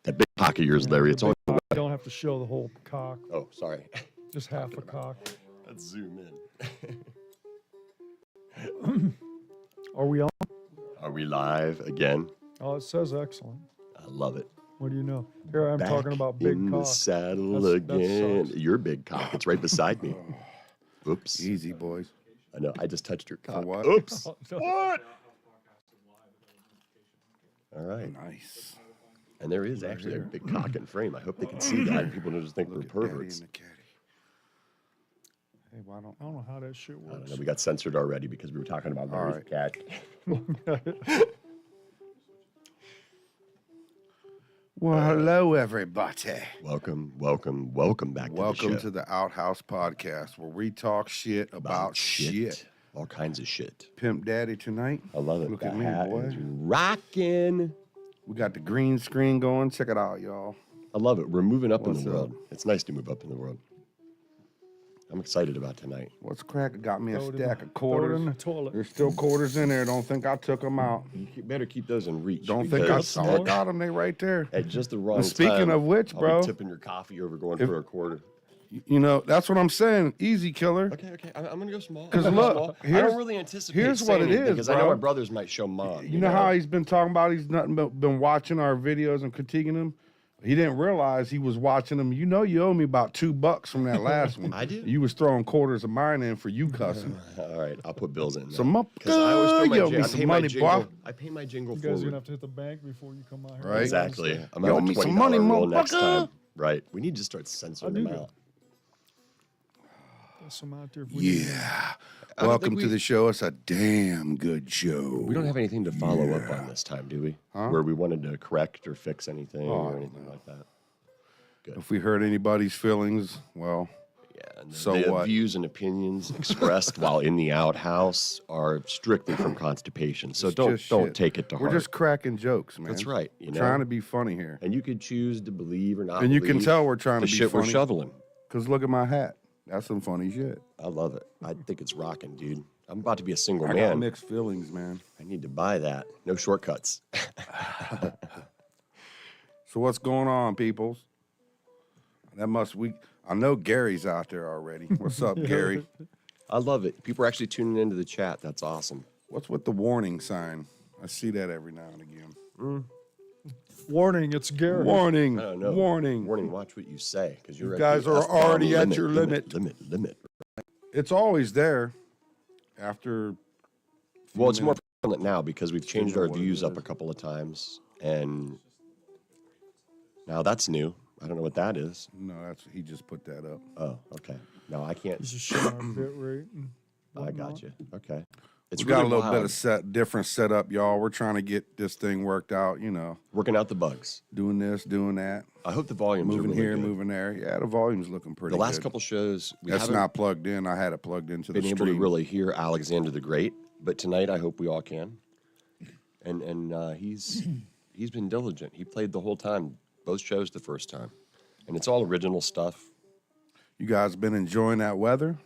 That big cock of yours, Larry. It's on. You don't have to show the whole cock, Oh, sorry. just half a cock. Let's zoom in. Are we on? Are we live again? Oh, it says excellent. I love it. What do you know? Here I am talking about big in cock. the saddle That again. sucks. Your big cock. It's right beside me. Oops. Easy, boys. I know. I just touched your cock. what? Oops. Oh, no. What? All right. Nice. And there is actually a big cock in frame. I hope they can see that and people don't just think we're Look at Daddy perverts. and the caddy. Hey, why don't I don't know how that shit I don't works. know. We got censored already because we were talking about Larry's right. cat. Well, hello, everybody. Welcome back Welcome to to the Outhouse Podcast, where we talk shit about shit. All kinds of shit. Pimp Daddy tonight. I love it. Look That at me, hat boy. is rocking. We got the green screen going. Check it out, y'all. I love it. We're moving up What's in the up? world. It's nice to move up in the world. I'm excited about tonight. What's crack? Got me a Throw it in stack the- of Throw it in quarters. the toilet. There's still quarters in there. Don't think I took them out. You better keep those in reach. Don't think I because saw. Got them. They right there. at just the wrong And speaking time, of which, I'll bro, be tipping your coffee over going for a quarter. You know, that's what I'm saying. Easy, killer. Okay. I'm gonna go small. 'Cause I'm gonna go look, small. I here's- don't really anticipate here's what saying it anything is, because I know bro. my brothers might show mom. You know how he's been talking about he's nothing but been watching our videos and critiquing them? He didn't realize he was watching them. You know you owe me about $2 from that last one. I do. You was throwing quarters of mine in for you cussing. All right, I'll put bills in. Some up, Because I always throw my you owe jing- me I some pay my money, jingle. boy. I pay my jingle You guys are forward. gonna have to hit the bank before you come out here. Right. Exactly. I'm You owe out me a $20 some money, roll next motherfucker. time. Right. We need to start censoring I do them that. out. There's some out there. if we need- Yeah. I don't Welcome think to we- the show. It's a damn good show. We don't have anything to follow up on this time, do we? Huh? Where we wanted to correct or fix anything Oh, or I don't anything like that. If we hurt anybody's feelings, well, Yeah. And So the what? views and opinions expressed while in the outhouse are strictly from constipation. So It's don't just shit. take it to we're heart. just cracking jokes, man. That's right. You know. Trying to be funny here. And you could choose to believe or not. And you can believe tell we're trying the to be shit we're funny. shoveling. Because look at my hat. That's some funny shit. I love it. I think it's rocking, dude. I'm about to be a single I got man. mixed feelings, man. I need to buy that. No shortcuts. So what's going on, peoples? I know Gary's out there already. What's up, Gary? I love it. People are actually tuning into the chat. That's awesome. What's with the warning sign? I see that every now and again. Warning, it's Gary. Warning. I don't know. Warning. Warning, watch what you say. Because you're You at guys the are S-bomb already at your limit. Limit. It's always there after. Well, it's more prevalent now because we've changed Figure our what it views up is. a couple of times. And now that's new. I don't know what that is. No, he just put that up. Oh, okay. No, I can't. He's just showing our bit rate. And I whatnot. got you. Okay. It's We got really a little bit wild. of different setup, y'all. We're trying to get this thing worked out, you know, Working out the bugs. doing this, doing that, I hope the volumes are moving really here, good. moving there. Yeah, the volume's looking pretty The last good. couple shows, we That's haven't not plugged in. I had it plugged into the been able stream. to really hear Alexander the Great, but tonight I hope we all can. And he's been diligent. He played the whole time, both shows the first time, and it's all original stuff. You guys been enjoying that weather?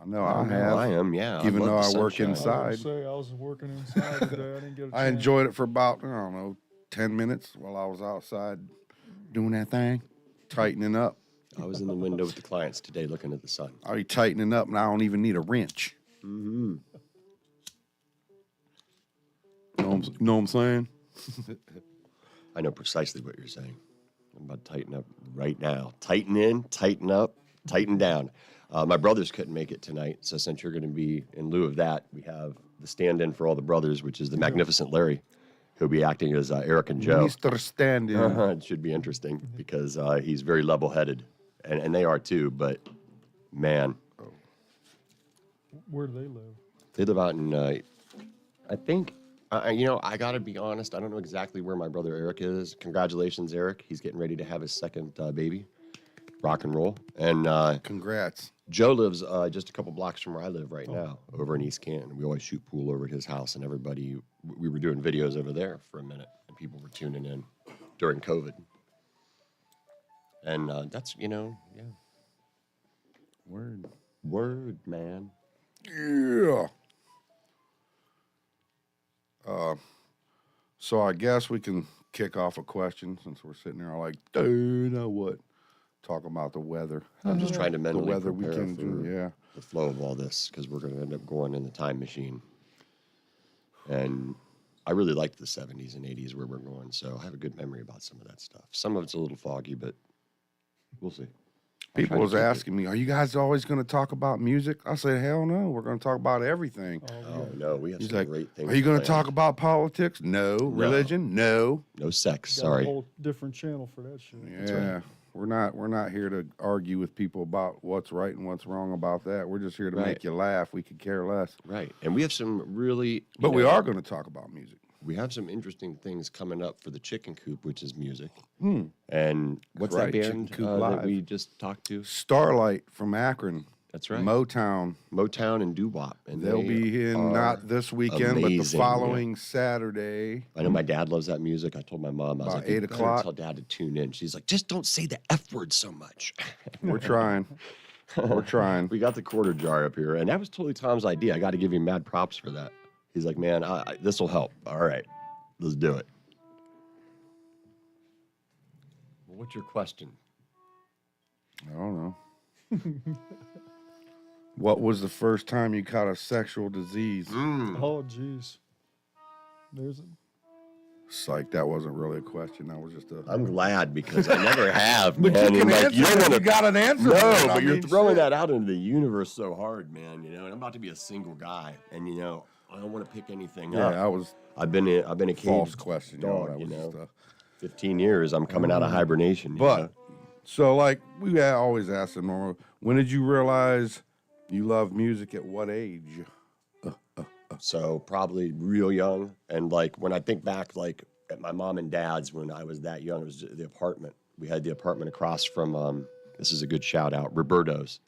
I know I have. I am, yeah. Even love though the I work sunshine. inside. I was gonna say, I was working inside today. I didn't get a chance. I enjoyed it for about, I don't know, 10 minutes while I was outside doing that thing, tightening up. I was in the window with the clients today looking at the sun. I'll be tightening up and I don't even need a wrench. Mm-hmm. Know what I'm saying? I know precisely what you're saying. I'm about to tighten up right now. Tighten in, tighten up, tighten down. My brothers couldn't make it tonight, so since you're going to be in lieu of that, we have the stand-in for all the brothers, which is the magnificent Larry, who'll be acting as Eric and Joe. Mr. Stand-in. It should be interesting because he's very level-headed, and they are too. But man, Where do they live? they live out in. I think. I got to be honest. I don't know exactly where my brother Eric is. Congratulations, Eric. He's getting ready to have his second baby. Rock and roll. And Congrats. Joe lives just a couple blocks from where I live right now, over in East Canton. We always shoot pool over at his house, and we were doing videos over there for a minute, and people were tuning in during COVID. And that's, yeah. Word, man. Yeah. So I guess we can kick off a question since we're sitting there all like, dude, now what? Talking about the weather. I'm just trying to mentally the weather we prepare can for do. Yeah. the flow of all this because we're going to end up going in the time machine. And I really liked the 70s and 80s where we're going, so I have a good memory about some of that stuff. Some of it's a little foggy, but we'll see. People was asking me, are you guys always going to talk about music? I said, hell no. We're going to talk about everything. Oh, no, we have He's some like, great things are you going to planned. talk about politics? No. Religion? No. No sex, Got sorry. a whole different channel for that shit. Yeah. We're not here to argue with people about what's right and what's wrong about that. We're just here to Right. make you laugh. We could care less. Right, and we have some really... But we are going to talk about music. We have some interesting things coming up for the Chicken Coop, which is music. Hmm. And what's Right, that Chicken band Coop that Live. we just talked to? Starlight from Akron. That's right. Motown. Motown and doo-wop. And They'll they be in are not this weekend, but the amazing. following Saturday. I know my dad loves that music. I told my mom, I was About like, 8 "You better o'clock." tell Dad to tune in." She's like, "Just don't say the F word so much." We're trying. We're trying. We got the quarter jar up here, and that was totally Tom's idea. I got to give him mad props for that. He's like, "Man, this will help." All right, let's do it. Well, what's your question? I don't know. What was the first time you caught a sexual disease? Oh, jeez. There's a... Psych, that wasn't really a question. That was just a. I'm glad because I never have, But man. you can and, like, answer you don't it if wanna- you got an answer. No, for it. but I you're mean, throwing shit. that out into the universe so hard, man. You know, and I'm about to be a single guy, and you know, I don't want to pick anything Yeah, up. I was I've been a false caged question. dog, That you was know. just a, 15 years, I'm coming out of hibernation. you But know? so like we always ask them, normal. When did you realize you love music? At what age? So probably real young, and like when I think back, like at my mom and dad's when I was that young, it was the apartment. We had the apartment across from. This is a good shout out, Roberto's,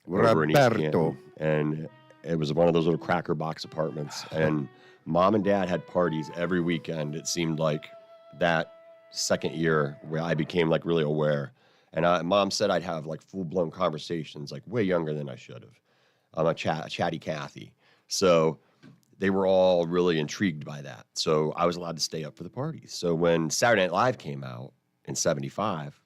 over in East Roberto. Canton, and it was one of those little cracker box apartments. And mom and dad had parties every weekend. It seemed like that second year where I became like really aware. And mom said I'd have like full blown conversations, like way younger than I should have. I'm a chatty Cathy. So they were all really intrigued by that. So I was allowed to stay up for the parties. So when Saturday Night Live came out in '75,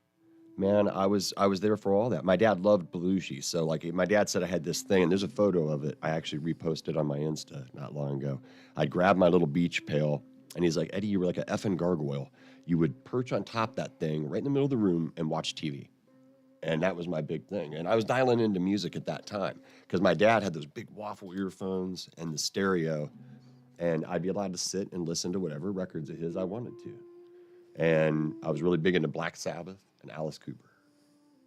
man, I was there for all that. My dad loved Belushi. So like my dad said I had this thing, and there's a photo of it. I actually reposted on my Insta not long ago. I grabbed my little beach pail, and he's like, "Eddie, you were like an effing gargoyle. You would perch on top of that thing right in the middle of the room and watch TV." And that was my big thing. And I was dialing into music at that time because my dad had those big waffle earphones and the stereo. And I'd be allowed to sit and listen to whatever records of his I wanted to. And I was really big into Black Sabbath and Alice Cooper.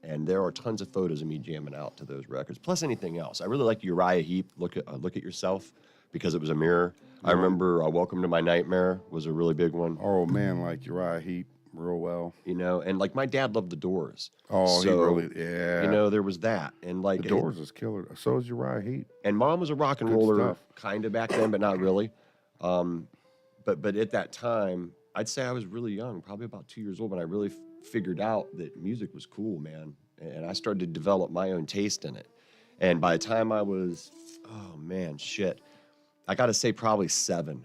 And there are tons of photos of me jamming out to those records, plus anything else. I really liked Uriah Heep, Look at Yourself, because it was a mirror. I remember Welcome to My Nightmare was a really big one. Oh man, like Uriah Heep real well. You know, and like my dad loved the Doors. Oh, so, he really, yeah. You know, there was that. And like the Doors is killer. So is Uriah Heep. And mom was a rock and Good roller stuff. kind of back then, but not really. But at that time, I'd say I was really young, probably about 2 years old, when I really figured out that music was cool, man. And I started to develop my own taste in it. And by the time I was, oh man, shit, I got to say probably 7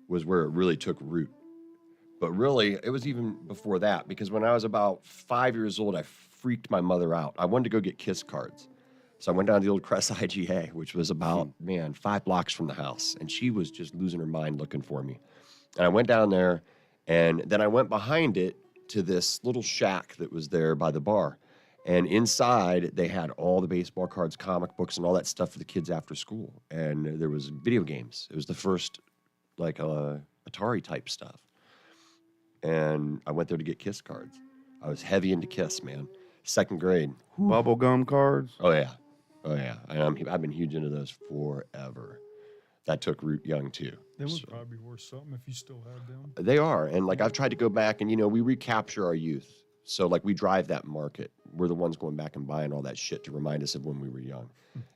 was where it really took root. But really, it was even before that, because when I was about 5 years old, I freaked my mother out. I wanted to go get KISS cards. So I went down to the old Crest IGA, which was about, 5 blocks from the house. And she was just losing her mind looking for me. And I went down there, and then I went behind it to this little shack that was there by the bar. And inside, they had all the baseball cards, comic books, and all that stuff for the kids after school. And there was video games. It was the first, like, Atari type stuff. And I went there to get KISS cards. I was heavy into KISS, man. 2nd grade. Bubblegum cards. Oh, yeah. And I've been huge into those forever. That took root young, too. They would probably be worth something if you still had them. They are. And, like, I've tried to go back and, we recapture our youth. So, like, we drive that market. We're the ones going back and buying all that shit to remind us of when we were young.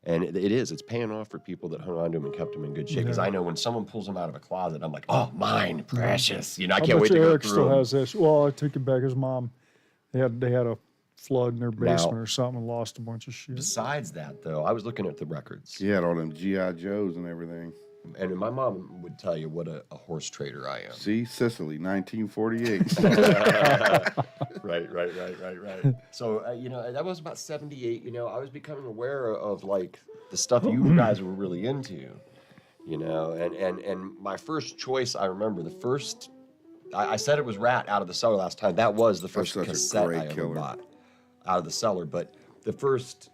And it is. It's paying off for people that hung on to them and kept them in good shape. Because I know when someone pulls them out of a closet, I'm like, oh, mine, precious. I can't wait to go Eric through still them. has that. Well, I take it back. His mom, they had a flood in their basement or something and lost a bunch of shit. Besides that, though, I was looking at the records. He had all them G.I. Joes and everything. And my mom would tell you what a horse trader I am. See, Sicily, 1948. Right. So, that was about 78. I was becoming aware of, like, the stuff you guys were really into, and my first choice, I remember the first, I said it was Rat Out of the Cellar last time. That was the first such a cassette great I ever killer. bought, Out of the Cellar. But the first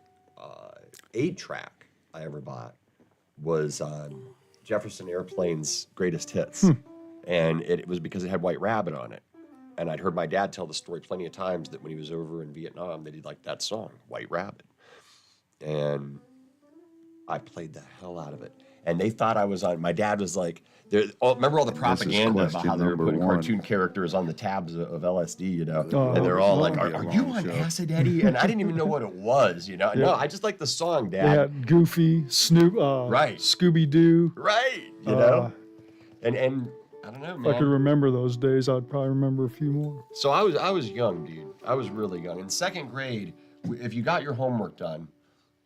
8-track I ever bought was Jefferson Airplane's Greatest Hits. And it was because it had White Rabbit on it. And I'd heard my dad tell the story plenty of times that when he was over in Vietnam that he liked that song, White Rabbit. And I played the hell out of it. And they thought I was on, my dad was like, remember all the propaganda about how they were putting cartoon characters on the tabs of LSD, and they're all like, are you on acid, Eddie? And I didn't even know what it was, No, I just like the song, Dad. They had Goofy, Snoop, right. Scooby-Doo. Right, And I don't know, man. If I could remember those days, I'd probably remember a few more. So I was young, dude. I was really young. In second grade, if you got your homework done,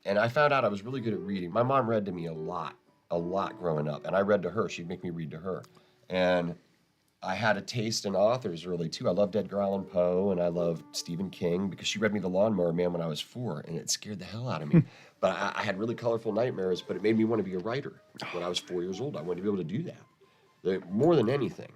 and I found out I was really good at reading. My mom read to me a lot growing up, and I read to her. She'd make me read to her. And I had a taste in authors early, too. I loved Edgar Allan Poe, and I loved Stephen King, because she read me The Lawnmower Man when I was 4, and it scared the hell out of me. But I had really colorful nightmares, but it made me want to be a writer. When I was 4 years old, I wanted to be able to do that, more than anything.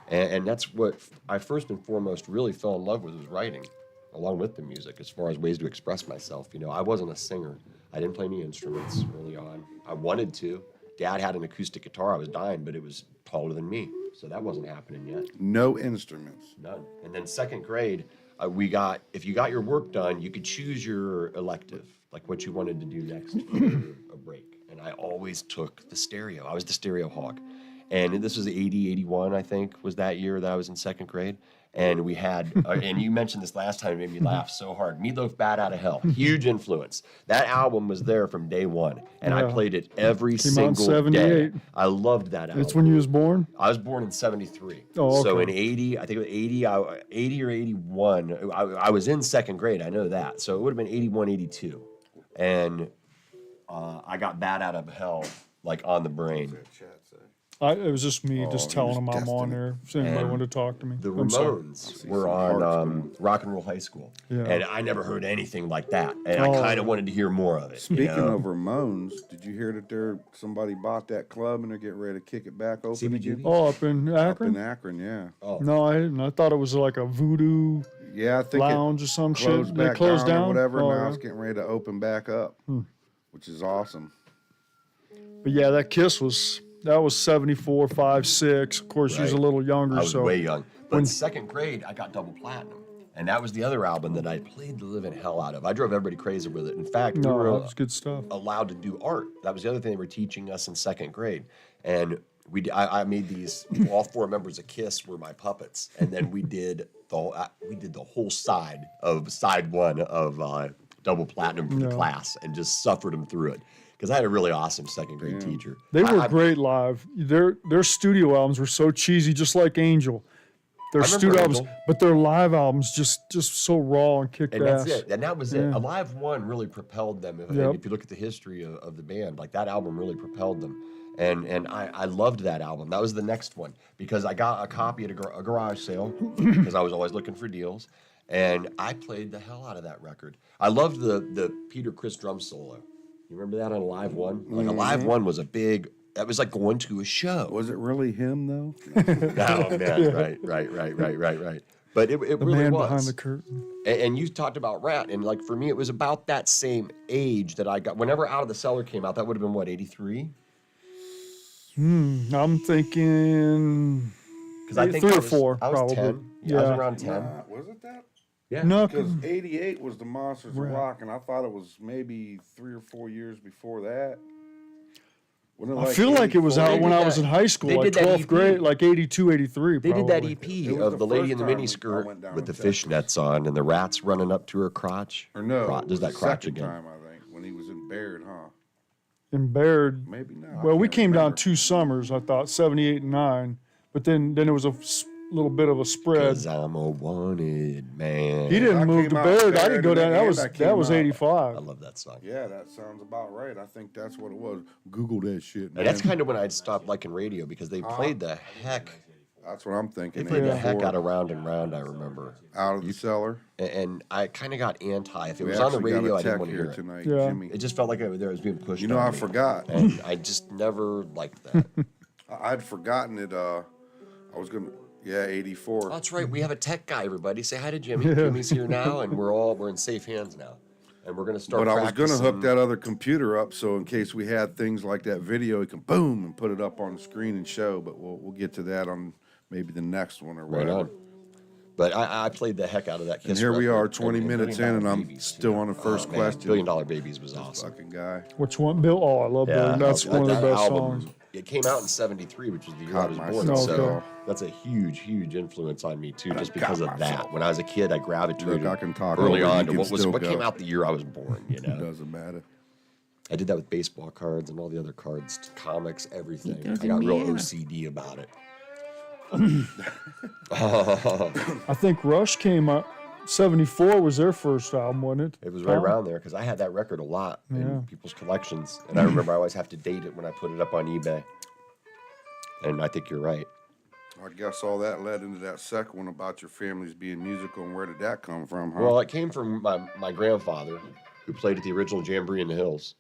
And that's what I first and foremost really fell in love with, was writing, along with the music, as far as ways to express myself. I wasn't a singer. I didn't play any instruments early on. I wanted to. Dad had an acoustic guitar. I was dying, but it was taller than me. So that wasn't happening yet. No instruments. None. And then second grade, if you got your work done, you could choose your elective, like what you wanted to do next for a break. And I always took the stereo. I was the stereo hog. And this was 80, 81, I think, was that year that I was in second grade. And we had, and you mentioned this last time, it made me laugh so hard. Meatloaf, Bad Out of Hell, huge influence. That album was there from day one, and I played it every single day. I loved that album. It's when you was born? I was born in 73. Oh, okay. So in 80, I think it was 80 or 81, I was in second grade, I know that. So it would have been 81, 82. And I got Bad Out of Hell, like, on the brain. It was just me just telling them I'm testing on there. If anybody wanted to talk to me. The I'm sorry. Ramones were on Rock and Roll High School. Yeah. And I never heard anything like that. And I kind of wanted to hear more of it. Speaking of Ramones, did you hear that somebody bought that club and they're getting ready to kick it back open again? Oh, up in Up Akron? in Akron, yeah. Oh. No, I didn't. I thought it was like a voodoo Yeah, I think lounge it or some closed shit. back They closed down or whatever. Oh, Now yeah. it's getting ready to open back up, which is awesome. But yeah, that Kiss was 74, 5, 6. Of course, she was a Right. little younger. I was so way young. But in second grade, I got double platinum. And that was the other album that I played the living hell out of. I drove everybody crazy with it. In fact, we no, were that was good stuff. allowed to do art. That was the other thing they were teaching us in second grade. And I made these, all 4 members of KISS were my puppets. And then we did the whole side 1 of double platinum for the class and just suffered them through it. Because I had a really awesome second grade teacher. They were great live. Their studio albums were so cheesy, just like Angel. Their remember studio albums, Angel. but their live albums just so raw and kicked And ass. that's it. And that was it. Yeah. Alive 1 really propelled them. And Yep. if you look at the history of the band, like that album really propelled them. And I loved that album. That was the next one because I got a copy at a garage sale because I was always looking for deals. And I played the hell out of that record. I loved the Peter Criss drum solo. You remember that on Alive 1? Like Alive 1 was that was like going to a show. Was it really him, though? Oh, man. Right. But it The really man was. behind the curtain. And you talked about Rat, and like for me, it was about that same age that I got. Whenever Out of the Cellar came out, that would have been what, 83? I'm thinking Because I think 3 I or was, 4, I was probably. 10. Yeah, I was around 10. Was it that? Yeah. No, Because 88 was the Monsters of Right. Rock, and I thought it was maybe 3 or 4 years before that. Wasn't I feel like it was 84? out when I was that- in high school, they like did that 12th EP. grade, like 82, 83. They did that probably. EP It was of the the lady first in the time mini I skirt went down with the and checked. fishnets on and the rats running up to her crotch. Or no, There's that the crotch second again. time, I think, when he was in Baird, huh? In Baird. Maybe not. Well, we came down 2 summers, I thought, 78 and 9. But then it was a little bit of a spread. 'Cause I'm a wanted man. He didn't I move came to out Baird. I there didn't go today, down. That and was I that came was out. I 85. love that song. Yeah, that sounds about right. I think that's what it was. Google that shit, man. And that's kind of when I'd stopped liking radio because they played the heck. That's what I'm They thinking. played the 84, heck out of Round and Round, I remember. Out of the cellar. And I kind of got anti. If it We was on the actually got radio, a I didn't tech want to here hear it. tonight, Yeah. Jimmy. It just felt like it was being pushed. You know, on I me. forgot. And I just never liked that. I'd forgotten it. I was gonna. Yeah, 84. Oh, that's right. We have a tech guy. Everybody, say hi to Jimmy. Jimmy's here now, and we're in safe hands now, and we're gonna start. But I was gonna hook practicing. that other computer up so in case we had things like that video, we can boom and put it up on the screen and show. But we'll get to that on maybe the next one or Right whatever. on. But I played the heck out of that. And Kiss here we record. are, 20 And minutes $1 in, and Billion I'm Babies, still too. on the first man, question. $1 Billion Babies was awesome. Fucking guy. Which one, Bill? Oh, I love Bill. That's one of the that best album, songs. It came out in '73, which was the year I Caught was myself. born. Oh, So okay. that's a huge influence on me too, just caught because of that. myself. When I was a kid, I gravitated Look, I can talk early over, on you to can what still came go. out the year I was born. You It know, doesn't matter. I did that with baseball cards and all the other cards, comics, everything. I got real OCD about it. I think Rush came out. 74 was their first album, wasn't it? It was right Tom? around there because I had that record a lot Yeah. in people's collections, and I remember I always have to date it when I put it up on eBay. And I think you're right. I guess all that led into that second one about your families being musical, and where did that come from, huh? Well, it came from my grandfather, who played at the original Jamboree in the Hills.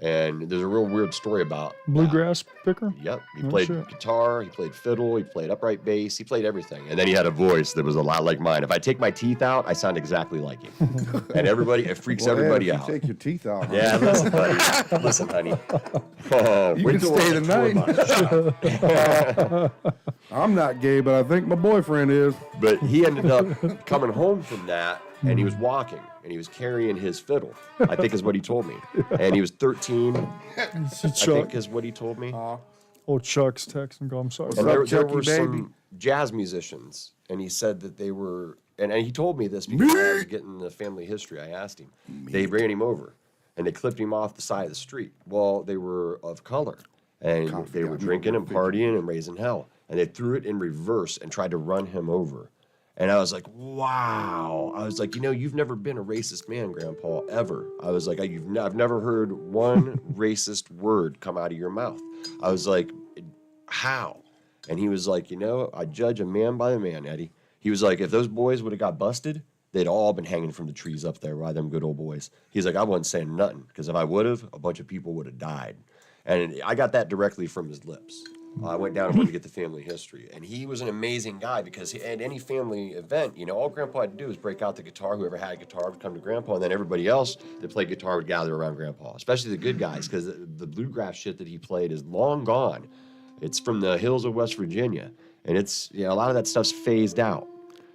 And there's a real weird story about that. Bluegrass picker? Yep. He Oh, played shit. guitar, he played fiddle, he played upright bass, he played everything. And then he had a voice that was a lot like mine. If I take my teeth out, I sound exactly like him. And it freaks Well, everybody yeah, if out. you take your teeth out. huh? Yeah, listen, buddy. Listen, honey. Oh, You wait can till we're stay on the tour, night. I'm not gay, but I think my boyfriend is. But he ended up coming home from that, and he was walking, and he was carrying his fiddle, I think is what he told me. And he was 13, I Chuck. think is what he told me. Oh, Chuck's texting. Go, I'm sorry. What's And up, there Chucky were baby? some jazz musicians, and he said that they were, and he told me this because I was getting the family history. I asked him. They ran him over, and they clipped him off the side of the street. Well, they were of color, and they were drinking and partying and raising hell. And they threw it in reverse and tried to run him over. And I was like, wow. I was like, you've never been a racist man, Grandpa, ever. I was like, I've never heard one racist word come out of your mouth. I was like, how? And he was like, I judge a man by the man, Eddie. He was like, if those boys would have got busted, they'd all been hanging from the trees up there by them good old boys. He's like, I wasn't saying nothing, because if I would have, a bunch of people would have died. And I got that directly from his lips. I went down and wanted to get the family history. And he was an amazing guy because at any family event, all Grandpa had to do was break out the guitar. Whoever had a guitar would come to Grandpa, and then everybody else that played guitar would gather around Grandpa, especially the good guys, because the bluegrass shit that he played is long gone. It's from the hills of West Virginia, and it's a lot of that stuff's phased out.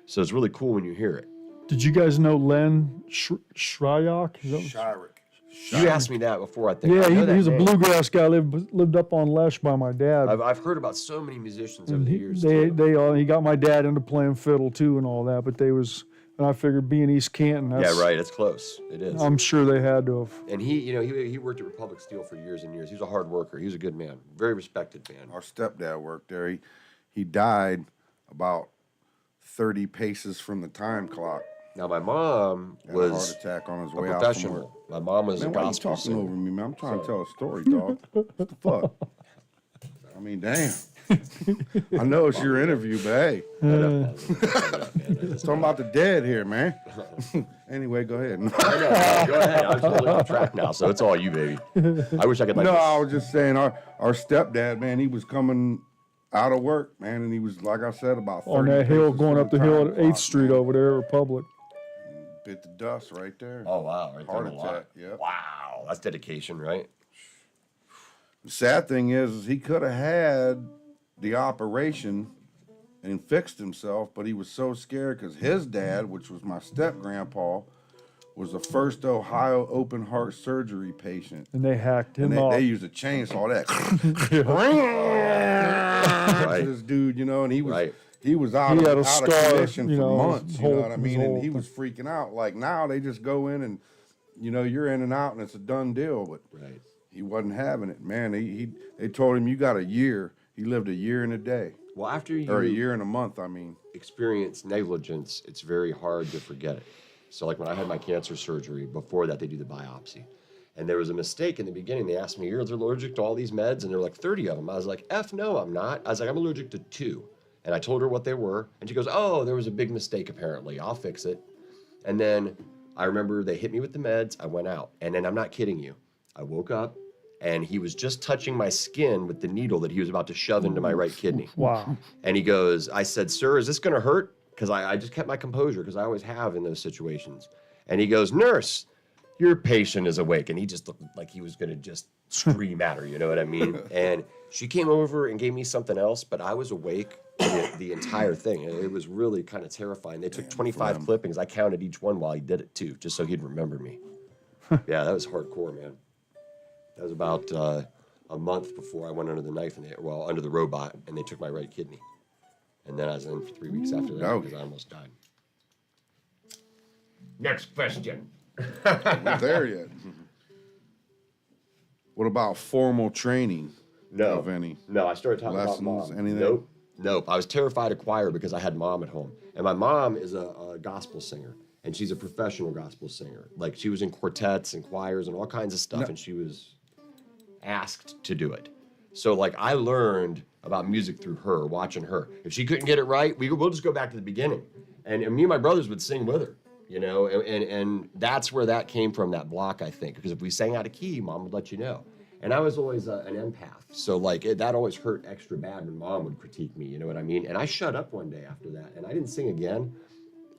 So it's really cool when you hear it. Did you guys know Len Shryock? Is that what- Shyrick. You asked me that before, I think. Yeah, I know that he's a name. bluegrass guy. Lived up on Lesh by my dad. I've heard about so many musicians over the years. They too. he got my dad into playing fiddle too and all that. But and I figured being East Canton, Yeah, right. It's close. It is. I'm sure they had to have. And he worked at Republic Steel for years and years. He was a hard worker. He was a good man, very respected man. Our stepdad worked there. He died about 30 paces from the time clock. Now my mom Had a heart was attack on his a way out from work. professional. My mom was Man, a why you gospel talking singer. over me, man? I'm trying to tell a story, dog. What the fuck? I mean, damn. I know it's your interview, but hey, talking about the dead here, man. Anyway, go ahead. No, go ahead. I'm totally off track now, so it's all you, baby. I wish I could. No, I was just saying, our stepdad, man, he was coming out of work, man, and he was, like I said, about 30 On that hill, paces going from up the hill time at clock, 8th Street man. over there, Republic. Bit the dust right there. Oh wow, right Heart there a lot. attack, yep. Wow, that's dedication, right? The sad thing is he could have had the operation and fixed himself, but he was so scared because his dad, which was my step-grandpa, was the first Ohio open heart surgery patient. And they hacked him And off. they used a chainsaw that. Right. This dude, and he was Right. he was out, He of, had a out of scar, commission you for know, months. his You know whole- what I his mean? And whole he was freaking out. Like now they just go in and you're in and out and it's a done deal. But Right. he wasn't having it, man. They told him you got a year. He lived a year and a day. Well, after you or a year and a month, I mean. experience negligence, it's very hard to forget it. So like when I had my cancer surgery, before that they do the biopsy. And there was a mistake in the beginning. They asked me, you're allergic to all these meds? And they're like, 30 of them. I was like, F no, I'm not. I was like, I'm allergic to 2. And I told her what they were. And she goes, oh, there was a big mistake apparently. I'll fix it. And then I remember they hit me with the meds. I went out. And then I'm not kidding you. I woke up and he was just touching my skin with the needle that he was about to shove into my right kidney. Wow. And he goes, I said, sir, is this going to hurt? Because I just kept my composure because I always have in those situations. And he goes, nurse, your patient is awake. And he just looked like he was going to just scream at her, you know what I mean? And she came over and gave me something else, but I was awake the entire thing. It was really kind of terrifying. They took 25 clippings. I counted each one while he did it too, just so he'd remember me. Yeah, that was hardcore, man. That was about a month before I went under the knife, under the robot, and they took my right kidney. And then I was in for 3 weeks after that because I almost died. Next question. Not there yet. What about formal training? No. Of any? No, I started talking Lessons, about mom. anything? Nope. I was terrified of choir because I had mom at home. And my mom is a gospel singer. And she's a professional gospel singer. Like, she was in quartets and choirs and all kinds of stuff. And she was asked to do it. So, like, I learned about music through her, watching her. If she couldn't get it right, we'll just go back to the beginning. And me and my brothers would sing with her, you know? And that's where that came from, that block, I think. Because if we sang out of key, mom would let you know. And I was always an empath. So, like, that always hurt extra bad when mom would critique me, you know what I mean? And I shut up one day after that, and I didn't sing again.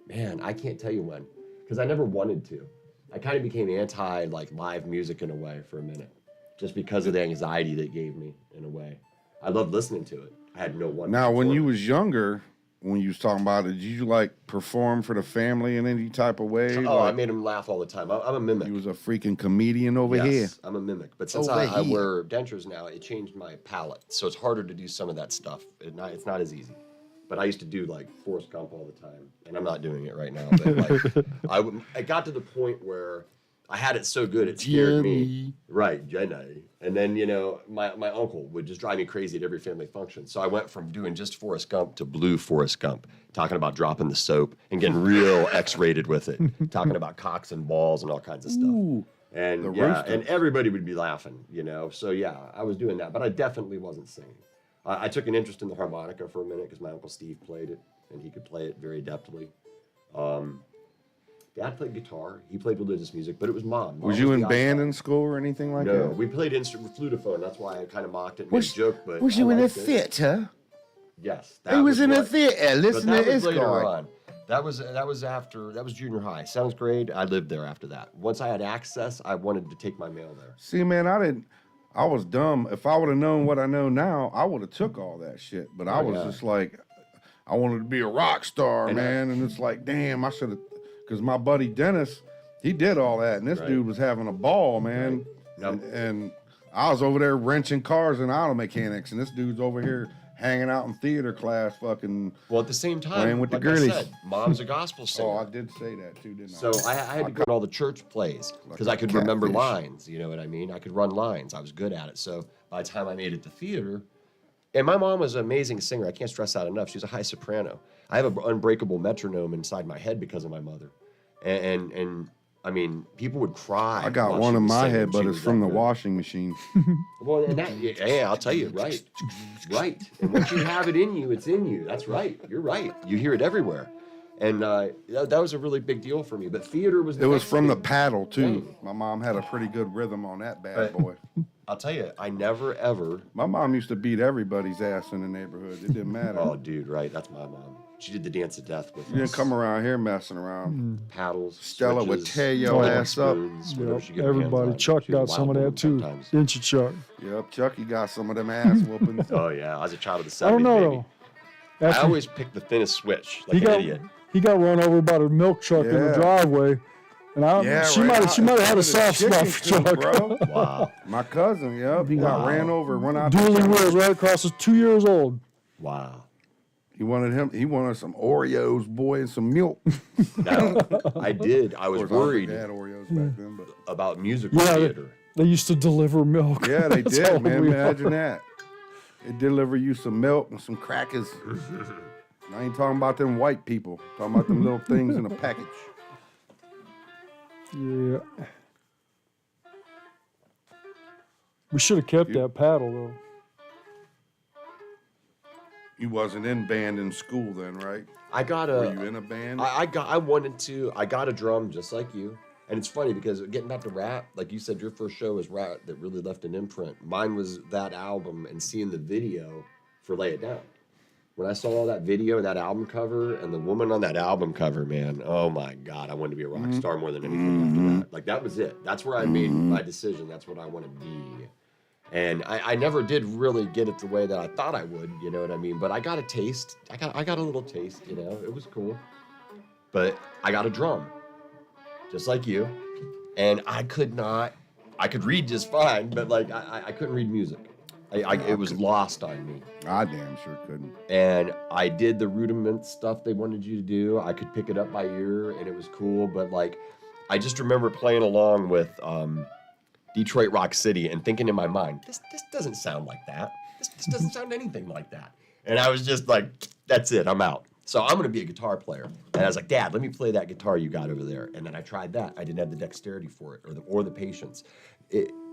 Man, I can't tell you when, because I never wanted to. I kind of became anti, like, live music in a way for a minute, just because of the anxiety that it gave me in a way. I loved listening to it. I had no one. Now, when you was younger, when you was talking about it, did you, like, perform for the family in any type of way? Oh, like, I made them laugh all the time. I'm a mimic. You was a freaking comedian over here. Yes, I'm a mimic. But since I wear dentures now, it changed my palate. So it's harder to do some of that stuff. It's not as easy. But I used to do, like, Forrest Gump all the time. And I'm not doing it right now. But, like, I got to the point where I had it so good, it scared me. Right, Jenny. And then, you know, my uncle would just drive me crazy at every family function. So I went from doing just Forrest Gump to blue Forrest Gump, talking about dropping the soap and getting real X-rated with it, talking about cocks and balls and all kinds of stuff. Ooh, and and everybody would be laughing, you know. So yeah, I was doing that, but I definitely wasn't singing. I took an interest in the harmonica for a minute because my Uncle Steve played it, and he could play it very adeptly. Dad played guitar. He played religious music, but it was mom. was you in band in school or anything like that? No, we played flutophone. That's why I kind of mocked it and made a joke. But was you in a theater? Yes. He was in a theater. Listen to his later guy. on. That was junior high. 7th grade. I lived there after that. Once I had access, I wanted to take my mail there. See, man, I was dumb. If I would have known what I know now, I would have took all that shit. But I was just like, I wanted to be a rock star, man. And it's like, damn, I should have, because my buddy Dennis, he did all that. And this dude was having a ball, man. Right. Yep. And I was over there wrenching cars and auto mechanics. And this dude's over here hanging out in theater class, fucking. Well, at the same time, playing with like the girlies. I said, mom's a gospel singer. Oh, I did say that too, didn't I? So I had to go to all the church plays because I could remember lines. You know what I mean? I could run lines. I was good at it. So by the time I made it to theater, and my mom was an amazing singer. I can't stress that enough. She's a high soprano. I have an unbreakable metronome inside my head because of my mother. And I mean, people would cry. I got while one she in was my singing. head, but She it's was from that the good. washing machine. Well, and that, yeah, I'll tell you, right. And once you have it in you, it's in you. That's right. You're right. You hear it everywhere. And that was a really big deal for me. But theater was It was from the thing. paddle, too. Dang. My mom had a pretty good rhythm on that bad boy. I'll tell you, I never, ever. My mom used to beat everybody's ass in the neighborhood. It didn't matter. Oh, dude, right. That's my mom. She did the dance of death with You didn't us. come around here messing around. Paddles. Stella would switches, tear your wooden ass up. spoons, whatever she Yep, could get her hands everybody. on. Chuck She was got a some of wild that woman too. sometimes. Didn't you, Chuck? Yep, Chucky got some of them ass whoopings. Oh, yeah. I was a child of the 70s, I don't know baby. though. I After always picked the thinnest switch, like he an got idiot. he got run over by a milk truck in the Yeah. driveway, and she might have had a soft spot for Chuck. bro. Wow. My cousin, yep, he got ran over, run out. Dually wheels right across his 2 years old. Wow. He wanted some Oreos, boy, and some milk. Now, I did. I was Of course, worried They had Oreos back then, but about musical Yeah, theater. they used to deliver milk. yeah, they That's how did, man. we Imagine that. They deliver you some milk and some crackers. I ain't talking about them white people. I'm talking about them little things in a package. Yeah. We should have kept that paddle though. You wasn't in band in school then, right? I got Were you in a band? I got a drum just like you. And it's funny because getting back to rap, like you said, your first show was rap that really left an imprint. Mine was that album and seeing the video for Lay It Down. When I saw that video and that album cover and the woman on that album cover, man, oh my God, I wanted to be a rock star more than anything after that. Like that was it. That's where I made my decision. That's what I want to be. And I never did really get it the way that I thought I would, you know what I mean? But I got a taste. I got a little taste, you know. It was cool. But I got a drum, just like you. And I could read just fine, but like I couldn't read music. It was lost on me. I damn sure couldn't. And I did the rudiment stuff they wanted you to do. I could pick it up by ear, and it was cool. But like, I just remember playing along with Detroit Rock City and thinking in my mind, this doesn't sound like that. This doesn't sound anything like that. And I was just like, that's it, I'm out. So I'm going to be a guitar player. And I was like, Dad, let me play that guitar you got over there. And then I tried that. I didn't have the dexterity for it or the patience.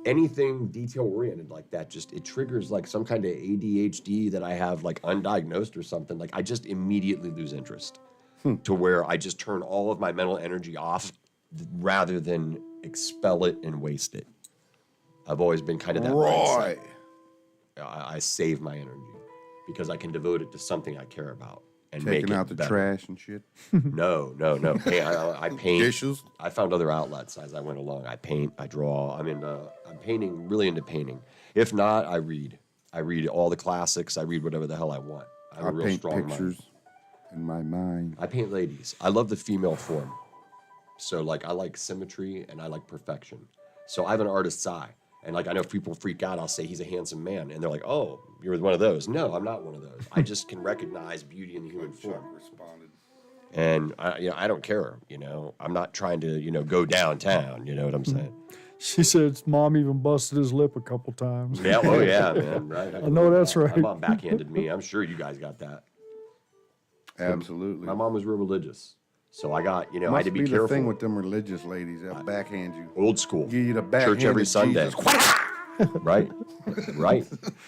Anything detail-oriented like that, it triggers like some kind of ADHD that I have like undiagnosed or something. Like I just immediately lose interest to where I just turn all of my mental energy off rather than expel it and waste it. I've always been kind of that mindset. I save my energy because I can devote it to something I care about and make it Taking out the better. trash and shit. No. Hey, I paint. Dishes. I found other outlets as I went along. I paint. I draw. I'm painting. Really into painting. If not, I read. I read all the classics. I read whatever the hell I want. I have a real paint strong pictures mind. in my mind. I paint ladies. I love the female form. So like I like symmetry and I like perfection. So I have an artist's eye. And like I know if people freak out, I'll say he's a handsome man, and they're like, "Oh, you're one of those." No, I'm not one of those. I just can recognize beauty in the human form. Responded. And I don't care. You know, I'm not trying to go downtown. You know what I'm saying? She said Mom even busted his lip a couple times. Yeah. Oh yeah, man. Right. I know that's right. My mom backhanded me. I'm sure you guys got that. Absolutely. My mom was real religious, so I got I had Must to be be careful. the thing with them religious ladies that backhand you. Old school. Give you the backhand Church every of Sunday. Jesus. Right.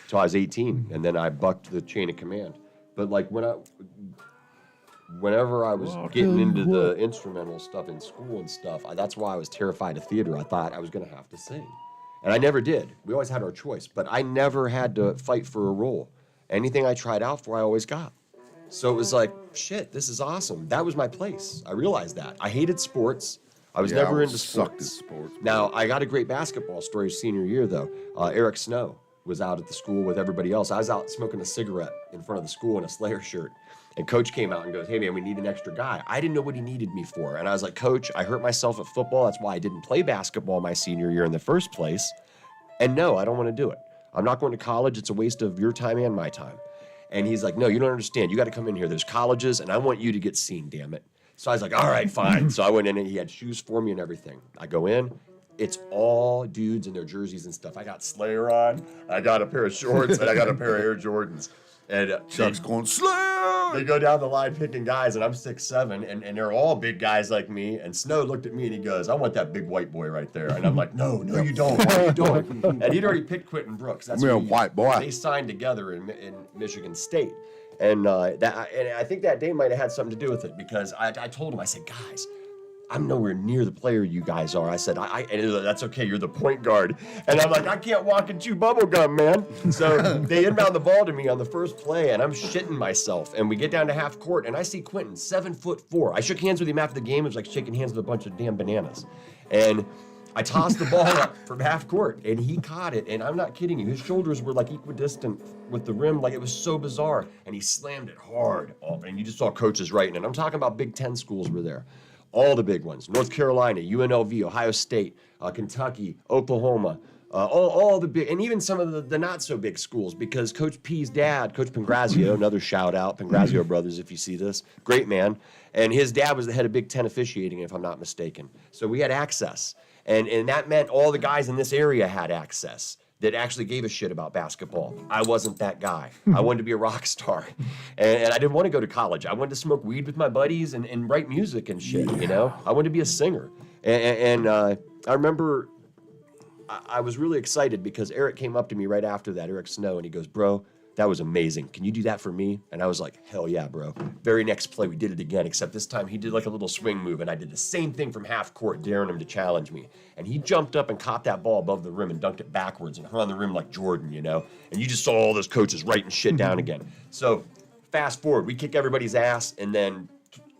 Till I was 18, and then I bucked the chain of command. But like whenever I was getting into the instrumental stuff in school and stuff, that's why I was terrified of theater. I thought I was going to have to sing, and I never did. We always had our choice, but I never had to fight for a role. Anything I tried out for, I always got. So it was like, shit, this is awesome. That was my place. I realized that. I hated sports. I was never into sucked sports. at sports. Now, I got a great basketball story senior year, though. Eric Snow was out at the school with everybody else. I was out smoking a cigarette in front of the school in a Slayer shirt. And Coach came out and goes, "Hey, man, we need an extra guy." I didn't know what he needed me for. And I was like, "Coach, I hurt myself at football. That's why I didn't play basketball my senior year in the first place. And no, I don't want to do it. I'm not going to college. It's a waste of your time and my time." And he's like, "No, you don't understand. You got to come in here. There's colleges, and I want you to get seen, damn it." So I was like, "All right, fine." So I went in, and he had shoes for me and everything. I go in. It's all dudes in their jerseys and stuff. I got Slayer on. I got a pair of shorts, and I got a pair of Air Jordans. And Chuck's going, Slayer! They go down the line picking guys, and I'm 6'7", and they're all big guys like me. And Snow looked at me, and he goes, "I want that big white boy right there." And I'm like, no, you don't. Why you don't? And he'd already picked Quentin Brooks. That's Come here, who white boy. They signed together in Michigan State. And and I think that day might have had something to do with it, because I told him, I said, "Guys, I'm nowhere near the player you guys are." I said, and he was like, "That's okay, you're the point guard." And I'm like, "I can't walk and chew bubble gum, man." So they inbound the ball to me on the first play, and I'm shitting myself. And we get down to half court, and I see Quentin, 7'4". I shook hands with him after the game. It was like shaking hands with a bunch of damn bananas. And I tossed the ball up from half court, and he caught it. And I'm not kidding you. His shoulders were like equidistant with the rim. Like, it was so bizarre. And he slammed it hard. And you just saw coaches writing it. I'm talking about Big Ten schools were there. All the big ones: North Carolina, UNLV, Ohio State, Kentucky, Oklahoma, all the big, and even some of the not so big schools, because Coach P's dad, Coach Pangrazio, another shout out, Pangrazio brothers, if you see this, great man, and his dad was the head of Big Ten officiating, if I'm not mistaken. So we had access, and that meant all the guys in this area had access. that actually gave a shit about basketball. I wasn't that guy. I wanted to be a rock star. And I didn't want to go to college. I wanted to smoke weed with my buddies and write music and shit, you know? I wanted to be a singer. And I remember I was really excited because Eric came up to me right after that, Eric Snow, and he goes, bro, that was amazing. Can you do that for me? And I was like, hell yeah, bro. Very next play, we did it again, except this time he did like a little swing move, and I did the same thing from half court, daring him to challenge me. And he jumped up and caught that ball above the rim and dunked it backwards and hung on the rim like Jordan, you know? And you just saw all those coaches writing shit down again. So fast forward, we kick everybody's ass, and then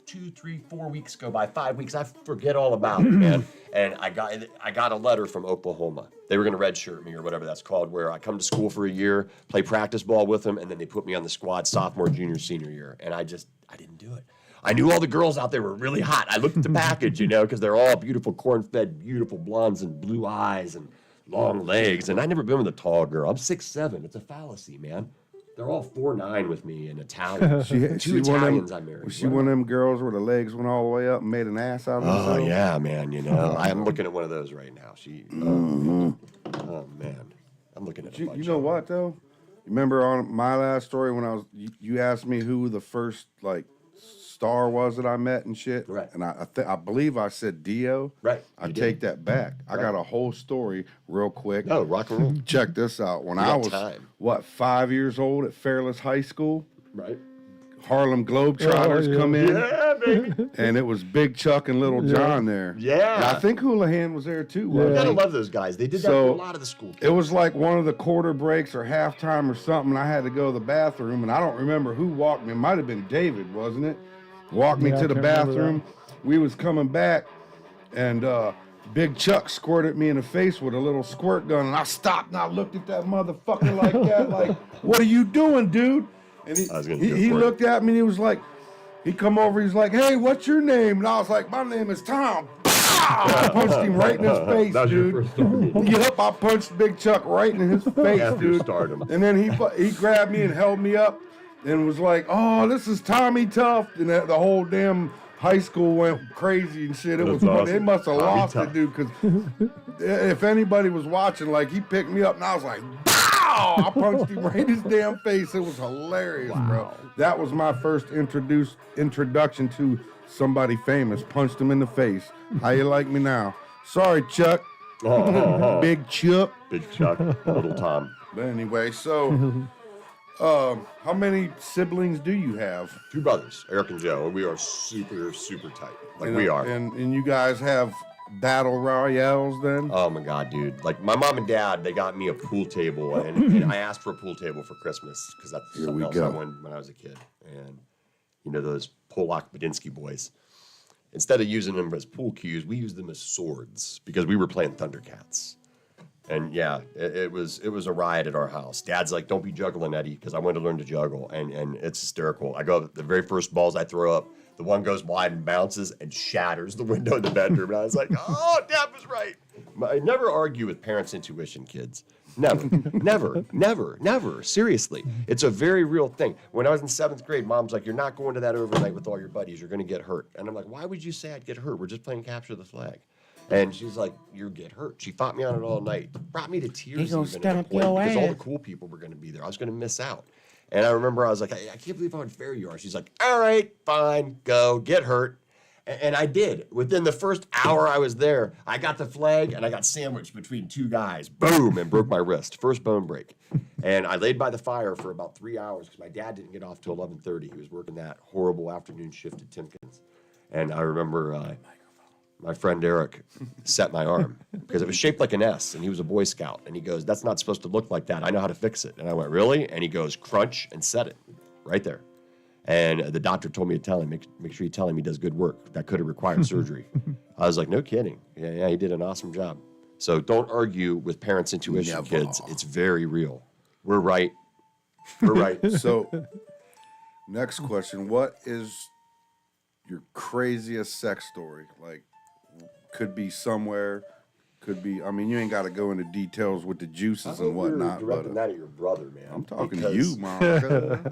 2, 3, 4 weeks go by, 5 weeks, I forget all about it, man. And I got a letter from Oklahoma. They were going to redshirt me or whatever that's called, where I come to school for a year, play practice ball with them, and then they put me on the squad sophomore, junior, senior year. And I didn't do it. I knew all the girls out there were really hot. I looked at the package, you know, because they're all beautiful, corn-fed, beautiful blondes and blue eyes and long legs. And I'd never been with a tall girl. I'm 6'7". It's a fallacy, man. They're all 4'9" with me and Italian. Two Italians I married. Was she one of them girls where the legs went all the way up and made an ass out of herself? Oh, yeah, man, you know. I'm looking at one of those right now. Oh, man. I'm looking at a bunch. You know what, though? You remember on my last story when you asked me who the first, like, star was that I met and shit? Right. And I believe I said Dio. Right. I take that back. Right. I got a whole story real quick. No, rock and roll. Check this out. When I was, 5 years old at Fairless High School, Right. Harlem Globetrotters come in. Yeah, baby. And it was Big Chuck and Little John there. Yeah. And I think Houlihan was there too. You wasn't gotta he? love those guys. They did that for a lot of the school kids. It was like one of the quarter breaks or halftime or something. I had to go to the bathroom, and I don't remember who walked me. It might have been David, wasn't it? Walked me to the bathroom. We was coming back, and Big Chuck squirted me in the face with a little squirt gun, and I stopped and I looked at that motherfucker like that, like, what are you doing, dude? And he looked at me and he was like, he come over, he's like, hey, what's your name? And I was like, my name is Tom. I punched him right in his face, That was dude. your first start. Yep, I punched Big Chuck right in his face, After dude. stardom. And then he grabbed me and held me up and was like, oh, this is Tommy Tough. And the whole damn high school went crazy and shit. It was awesome. They must have Tommy lost Tough. it, dude, because if anybody was watching, like, he picked me up and I was like, pow! I punched him right in his damn face. It was hilarious, bro. That was my first introduction to somebody famous. Punched him in the face. How you like me now? Sorry, Chuck. Big Chuck. Big Chuck, Little Tom. But anyway, so how many siblings do you have? 2 brothers, Eric and Joe, and we are super, super tight. Like And, we are. And you guys have battle royales then? Oh my God, dude. Like my mom and dad, they got me a pool table, and I asked for a pool table for Christmas because that's something else I wanted when I was a kid. And you know, those Polak Badinsky boys, instead of using them as pool cues, we used them as swords because we were playing Thundercats. And yeah, it was a riot at our house. Dad's like, don't be juggling, Eddie, because I wanted to learn to juggle. And it's hysterical. I go, the very first balls I throw up, the one goes wide and bounces and shatters the window in the bedroom. And I was like, oh, Dad was right. I never argue with parents' intuition, kids. Never, never, never, never. Seriously. It's a very real thing. When I was in 7th grade, Mom's like, you're not going to that overnight with all your buddies. You're going to get hurt. And I'm like, why would you say I'd get hurt? We're just playing capture the flag. And she's like, you get hurt. She fought me on it all night. Brought me to tears gonna even at the stomp point your because all the ass. cool people were going to be there. I was going to miss out. And I remember I was like, I can't believe how unfair you are. She's like, all right, fine, go, get hurt. And I did. Within the first hour I was there, I got the flag and I got sandwiched between 2 guys. Boom, and broke my wrist. First bone break. And I laid by the fire for about 3 hours because my dad didn't get off till 11:30. He was working that horrible afternoon shift at Timkins. And I remember my friend Eric set my arm because it was shaped like an S, and he was a Boy Scout. And he goes, that's not supposed to look like that. I know how to fix it. And I went, really? And he goes, crunch and set it right there. And the doctor told me to tell him, make sure you tell him he does good work. That could have required surgery. I was like, no kidding. Yeah, he did an awesome job. So don't argue with parents' intuition, kids. It's very real. We're right. We're right. So, next question. What is your craziest sex story? Like, could be somewhere, Could be. I mean, you ain't got to go into details with the juices and whatnot. Directing But that at your brother, man. I'm talking to because you, Mom.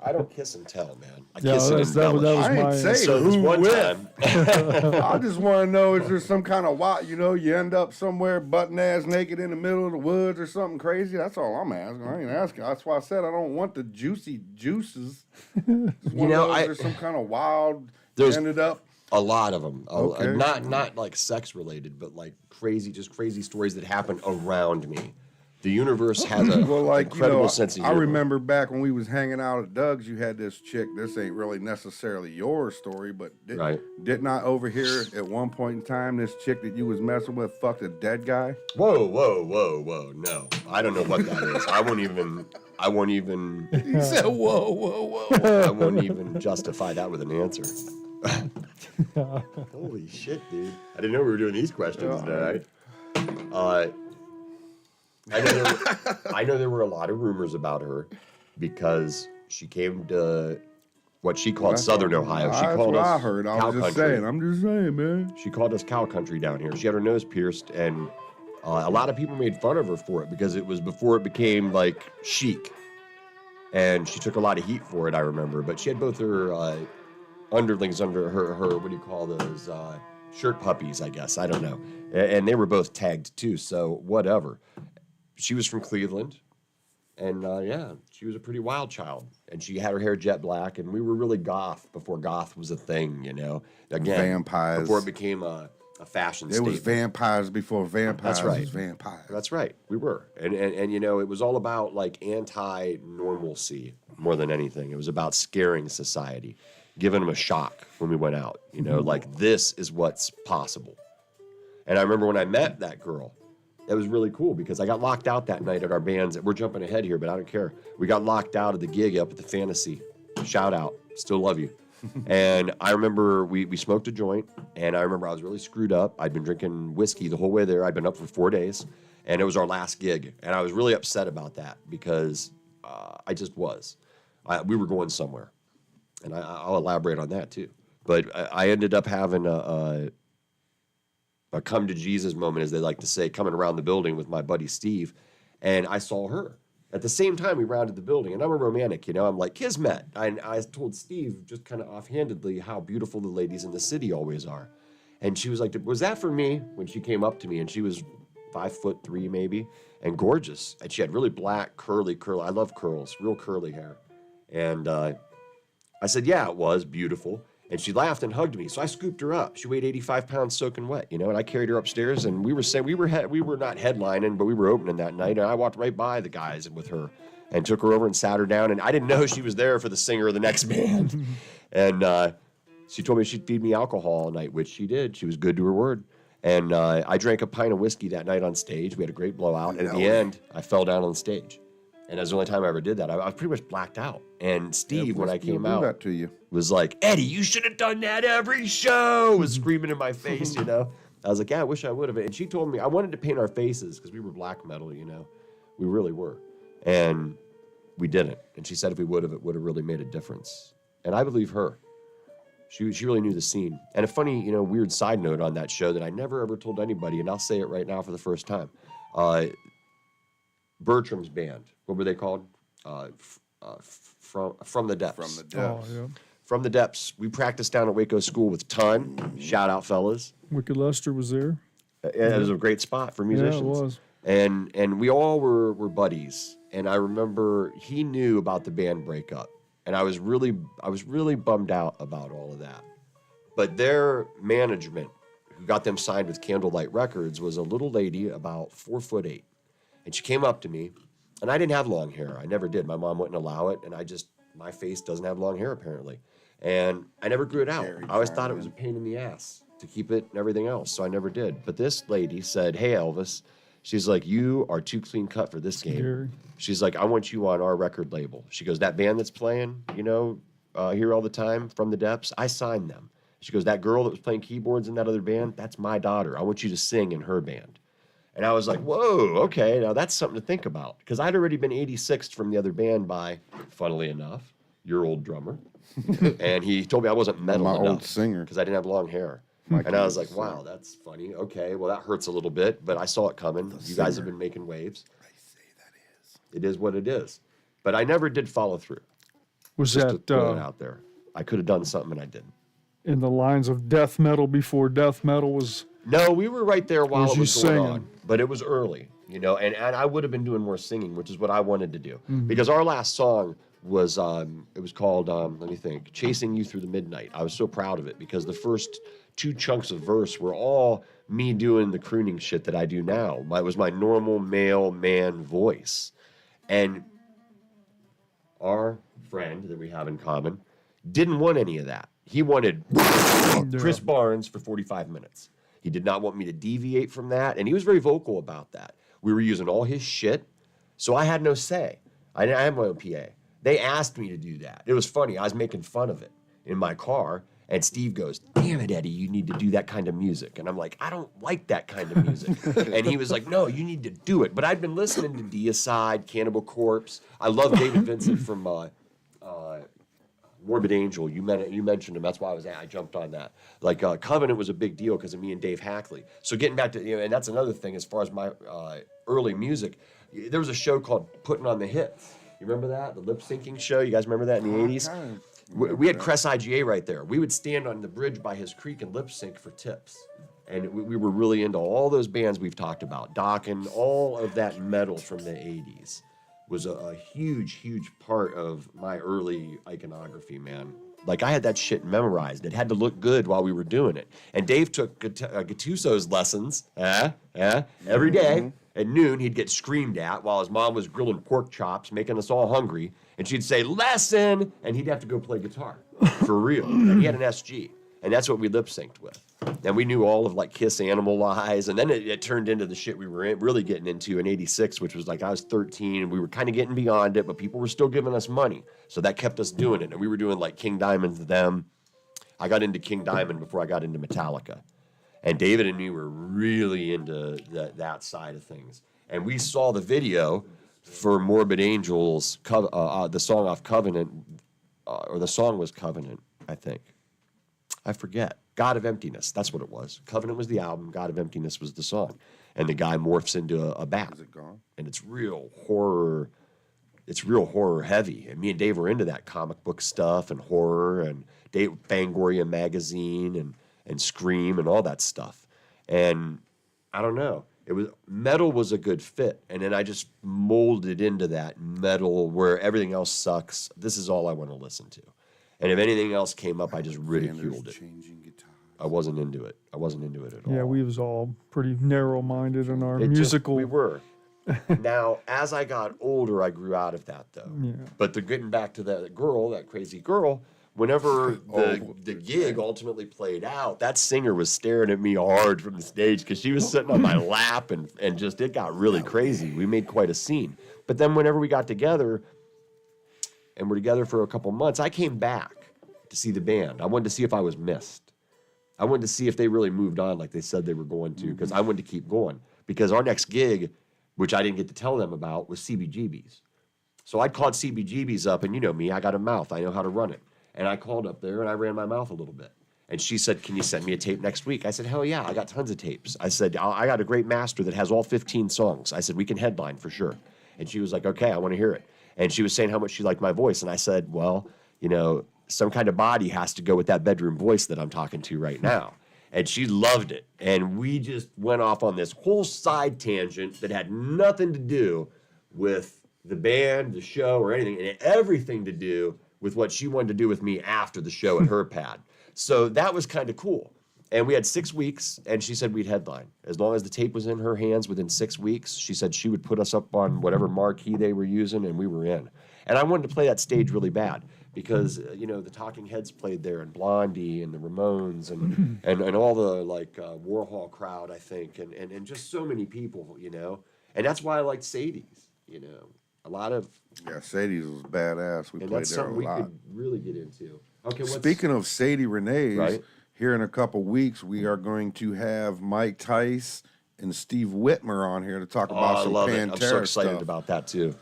I don't kiss and tell, man. I Yeah, kiss and that was embellish. I ain't my. saying So this who one with. time, I just want to know, is there some kind of wild, you end up somewhere button ass naked in the middle of the woods or something crazy? That's all I'm asking. I ain't asking. That's why I said I don't want the juicy juices. Is there some kind of wild, There's- ended up? a lot of them. Okay. Not like sex related, but like crazy stories that happen around me. The universe has a incredible sense of I humor. remember back when we was hanging out at Doug's, you had this chick. This ain't really necessarily your story, but didn't I overhear at one point in time this chick that you was messing with fucked a dead guy? Whoa. No. I don't know what that is. I won't even He said, whoa. I won't even justify that with an answer. Holy shit, dude. I didn't know we were doing these questions tonight. I know there were a lot of rumors about her because she came to what she called Southern Ohio. She That's called what us I heard. I was cow just country. saying. I'm just saying, man. She called us cow country down here. She had her nose pierced, and a lot of people made fun of her for it because it was before it became like chic. And she took a lot of heat for it, I remember. But she had both her underlings under her what do you call those? Shirt puppies, I guess. I don't know. And they were both tagged too, so whatever. She was from Cleveland. And she was a pretty wild child. And she had her hair jet black, and we were really goth before goth was a thing, Again, Vampires. before it became a fashion It statement. was vampires before vampires That's right. was vampires. That's right. We were. And it was all about like anti-normalcy more than anything. It was about scaring society, giving them a shock when we went out, like this is what's possible. And I remember when I met that girl, it was really cool because I got locked out that night at our bands. We're jumping ahead here, but I don't care. We got locked out of the gig up at the Fantasy. Shout out. Still love you. And I remember we smoked a joint, and I remember I was really screwed up. I'd been drinking whiskey the whole way there. I'd been up for 4 days, and it was our last gig. And I was really upset about that because I just was. We were going somewhere, and I'll elaborate on that too. But I ended up having a come to Jesus moment, as they like to say, coming around the building with my buddy Steve, and I saw her. At the same time, we rounded the building, and I'm a romantic, I'm like, kismet. I told Steve just kind of offhandedly how beautiful the ladies in the city always are. And she was like, was that for me? When she came up to me, and she was 5'3" maybe, and gorgeous. And she had really black, curly. I love curls, real curly hair. And I said, yeah, it was beautiful. And she laughed and hugged me. So I scooped her up. She weighed 85 pounds soaking wet, and I carried her upstairs, and we were not headlining, but we were opening that night. And I walked right by the guys with her and took her over and sat her down. And I didn't know she was there for the singer of the next band. And she told me she'd feed me alcohol all night, which she did. She was good to her word. And I drank a pint of whiskey that night on stage. We had a great blowout. And at the end, I fell down on stage. And that was the only time I ever did that. I was pretty much blacked out. And Steve, when I came out, that to you. was like, Eddie, you should have done that every show, was screaming in my face, I was like, yeah, I wish I would have. And she told me, I wanted to paint our faces because we were black metal, We really were. And we didn't. And she said if we would have, it would have really made a difference. And I believe her. She really knew the scene. And a funny, weird side note on that show that I never ever told anybody, and I'll say it right now for the first time. Bertram's band, what were they called? From the Depths. From the depths. Oh, yeah. From the Depths. We practiced down at Waco School with Ton. Shout out, fellas. Wicked Lester was there. It was a great spot for musicians. Yeah, it was. And we all were buddies. And I remember he knew about the band breakup. And I was really bummed out about all of that. But their management, who got them signed with Candlelight Records, was a little lady about 4'8". And she came up to me, and I didn't have long hair. I never did. My mom wouldn't allow it, and my face doesn't have long hair apparently. And I never grew it out. I always thought it was a pain in the ass to keep it and everything else, so I never did. But this lady said, hey, Elvis, she's like, you are too clean cut for this game. Scary. She's like, I want you on our record label. She goes, that band that's playing, here all the time, From the Depths, I signed them. She goes, that girl that was playing keyboards in that other band, that's my daughter. I want you to sing in her band. And I was like, whoa, okay, now that's something to think about. Because I'd already been 86th from the other band by, funnily enough, your old drummer. And he told me I wasn't metal My enough. old singer. Because I didn't have long hair. And I was like, wow, that's funny. Okay, well, that hurts a little bit, but I saw it coming. You guys have been making waves. I say that is. It is what it is. But I never did follow through. Was Just to that throw it out there. I could have done something and I didn't. in the lines of death metal before death metal was? No, we were right there while Was it you was going singing? on. But it was early, and I would have been doing more singing, which is what I wanted to do. Because our last song was, it was called, let me think, Chasing You Through the Midnight. I was so proud of it because the first 2 chunks of verse were all me doing the crooning shit that I do now. It was my normal male man voice. And our friend that we have in common didn't want any of that. He wanted Chris Barnes for 45 minutes. He did not want me to deviate from that, and he was very vocal about that. We were using all his shit, so I had no say. I didn't have my own PA. They asked me to do that. It was funny. I was making fun of it in my car, and Steve goes, "Damn it, Eddie, you need to do that kind of music." And I'm like, "I don't like that kind of music." And he was like, "No, you need to do it." But I'd been listening to Deicide, Cannibal Corpse. I love David Vincent from Morbid Angel. You mentioned him. That's why I jumped on that. Like Covenant was a big deal because of me and Dave Hackley. So getting back to, and that's another thing as far as my early music. There was a show called Putting on the Hits. You remember that? The lip syncing show? You guys remember that in the 80s? We had Crest IGA right there. We would stand on the bridge by his creek and lip sync for tips. And we were really into all those bands we've talked about. Dokken, all of that metal from the 80s was a huge, huge part of my early iconography, man. Like, I had that shit memorized. It had to look good while we were doing it. And Dave took Gattuso's lessons every day. At noon, he'd get screamed at while his mom was grilling pork chops, making us all hungry. And she'd say, "Lesson!" And he'd have to go play guitar. For real. And he had an SG. And that's what we lip synced with. And we knew all of like Kiss Animalize. And then it turned into the shit we were really getting into in 86, which was like I was 13 and we were kind of getting beyond it, but people were still giving us money. So that kept us doing it. And we were doing like King Diamond's Them. I got into King Diamond before I got into Metallica. And David and me were really into that side of things. And we saw the video for Morbid Angel's, the song off Covenant, or the song was Covenant, I think. I forget. God of Emptiness. That's what it was. Covenant was the album. God of Emptiness was the song. And the guy morphs into a bat. Is it gone? And it's real horror. It's real horror heavy. And me and Dave were into that comic book stuff and horror and Fangoria magazine and Scream and all that stuff. And I don't know. Metal was a good fit. And then I just molded into that metal where everything else sucks. This is all I want to listen to. And if anything else came up, I just ridiculed it. Changing guitars. I wasn't into it. I wasn't into it at all. Yeah, we was all pretty narrow-minded in our It just- musical. we were. Now, as I got older, I grew out of that, though. Yeah. But getting back to that girl, that crazy girl, whenever the gig ultimately played out, that singer was staring at me hard from the stage because she was sitting on my lap and just, it got really crazy. We made quite a scene. But then whenever we got together, and we're together for a couple months, I came back to see the band. I wanted to see if I was missed. I wanted to see if they really moved on like they said they were going to, because I wanted to keep going. Because our next gig, which I didn't get to tell them about, was CBGB's. So I called CBGB's up, and you know me, I got a mouth. I know how to run it. And I called up there, and I ran my mouth a little bit. And she said, "Can you send me a tape next week?" I said, "Hell yeah, I got tons of tapes." I said, "I got a great master that has all 15 songs." I said, "We can headline for sure." And she was like, "Okay, I want to hear it." And she was saying how much she liked my voice. And I said, "Well, some kind of body has to go with that bedroom voice that I'm talking to right now." And she loved it. And we just went off on this whole side tangent that had nothing to do with the band, the show, or anything, and everything to do with what she wanted to do with me after the show at her pad. So that was kind of cool. And we had 6 weeks, and she said we'd headline. As long as the tape was in her hands within 6 weeks, she said she would put us up on whatever marquee they were using, and we were in. And I wanted to play that stage really bad because, the Talking Heads played there, and Blondie, and the Ramones, and all the, Warhol crowd, I think, and just so many people, And that's why I liked Sadie's, A lot of... Yeah, Sadie's was badass. We and played that's there something a we lot. could really get into. Okay, Speaking of Sadie Renee's, Right. here in a couple weeks, we are going to have Mike Tice and Steve Whitmer on here to talk about I some love Pantera it. I'm so excited stuff. about that, too.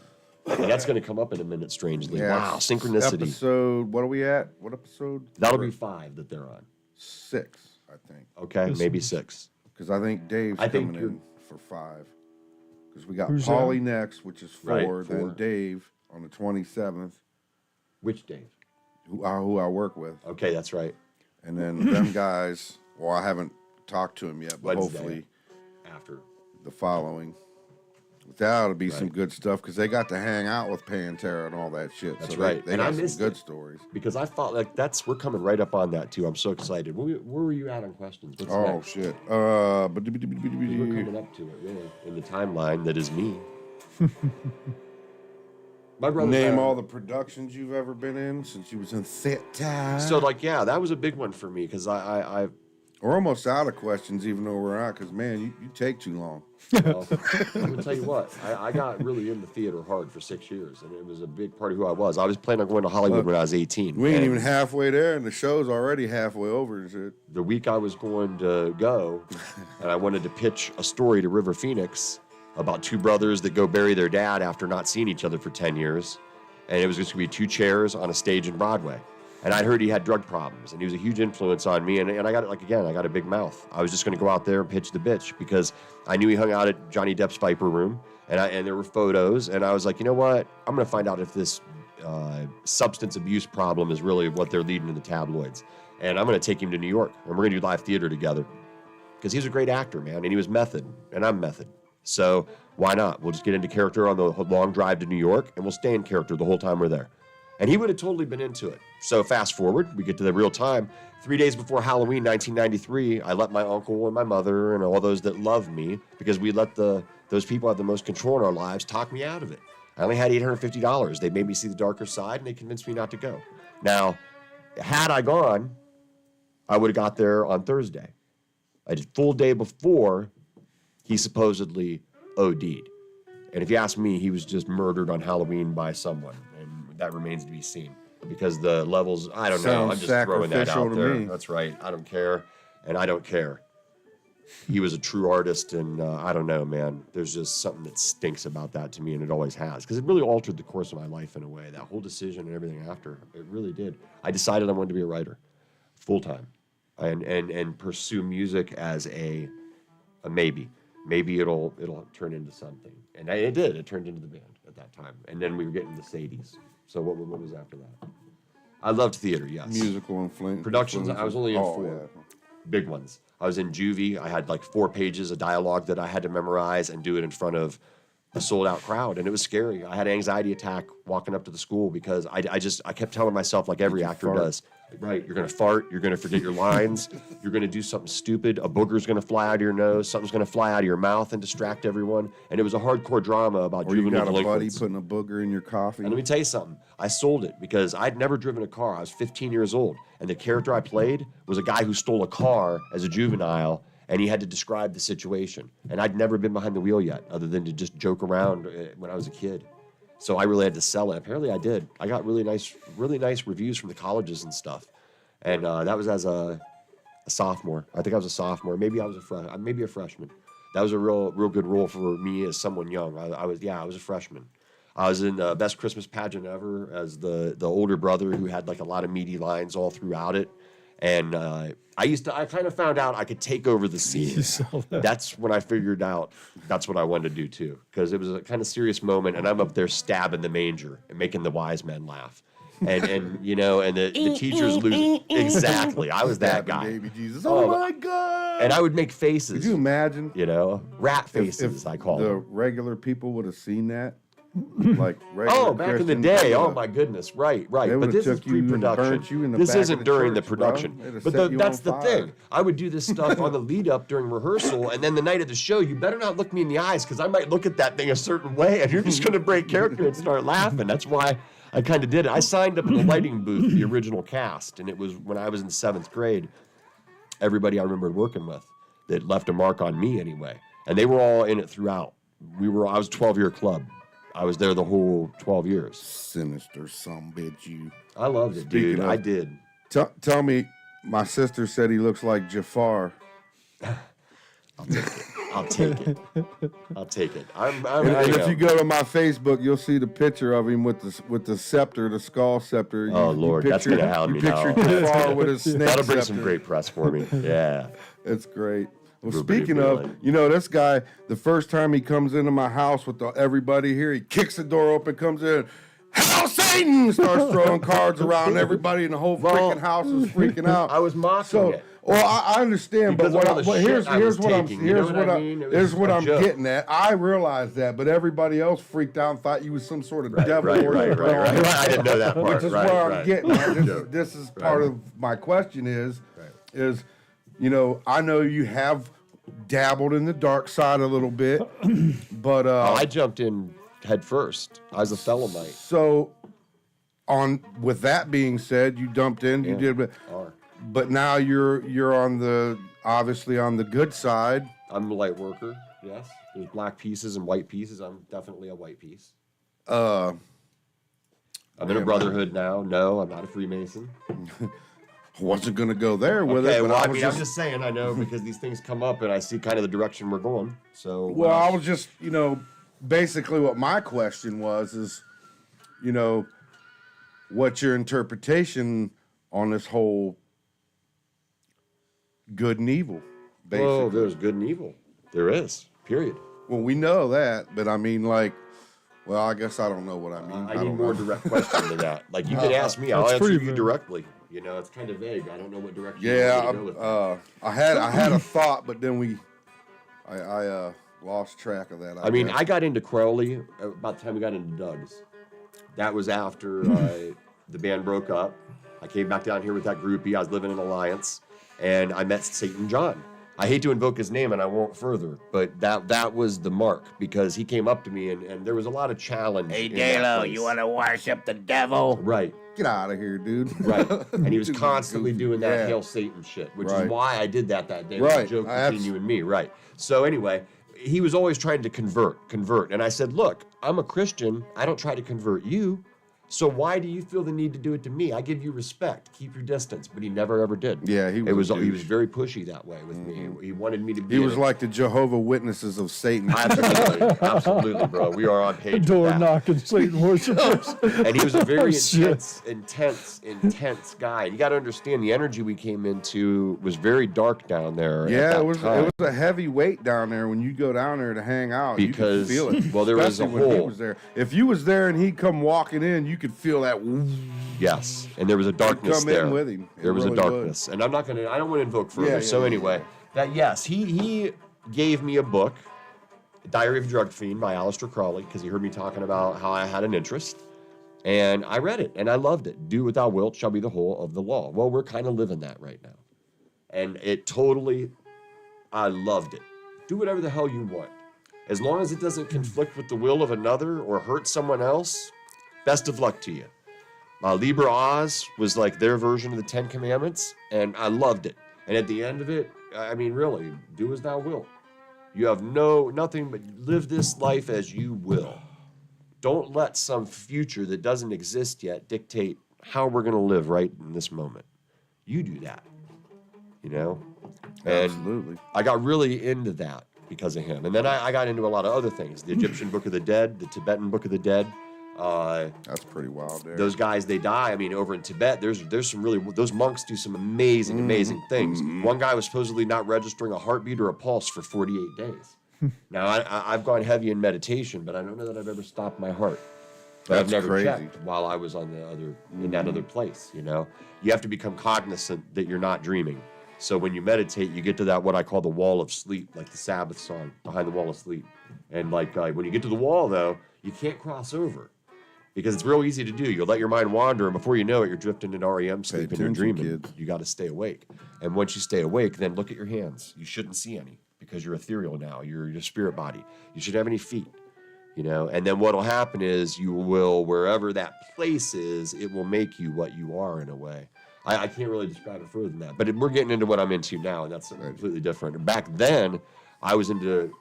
And that's going to come up in a minute, strangely. Yeah, Wow, synchronicity. Episode, what are we at? What episode? That'll be 5 that they're on. 6. I think. Okay, maybe 6. Because I think Dave's coming in for 5. Because we got Who's Paulie that? next, which is 4, Right, then 4. Dave on the 27th, Which Dave? who I work with. Okay, that's right. And then them guys, well, I haven't talked to him yet, but Wednesday. hopefully After. the following. That ought to be some Right. good stuff because they got to hang out with Pantera and all that shit. That's so right. They And got I some missed good it. stories. Because I thought like we're coming right up on that too. I'm so excited. Where were you at on questions? What's Oh, next? shit. We're coming up to it, really, in the timeline that is me. My brother. Name all the productions you've ever been in since you was in theater. So like, yeah, that was a big one for me because I We're almost out of questions, even though we're out, because, man, you take too long. well, I'm gonna tell you what, I got really into theater hard for 6 years, and it was a big part of who I was. I was planning on going to Hollywood when I was 18. We ain't and even halfway there, and the show's already halfway over and shit. the week I was going to go, and I wanted to pitch a story to River Phoenix about 2 brothers that go bury their dad after not seeing each other for 10 years, and it was just gonna be 2 chairs on a stage in Broadway. And I'd heard he had drug problems, and he was a huge influence on me. And I got it, like, again, I got a big mouth. I was just going to go out there and pitch the bitch because I knew he hung out at Johnny Depp's Viper Room, and there were photos. And I was like, you know what? I'm going to find out if this substance abuse problem is really what they're leading in the tabloids. And I'm going to take him to New York, and we're going to do live theater together because he's a great actor, man, and he was method, and I'm method. So why not? We'll just get into character on the long drive to New York, and we'll stay in character the whole time we're there. And he would have totally been into it. So fast forward, we get to the real time. 3 days before Halloween, 1993, I let my uncle and my mother and all those that love me, because we let those people have the most control in our lives, talk me out of it. I only had $850. They made me see the darker side, and they convinced me not to go. Now, had I gone, I would have got there on Thursday. A full day before he supposedly OD'd. And if you ask me, he was just murdered on Halloween by someone, and that remains to be seen. Because the levels, I don't know, I'm Sounds just throwing that sacrificial out to there. me. That's right, I don't care, and I don't care. He was a true artist, and I don't know, man. There's just something that stinks about that to me, and it always has. Because it really altered the course of my life in a way. That whole decision and everything after, it really did. I decided I wanted to be a writer, full-time, and pursue music as a maybe. Maybe it'll turn into something. And it did. It turned into the band at that time. And then we were getting the Sadies. So what was after that? I loved theater, yes. Musical influence. Productions, I was only in 4 yeah. big ones. I was in juvie. I had like 4 pages of dialogue that I had to memorize and do it in front of a sold-out crowd, and it was scary. I had an anxiety attack walking up to the school because I kept telling myself, like every actor fart? does, right, you're going to fart, you're going to forget your lines, you're going to do something stupid, a booger's going to fly out of your nose, something's going to fly out of your mouth and distract everyone, and it was a hardcore drama about Or you juvenile got a buddy delinquents. putting a booger in your coffee. And let me tell you something. I sold it because I'd never driven a car. I was 15 years old. And the character I played was a guy who stole a car as a juvenile, and he had to describe the situation. And I'd never been behind the wheel yet, other than to just joke around when I was a kid. So I really had to sell it. Apparently I did. I got really nice reviews from the colleges and stuff. And that was as a sophomore. I think I was a sophomore. Maybe I was maybe a freshman. That was a real good role for me as someone young. I was a freshman. I was in the best Christmas pageant ever as the older brother who had like a lot of meaty lines all throughout it. And I kind of found out I could take over the scene. That's when I figured out that's what I wanted to do too. Because it was a kind of serious moment, and I'm up there stabbing the manger and making the wise men laugh. And you know, and the teachers lose. Exactly. I was that Stabbing guy. Baby Jesus. Oh my God. And I would make faces. Could you imagine? You know, rat faces, if I call the them. regular people would have seen that? Like regular Oh, back in the Christians, day. they Oh would've- my goodness. Right. They But would've this is took you and pre-production. burnt you in the This back of isn't the during the church, bro. production. They'd have But set you that's on the fire. thing. I would do this stuff on the lead up during rehearsal, and then the night of the show, you better not look me in the eyes because I might look at that thing a certain way, and you're just going to break character and start laughing. That's why I kind of did it. I signed up in the lighting booth, the original cast, and it was when I was in 7th grade. Everybody I remembered working with that left a mark on me anyway, and they were all in it throughout. I was a 12-year club. I was there the whole 12 years. Sinister some bitch you. I loved it, Speaking dude. of- I did. Tell me, my sister said he looks like Jafar. I'll take it. I'll take it. And if you go to my Facebook, you'll see the picture of him with the scepter, the skull scepter. Oh, Lord, that's going to hound me now. Jafar with his snake That'll bring scepter. some great press for me. Yeah. It's great. Well, Everybody speaking be of, like- this guy, the first time he comes into my house with everybody here, he kicks the door open, comes in, "Hello, Satan!" Starts throwing cards around everybody, and the whole freaking house is freaking out. I was mocking it. Well, I understand, Because but of all the here's shit I was what I'm taking, you know what I mean? It was here's what a I'm joke. getting at. I realized that, but everybody else freaked out and thought you was some sort of devil. Right. or I didn't know that part. Which is right, where right. I'm getting at. This is part of my question is, I know you have dabbled in the dark side a little bit, but I jumped in head first. I was a Thelemite. so with that being said, you dumped in, you did, but now you're obviously on the good side. I'm a light worker, yes. There's black pieces and white pieces. I'm definitely a white piece. I'm in a brotherhood now. No, I'm not a Freemason. Wasn't going to go there with Okay, it, but well, I'm just saying, I know, because these things come up and I see kind of the direction we're going. So, well, I was just, basically what my question was is, what's your interpretation on this whole good and evil, basically? Oh, there's good and evil. There is, period. Well, we know that, but I mean, I guess I don't know what I mean. I need more direct question than that. Like, you can ask me, I'll That's answer pretty you vague. directly. It's kind of vague. I don't know what direction you want me to go with that. I had a thought, but then I lost track of that. I mean, guess. I got into Crowley about the time we got into Doug's. That was after the band broke up. I came back down here with that groupie. I was living in Alliance, and I met Satan John. I hate to invoke his name, and I won't further, but that was the mark, because he came up to me, and there was a lot of challenge. Hey, in that Dalo, place. you want to worship the devil? Right. Get out of here, dude. Right. And he was Dude, constantly goofy. doing that Yeah. Hail Satan shit, which Right. is why I did that day. It was Right. a joke I between you and me. Right. So anyway, he was always trying to convert. And I said, look, I'm a Christian. I don't try to convert you. So why do you feel the need to do it to me? I give you respect. Keep your distance. But he never ever did. Yeah, he was a he was douche. very pushy that way with me. He wanted me to be. He was like the Jehovah Witnesses of Satan. Absolutely, bro. We are on page. with Door that. knocking Satan worshipers. And he was a very Oh, shit. intense guy. You got to understand, the energy we came into was very dark down there. at Yeah, that it was time. Because, you could feel it. well, there was a Especially when he hole. was there. If you was there and he come walking in, you could feel that. Yes, and there was a darkness come in there. with him. It There was really a darkness, and I don't want to invoke further. Yeah, So yeah, anyway, he gave me a book, Diary of a Drug Fiend by Aleister Crowley, because he heard me talking about how I had an interest, and I read it and I loved it. Do what thou wilt shall be the whole of the law. Well, we're kind of living that right now, and I loved it. Do whatever the hell you want, as long as it doesn't conflict with the will of another or hurt someone else. Best of luck to you. Liber Oz was like their version of the Ten Commandments, and I loved it. And at the end of it, I mean, really, do as thou wilt. You have nothing but live this life as you will. Don't let some future that doesn't exist yet dictate how we're going to live right in this moment. You do that, And Absolutely. I got really into that because of him. And then I got into a lot of other things. The Egyptian Book of the Dead, the Tibetan Book of the Dead. That's pretty wild there. Those guys, they die. I mean, over in Tibet, there's some really, those monks do some amazing things. One guy was supposedly not registering a heartbeat or a pulse for 48 days. Now, I've gone heavy in meditation, but I don't know that I've ever stopped my heart. But I've That's never crazy. checked while I was on in that other place, You have to become cognizant that you're not dreaming. So when you meditate, you get to that, what I call the wall of sleep, like the Sabbath song, Behind the Wall of Sleep. And when you get to the wall, though, you can't cross over. Because it's real easy to do. You'll let your mind wander, and before you know it, you're drifting into REM sleep and you're attention, dreaming. kids. You got to stay awake. And once you stay awake, then look at your hands. You shouldn't see any because you're ethereal now. You're your spirit body. You shouldn't have any feet, And then what'll happen is you will, wherever that place is, it will make you what you are in a way. I can't really describe it further than that. But we're getting into what I'm into now, and that's something completely different. Back then, I was into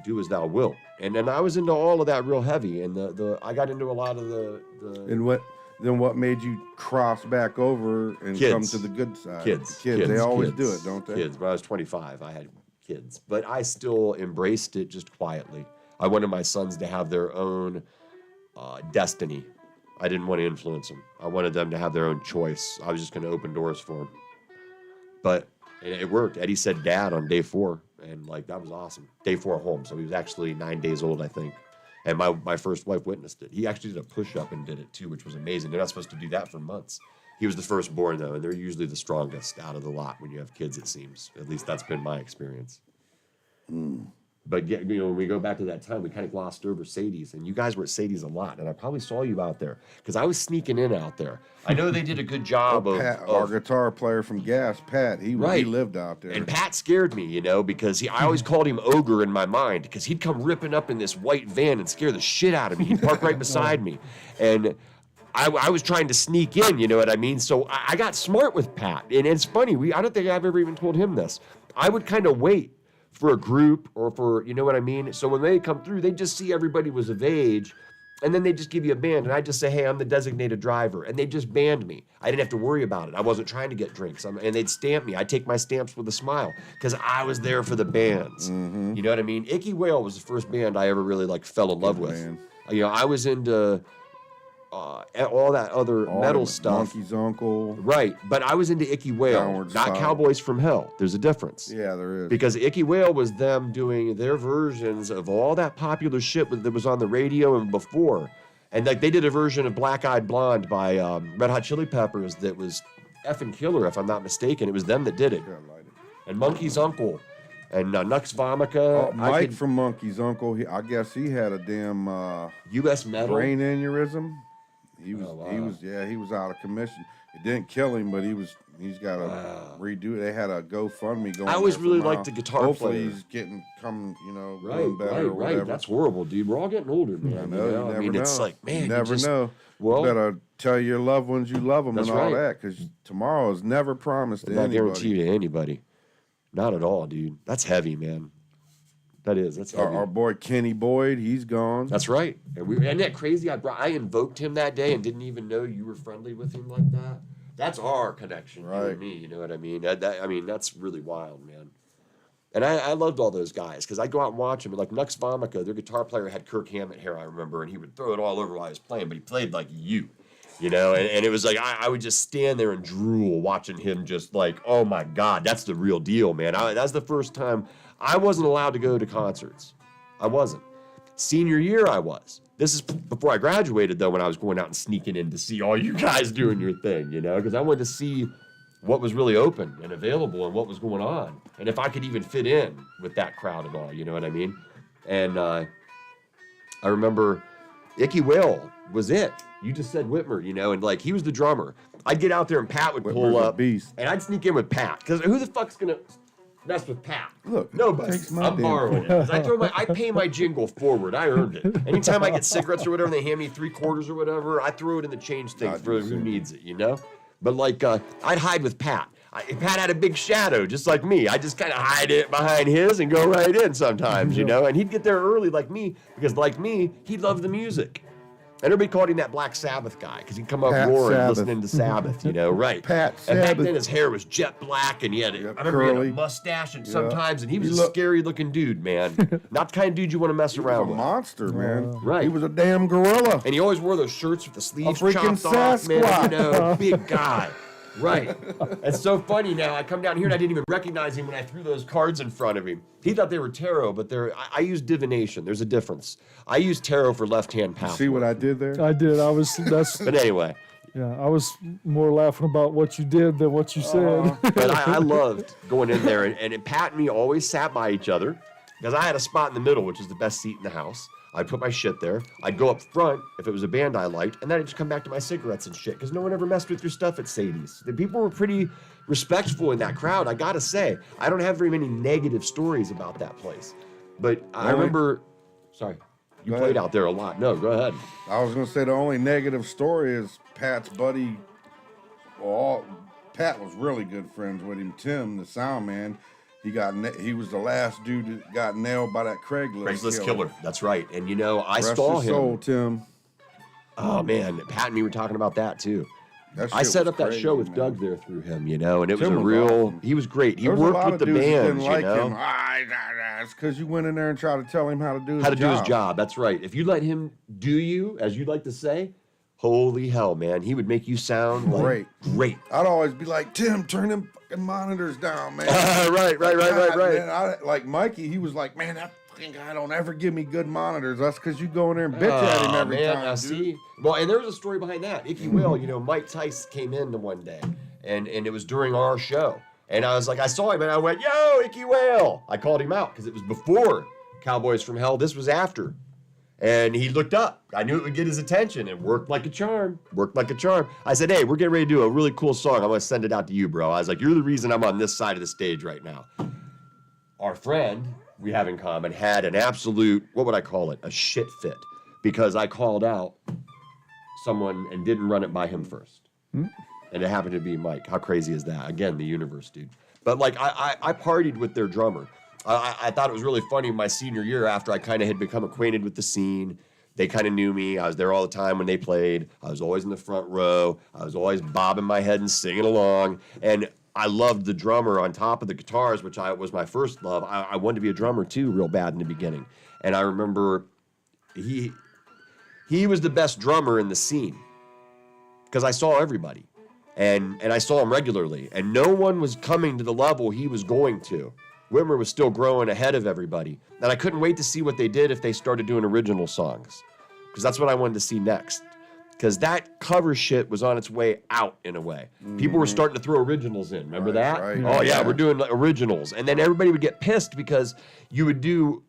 do as thou wilt, and then I was into all of that real heavy, and I got into a lot of the And what made you cross back over and Kids. come to the good side? kids. They always do it, don't they? Kids. When I was 25, I had kids, but I still embraced it just quietly. I wanted my sons to have their own destiny. I didn't want to influence them. I wanted them to have their own choice. I was just going to open doors for them. But it worked. Eddie said dad on day 4, and like that was awesome. Day 4 home, so he was actually 9 days old, I think. And my first wife witnessed it. He actually did a push-up and did it too, which was amazing. They're not supposed to do that for months. He was the firstborn, though, and they're usually the strongest out of the lot when you have kids, it seems. At least that's been my experience. But when we go back to that time, we kind of glossed over Sadie's, and you guys were at Sadie's a lot, and I probably saw you out there because I was sneaking in out there. I know they did a good job Pat, our guitar player from Gas, Pat, he lived out there. And Pat scared me, because I always called him Ogre in my mind because he'd come ripping up in this white van and scare the shit out of me. He'd park right beside me, and I was trying to sneak in, you know what I mean? So I got smart with Pat, and it's funny. I don't think I've ever even told him this. I would kind of wait for a group or for, you know what I mean? So when they come through, they just see everybody was of age, and then they just give you a band, and I just say, hey, I'm the designated driver, and they just banned me. I didn't have to worry about it. I wasn't trying to get drinks, and they'd stamp me. I'd take my stamps with a smile because I was there for the bands. You know what I mean? Icky Whale was the first band I ever really fell in love with. Band. I was into all that other metal stuff. Monkey's Uncle. Right, but I was into Icky Whale, Downward not Spiral. Cowboys from Hell. There's a difference. Yeah, there is. Because Icky Whale was them doing their versions of all that popular shit that was on the radio and before. And like they did a version of Black Eyed Blonde by Red Hot Chili Peppers that was effing killer, if I'm not mistaken. It was them that did it. Yeah, I like it. And Monkey's Uncle and Nux Vomica. Mike from Monkey's Uncle, I guess he had a damn U.S. metal. brain aneurysm. He was, Oh, wow. he was out of commission. It didn't kill him, but he's got to redo it. They had a GoFundMe going. I always there really for now. liked the guitar Hopefully player. he's doing Right, better or whatever. That's horrible, dude. We're all getting older, man. I know, you never I mean, know. it's like, man, you never know. Well, You better tell your loved ones you love them That's and all right. that, because tomorrow is never promised to not anybody. guaranteed to anybody. Not at all, dude. That's heavy, man. That's heavy. Our boy Kenny Boyd, he's gone. That's right. And isn't that crazy? I invoked him that day and didn't even know you were friendly with him like that. That's our connection, you Right. and me. You know what I mean? That's really wild, man. And I loved all those guys because I'd go out and watch them. Like Nux Vomica, their guitar player had Kirk Hammett hair, I remember, and he would throw it all over while I was playing, but he played like you. And it was like I would just stand there and drool watching him just like, oh my God, that's the real deal, man. That's the first time I wasn't allowed to go to concerts. I wasn't. Senior year, I was. This is before I graduated, though, when I was going out and sneaking in to see all you guys doing your thing, because I wanted to see what was really open and available and what was going on, and if I could even fit in with that crowd at all, you know what I mean? And I remember Icky Whale was it. You just said Whitmer, and like he was the drummer. I'd get out there and Pat would pull Whitmer's a up, beast. and I'd sneak in with Pat, because who the fuck's gonna mess with Pat? Look, Nobody. takes my I'm damn borrowing it. 'Cause I pay my jingle forward. I earned it. Anytime I get cigarettes or whatever, and they hand me 3/4 or whatever, I throw it in the change thing I for do who too. needs it, But like, I'd hide with Pat. Pat had a big shadow, just like me. I just kind of hide it behind his and go right in sometimes, And he'd get there early like me, because like me, he loved the music. And everybody called him that Black Sabbath guy because he'd come up Pat roaring, Sabbath. listening to Sabbath, right? Pat And back Sabbath. then his hair was jet black, and he had, Yep, I remember he had curly. a mustache, and sometimes, and he was He a looked- scary looking dude, man. Not the kind of dude you want to mess He was a around with. monster, man. Right. He was a damn gorilla. And he always wore those shirts with the sleeves freaking chopped off, man. Sasquatch. Big guy. Right. It's so funny now. I come down here and I didn't even recognize him when I threw those cards in front of him. He thought they were tarot, but I use divination. There's a difference. I use tarot for left-hand power. See what I did there? I did. But anyway, I was more laughing about what you did than what you said. but I loved going in there, and Pat and me always sat by each other because I had a spot in the middle, which is the best seat in the house. I'd put my shit there. I'd go up front if it was a band I liked, and then I'd just come back to my cigarettes and shit because no one ever messed with your stuff at Sadie's. The people were pretty respectful in that crowd, I gotta say. I don't have very many negative stories about that place. But I remember, sorry, you Go played ahead. out there a lot. No, go ahead. I was gonna say the only negative story is Pat's buddy. Well, Pat was really good friends with him. Tim, the sound man, he was the last dude that got nailed by that Craigslist Killer. That's right. And I Rest saw his him. soul, Tim. Oh man, Pat and me were talking about that too. That I shit set was up that crazy, show with man. Doug there through him, you know, and it Tim was a was real. awesome. He was great. He There was a worked lot with of the dudes that bands, didn't you like know. him. It's because you went in there and tried to tell him how to do his How to job. do his job. That's right. If you let him do you, as you'd like to say, holy hell, man, he would make you sound like great. I'd always be like, Tim, turn them fucking monitors down, man. Right. Man, like Mikey, he was like, man, that fucking guy don't ever give me good monitors. That's because you go in there and bitch at him every time, dude. See? Well, and there was a story behind that. If you will, you know, Mike Tice came in the one day, and it was during our show. And I was like, I saw him, and I went, yo, Icky Whale. I called him out, because it was before Cowboys from Hell. This was after. And he looked up. I knew it would get his attention. It worked like a charm. I said, hey, we're getting ready to do a really cool song. I'm going to send it out to you, bro. I was like, you're the reason I'm on this side of the stage right now. Our friend we have in common had an absolute, what would I call it? A shit fit. Because I called out someone and didn't run it by him first. And it happened to be Mike. How crazy is that? Again, the universe, dude. But like, I partied with their drummer. I thought it was really funny my senior year after I kind of had become acquainted with the scene. They kind of knew me. I was there all the time when they played. I was always in the front row. I was always bobbing my head and singing along. And I loved the drummer on top of the guitars, which was my first love. I wanted to be a drummer too, real bad in the beginning. And I remember he was the best drummer in the scene because I saw everybody. And I saw him regularly. And no one was coming to the level he was going to. Whitmer was still growing ahead of everybody. And I couldn't wait to see what they did if they started doing original songs. Because that's what I wanted to see next. Because that cover shit was on its way out in a way. People were starting to throw originals in. Remember that? Right. Oh, yeah, we're doing originals. And then everybody would get pissed because you would do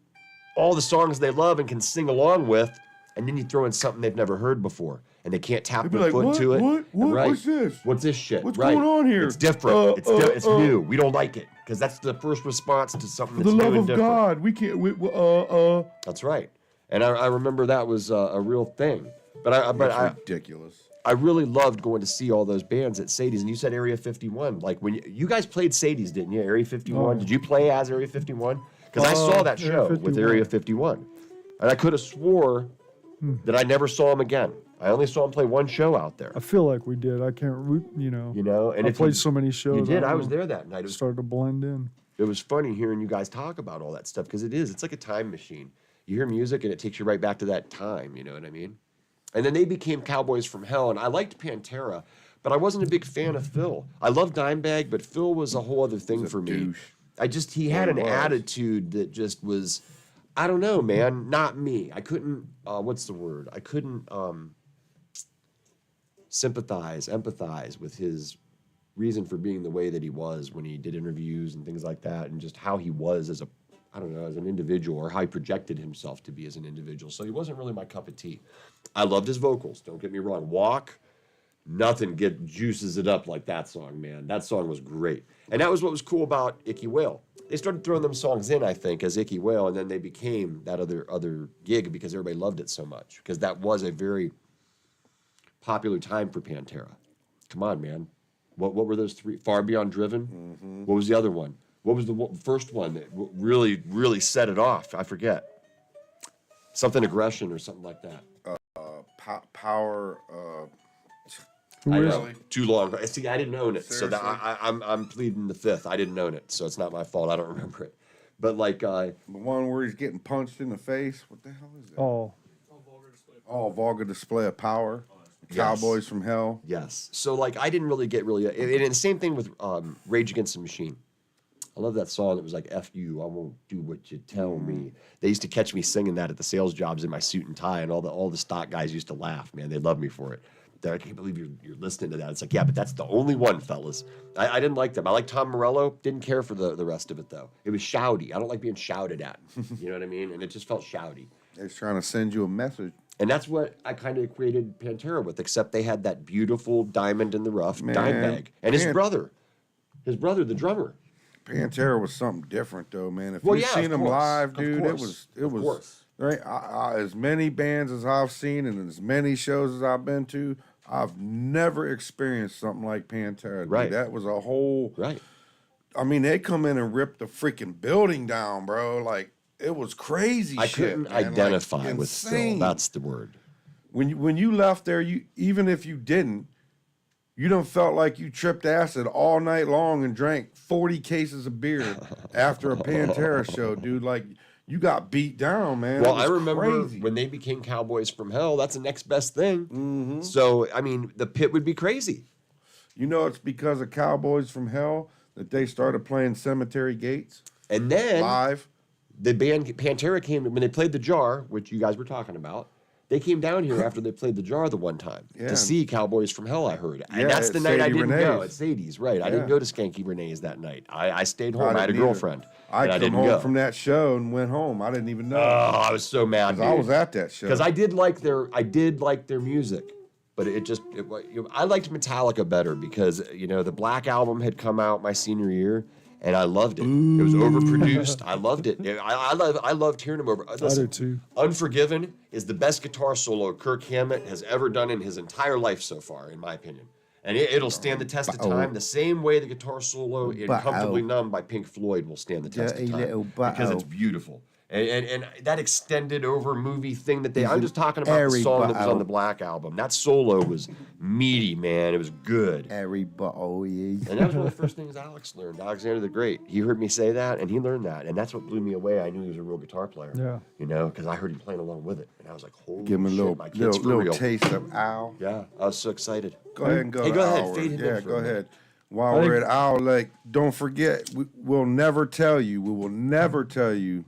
all the songs they love and can sing along with, and then you throw in something they've never heard before. And they can't tap their foot to it. What? Right. What's this? What's this shit? What's right. going on here? It's different. It's new. We don't like it because that's the first response to something For that's the love new of and different. God, we can't. That's right. And I remember that was a real thing. But I ridiculous. I really loved going to see all those bands at Sadie's. And you said Area 51. Like when you guys played Sadie's, didn't you? Area 51. Did you play as Area 51? Because I saw that show with Area 51, and I could have swore that I never saw him again. I only saw him play one show out there. I feel like we did. I can't, you know. You know, and I if played so many shows. You did. I was there that night. It started to blend in. It was funny hearing you guys talk about all that stuff because it's like a time machine. You hear music and it takes you right back to that time. You know what I mean? And then they became Cowboys from Hell, and I liked Pantera, but I wasn't a big fan of Phil. I loved Dimebag, but Phil was a whole other thing for me. Douche. He had an attitude that just was, I don't know, man, not me. I couldn't, what's the word? I couldn't empathize with his reason for being the way that he was when he did interviews and things like that, and just how he was as as an individual, or how he projected himself to be as an individual. So he wasn't really my cup of tea. I loved his vocals, don't get me wrong. Walk, nothing juices it up like that song, man. That song was great. And that was what was cool about Icky Whale. They started throwing them songs in, I think, as Icky Whale, and then they became that other gig because everybody loved it so much. Because that was a very popular time for Pantera. Come on, man. What were those three? Far Beyond Driven? Mm-hmm. What was the other one? What was the first one that really, really set it off? I forget. Something Aggression or something like that. Power. Too long. See, I didn't own it, Seriously? so that I'm pleading the fifth. I didn't own it, so it's not my fault. I don't remember it. But like, the one where he's getting punched in the face. What the hell is that? Oh, Vulgar display of power. Yes. Cowboys from Hell. yes. So like, I didn't really get and the same thing with Rage Against the Machine. I love that song that was like, F you, I won't do what you tell me. They used to catch me singing that at the sales jobs in my suit and tie, and all the stock guys used to laugh, man. They loved me for it. I can't believe you're listening to that. It's like, yeah, but that's the only one, fellas. I didn't like them. I like Tom Morello. Didn't care for the rest of it, though. It was shouty. I don't like being shouted at. You know what I mean? And it just felt shouty. They're trying to send you a message. And that's what I kind of equated Pantera with, except they had that beautiful diamond in the rough Dimebag. And his brother, the drummer. Pantera was something different, though, man. If Well, you've yeah, seen them course. live, Of dude, course. it was right. As many bands as I've seen and as many shows as I've been to, I've never experienced something like Pantera. Dude. Right. That was a whole. Right. I mean, they come in and rip the freaking building down, bro. Like, it was crazy I shit. couldn't man. identify Like, with Phil. insane. That's the word. When you left there, even if you didn't, You done felt like you tripped acid all night long and drank 40 cases of beer after a Pantera show, dude. Like, you got beat down, man. Well, It was I remember crazy. when they became Cowboys from Hell, that's the next best thing. Mm-hmm. So, I mean, the pit would be crazy. You know, it's because of Cowboys from Hell that they started playing Cemetery Gates And then live. the band Pantera came, when they played the Jar, which you guys were talking about, they came down here after they played the Jar the one time Yeah. to see Cowboys from Hell, I heard. Yeah, And that's the at night I Sadie didn't go. Renee's. At Sadie's, right. I Yeah. didn't go to Skanky Renee's that night. I stayed home. I had a didn't either. girlfriend. I and I come didn't home go. from that show and went home. I didn't even know. Oh, I was so mad. 'Cause I was at that show. Because I did like their music, but I liked Metallica better because the Black Album had come out my senior year, and I loved it. It was overproduced. I loved it. I loved hearing him over. Listen, I did too. Unforgiven is the best guitar solo Kirk Hammett has ever done in his entire life so far, in my opinion. And it'll stand the test of time the same way the guitar solo in Comfortably Numb by Pink Floyd will stand the test of Dirty time. little Because it's butthole. beautiful. And that extended over movie thing that I'm just talking about the airy song that was on butthole. the Black Album. That solo was meaty, man. It was good. Every butthole. And that was one of the first things Alex learned. Alexander the Great. He heard me say that, and he learned that. And that's what blew me away. I knew he was a real guitar player. Yeah. Because I heard him playing along with it. And I was like, holy Give him a shit, little, my kid's for little real. taste of Owl. Yeah, I was so excited. Go ahead and go Hey, to go ahead, Owl. fade him in Yeah, for go a minute. ahead. While we're at Owl Lake, don't forget, we'll never tell you, we will never tell you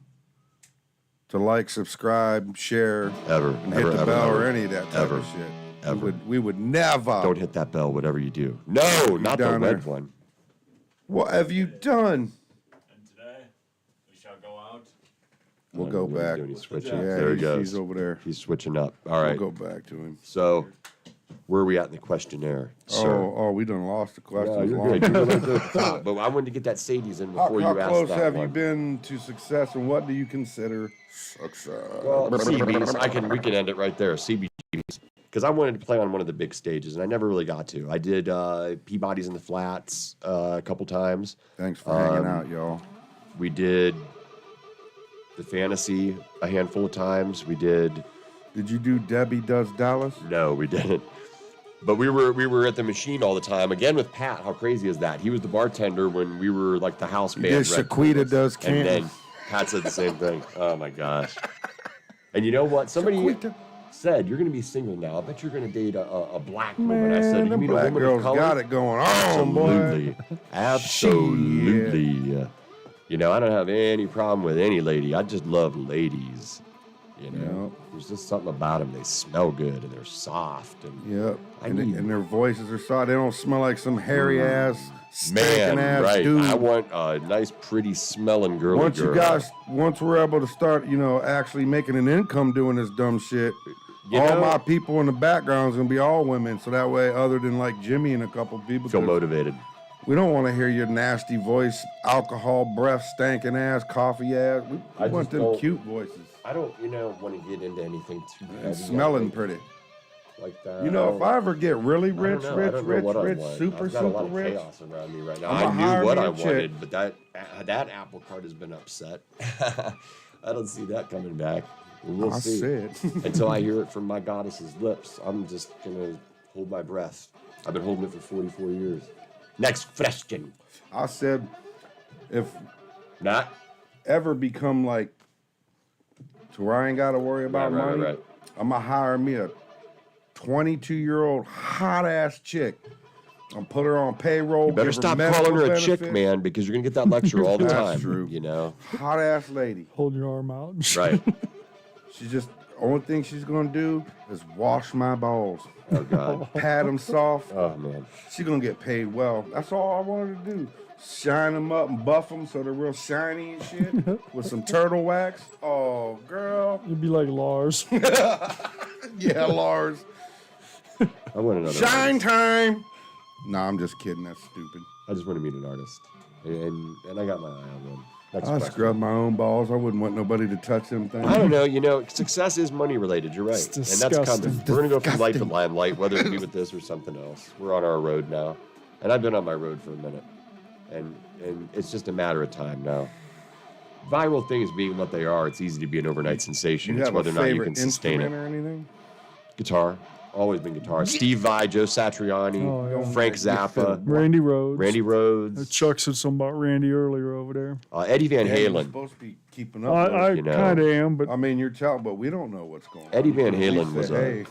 to like, subscribe, share, Ever. and Ever, hit the ever, bell ever. or any of that type Ever. of shit. Ever. We would never. Don't hit that bell, whatever you do. No, not the down red there. one. What have you done? And today, we shall go out. We'll I go don't know what he's back. doing. He's switching. Yeah, There he goes. he's over there. He's switching up. All right. We'll go back to him. So, where are we at in the questionnaire, sir? Oh, we done lost the No, questions. you're long good. You're time. good at the top. But I wanted to get that Sadie's in How before you asked close that have one. you been to success, and what do you consider success? Well, CBs. We can end it right there. CBGBs. Because I wanted to play on one of the big stages, and I never really got to. I did Peabody's in the Flats a couple times. Thanks for hanging out, y'all. We did the Fantasy a handful of times. We did. Did you do Debbie Does Dallas? No, we didn't. But we were at the machine all the time. Again with Pat. How crazy is that? He was the bartender when we were like the house band. did Red Shaquita Bullets. Does And Canton. then Pat said the same thing. Oh my gosh. And you know what? Somebody Shaquita. said, you're going to be single now. I bet you're going to date a black woman. I said, Man, you them mean a black woman of girls color? got it going on, boy. Absolutely. Absolutely. You know, I don't have any problem with any lady. I just love ladies. You know, there's just something about them. They smell good and they're soft. And Yep. I And, need- and their voices are soft. They don't smell like some hairy ass, stinking man, ass right. dude. I want a nice, pretty smelling girl. Once we're able to start, actually making an income doing this dumb shit, You all know- my people in the background is gonna be all women. So that way, other than like Jimmy and a couple people, feel 'cause motivated. we don't want to hear your nasty voice, alcohol breath, stanking ass, coffee ass. We I want just them don't- cute voices I don't, want to get into anything too heavy. and smelling like- pretty. like that. If I ever get really rich, I rich, don't know rich, what I rich, want. super, I've got a lot super of rich. chaos around me right now. I'm gonna I hire knew what me I a chick. wanted, but that apple cart has been upset. I don't see that coming back. We'll I see. said. Until I hear it from my goddess's lips, I'm just gonna hold my breath. I've been holding it for 44 years. Next question. I said, if Not. ever become like to where I ain't got to worry about Right, money, right. I'm gonna hire me a 22-year-old hot ass chick. I'm put her on payroll. You better give her stop medical calling her a chick, benefits. man, because you're gonna get that lecture all the That's time. true. Hot ass lady. Hold your arm out. Right. She's just only thing she's gonna do is wash my balls, Oh God. pat them soft. Oh man. She's gonna get paid well. That's all I wanted to do. Shine them up and buff them so they're real shiny and shit with some turtle wax. Oh, girl. You'd be like Lars. Yeah, Lars. I want another. Shine artist. time. Nah, I'm just kidding. That's stupid. I just want to meet an artist, and I got my eye on one. Next I question. scrub my own balls. I wouldn't want nobody to touch them things. I don't know. Success is money related. You're right, It's and that's coming. disgusting. We're gonna go from light to Disgusting. limelight, whether it be with this or something else. We're on our road now, and I've been on my road for a minute, and it's just a matter of time now. Viral things being what they are, it's easy to be an overnight sensation. You It's have whether a or not you favorite can sustain instrument it. or anything? Guitar, Always been guitar. Steve Vai, Joe Satriani, Oh, yeah. Frank Zappa, Randy Rhoads. Randy Rhoads, Chuck said something about Randy earlier over there. Eddie Van Yeah, you're Halen. supposed to be keeping up. I you know. kind of am, but I mean, you're telling, but we don't know what's going on. Eddie Van We Halen was say,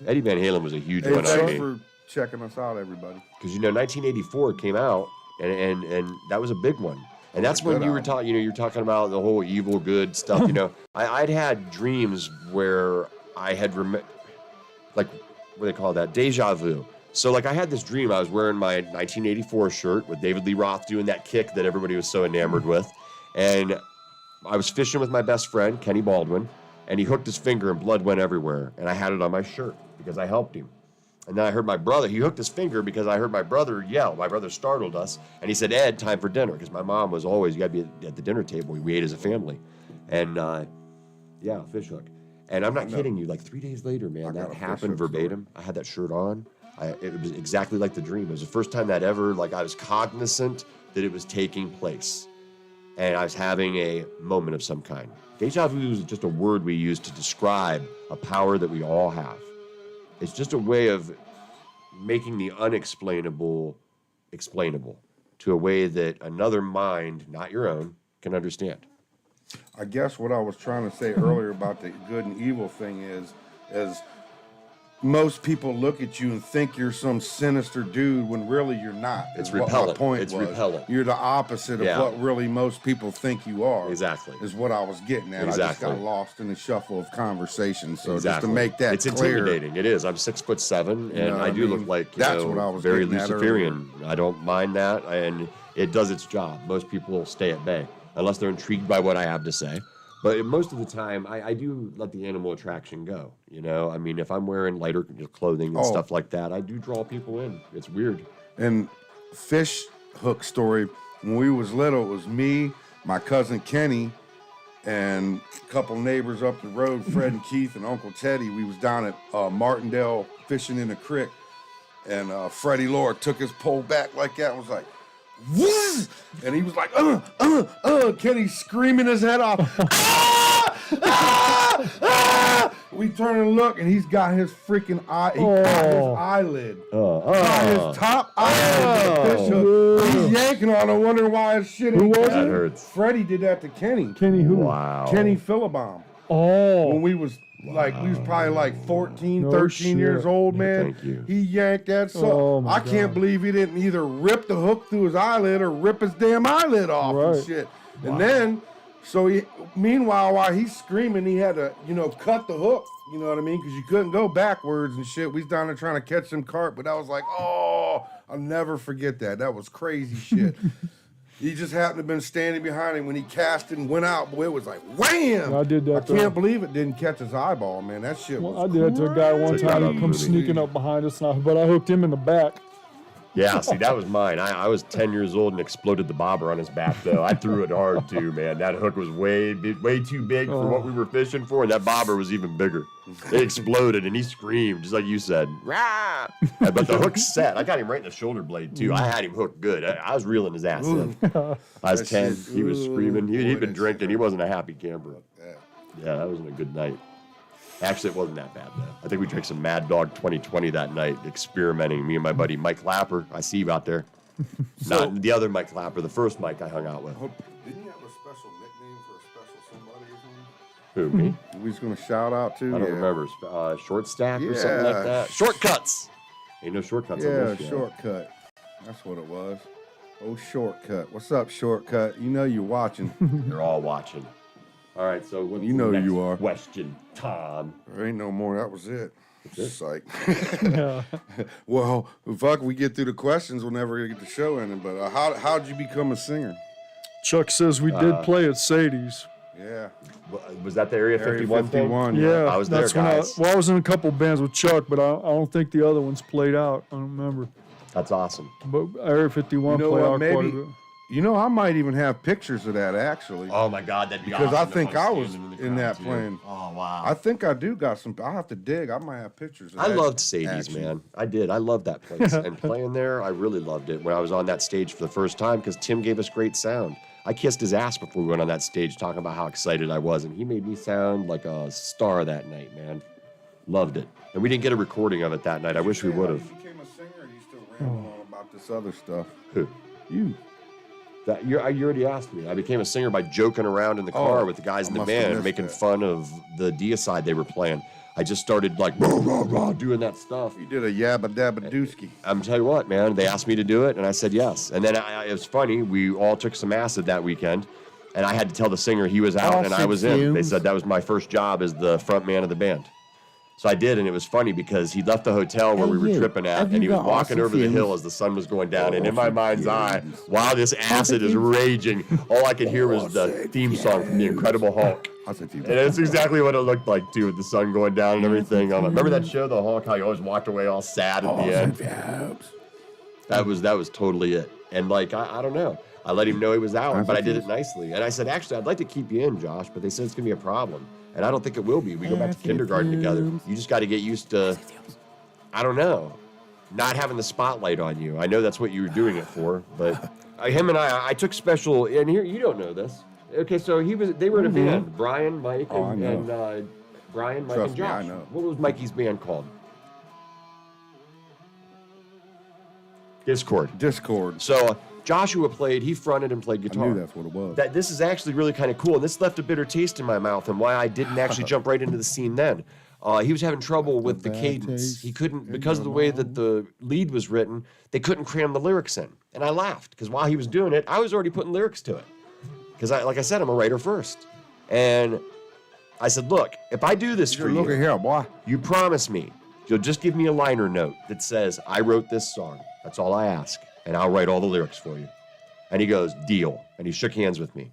Eddie Van Halen was a huge hey, one on thanks me. for checking us out, everybody. Because 1984 came out, and that was a big one. And that's when Good you were album. talking. You're talking about the whole evil good stuff. I'd had dreams where I had like what do they call that? Deja vu. So like I had this dream. I was wearing my 1984 shirt with David Lee Roth doing that kick that everybody was so enamored with, and I was fishing with my best friend Kenny Baldwin, and he hooked his finger and blood went everywhere, and I had it on my shirt because I helped him. And then I heard my brother, he hooked his finger because I heard my brother yell. My brother startled us, and he said, Ed, time for dinner, because my mom was always, you got to be at the dinner table. We ate as a family. And, yeah, fish hook. And I'm not kidding you, like 3 days later, man, got that a fish happened hook story. verbatim. I had that shirt on. It was exactly like the dream. It was the first time that ever, like I was cognizant that it was taking place. And I was having a moment of some kind. Deja vu is just a word we use to describe a power that we all have. It's just a way of making the unexplainable explainable to a way that another mind, not your own, can understand. I guess what I was trying to say earlier about the good and evil thing is most people look at you and think you're some sinister dude when really you're not. It's is what repellent. My point It's was. repellent. You're the opposite Yeah. of what really most people think you are. Exactly. Is what I was getting at. I just Exactly. got lost in the shuffle of conversation. So just to Exactly. make that it's clear. intimidating. It is. I'm 6'7", and know what I I do mean? look like That's what I was very getting at Luciferian. I don't mind that, and it does its job. Most people stay at bay unless they're intrigued by what I have to say. But most of the time, I do let the animal attraction go. I mean, if I'm wearing lighter clothing and stuff like that, I do draw people in. It's weird. And fish hook story, when we was little, it was me, my cousin Kenny, and a couple neighbors up the road, Fred and Keith and Uncle Teddy. We was down at Martindale fishing in the creek, and Freddie Lord took his pole back like that and was like, "Whoosh!" And he was like, Kenny screaming his head off. "Ah! Ah! Ah!" We turn and look, and he's got his freaking eye. He got his eyelid. Got his top eyelid. with the fish hook. He's yanking on it, wondering why his shit ain't was catching. That hurts. Freddie did that to Kenny. Kenny who? Wow. Kenny Philibom. Oh. When we was we was probably like 14, No 13 shit. years old, man. Thank you. He yanked that sucker. Oh, my I can't God. believe he didn't either rip the hook through his eyelid or rip his damn eyelid off Right. and shit. And then, meanwhile, while he's screaming, he had to, cut the hook. You know what I mean? Because you couldn't go backwards and shit. We was down there trying to catch some carp, but I was like, oh, I'll never forget that. That was crazy shit. He just happened to have been standing behind him when he cast it and went out. Boy, it was like wham! I did that I too. can't believe it didn't catch his eyeball, man. That shit Well, was I did that to a guy one Took that time. out He of comes the movie. sneaking up behind us, but I hooked him in the back. Yeah, see, that was mine. I was 10 years old and exploded the bobber on his back, though. I threw it hard, too, man. That hook was way too big for what we were fishing for, and that bobber was even bigger. It exploded, and he screamed, just like you said. Rah! But the hook set. I got him right in the shoulder blade, too. I had him hooked good. I was reeling his ass in. I was That 10. shit- He was screaming. boy, He'd been that drinking. shit He wasn't a happy camper. Yeah. Yeah, that wasn't a good night. Actually, it wasn't that bad, though. I think we drank some Mad Dog 2020 that night, experimenting. Me and my buddy Mike Clapper. I see you out there. Not the other Mike Clapper, the first Mike I hung out with. Didn't you have a special nickname for a special somebody or something? Who, me? We was gonna shout out to. I don't yeah. remember. Short stack or something like Yeah. that. Shortcuts. Ain't no shortcuts on Yeah, this show. shortcut. That's what it was. Oh, shortcut. What's up, shortcut? You know you're watching. They're all watching. All right, so what's You the know next you are. question, Tom? There ain't no more. That was it. Psych. Yeah. Well, fuck, we get through the questions, we'll never get the show ending. But how'd you become a singer? Chuck says we did play at Sadie's. Yeah. Was that the Area 51 thing? Yeah, I was there, that's when guys. I was in a couple bands with Chuck, but I don't think the other ones played out. I don't remember. That's awesome. But Area 51 You know played what, out quite a maybe- bit. You know, I might even have pictures of that actually. Oh my God, that'd be Because awesome. I if think I was standing the in crowd, that too. playing. Oh wow. I think I do got some. I'll have to dig. I might have pictures of I that loved Sadie's, action. man. I did. I loved that place. And playing there, I really loved it when I was on that stage for the first time because Tim gave us great sound. I kissed his ass before we went on that stage talking about how excited I was, and he made me sound like a star that night, man. Loved it. And we didn't get a recording of it that night. I wish we would have. You became a singer, or you still rambling on about this other stuff? Who? You. You already asked me. I became a singer by joking around in the car with the guys in the band, making fun of the deicide they were playing. I just started like rah, rah, rah, doing that stuff. You did a yabba dabba dooski. I'm telling you what, man. They asked me to do it, and I said yes. And then it was funny. We all took some acid that weekend, and I had to tell the singer he was out and I was in. They said that was my first job as the front man of the band. So I did, and it was funny because he left the hotel where we were tripping at, and he was walking over the hill as the sun was going down. And in my mind's eye, while this acid is raging, all I could hear was the theme song from The Incredible Hulk. And it's exactly what it looked like, too, with the sun going down and everything. Remember that show, The Hulk, how he always walked away all sad at the end? That was totally it. And, like, I don't know. I let him know he was out, but I did it nicely. And I said, actually, I'd like to keep you in, Josh, but they said it's going to be a problem. And I don't think it will be. We go back to kindergarten together. You just got to get used to, I don't know, not having the spotlight on you. I know that's what you were doing it for, but him and I took special, and here, you don't know this. Okay, so they were in a band, Brian, Mike, and Brian, Mike, and Josh. Me, I know. What was Mikey's band called? Discord. So Joshua played, he fronted and played guitar. I knew that's what it was. This is actually really kind of cool, and this left a bitter taste in my mouth and why I didn't actually jump right into the scene then. He was having trouble with the cadence. He couldn't, because of the way that the lead was written, they couldn't cram the lyrics in. And I laughed, because while he was doing it, I was already putting lyrics to it. Because, like I said, I'm a writer first. And I said, look, if I do this for you, look at here, boy. You promise me, you'll just give me a liner note that says, I wrote this song. That's all I ask. And I'll write all the lyrics for you. And he goes, deal. And he shook hands with me.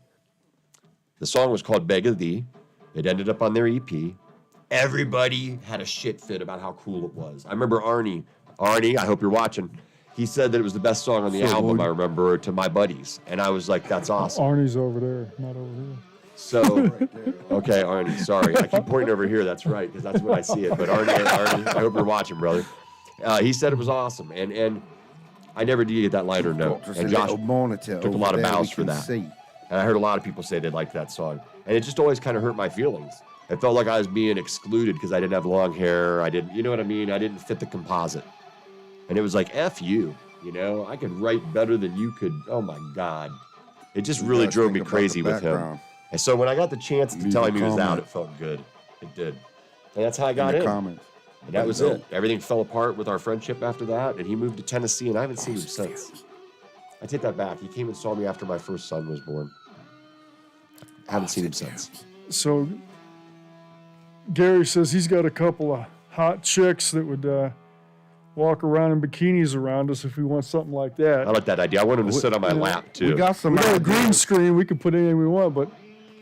The song was called Beg of Thee. It ended up on their EP. Everybody had a shit fit about how cool it was. I remember Arnie, I hope you're watching. He said that it was the best song on the album, I remember, to my buddies. And I was like, that's awesome. Arnie's over there, not over here. So, okay, Arnie, sorry. I keep pointing over here. That's right, because that's when I see it. But Arnie, I hope you're watching, brother. He said it was awesome. And I never did get that liner note. And Josh took a lot of bows for that. And I heard a lot of people say they liked that song. And it just always kind of hurt my feelings. It felt like I was being excluded because I didn't have long hair. You know what I mean? I didn't fit the composite. And it was like, F you, you know? I could write better than you could. Oh, my God. It just really drove me crazy with him. And so when I got the chance to tell him he was out, it felt good. It did. And that's how I got in. And that was it. Everything fell apart with our friendship after that, and he moved to Tennessee, and I haven't seen him since. I take that back. He came and saw me after my first son was born. I haven't seen him since. So Gary says he's got a couple of hot chicks that would walk around in bikinis around us if we want something like that. I like that idea. I want him to sit on my lap, too. We got a green screen. We can put anything we want, but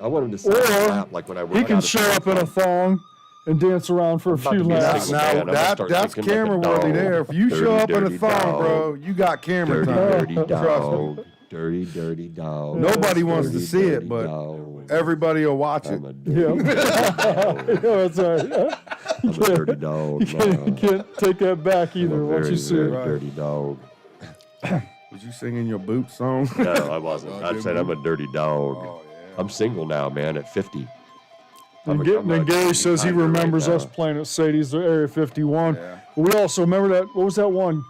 I want him to sit on my lap like when I work out. He can show up in a thong and dance around for a few laps. Now, that's camera worthy there. If you show up in a thong, bro, you got camera time. Dirty dog. Dirty dog. Nobody wants to see it, but everybody will watch it. Yeah, that's right. I'm a dirty dog. You can't take that back either once you see it. Dirty dog. Was you singing your boot song? No, I wasn't. I said I'm a dirty dog. Oh, yeah. I'm single now, man, at 50. Then Gary says he remembers us playing at Sadie's, the Area 51. Yeah. But we also remember that, what was that one?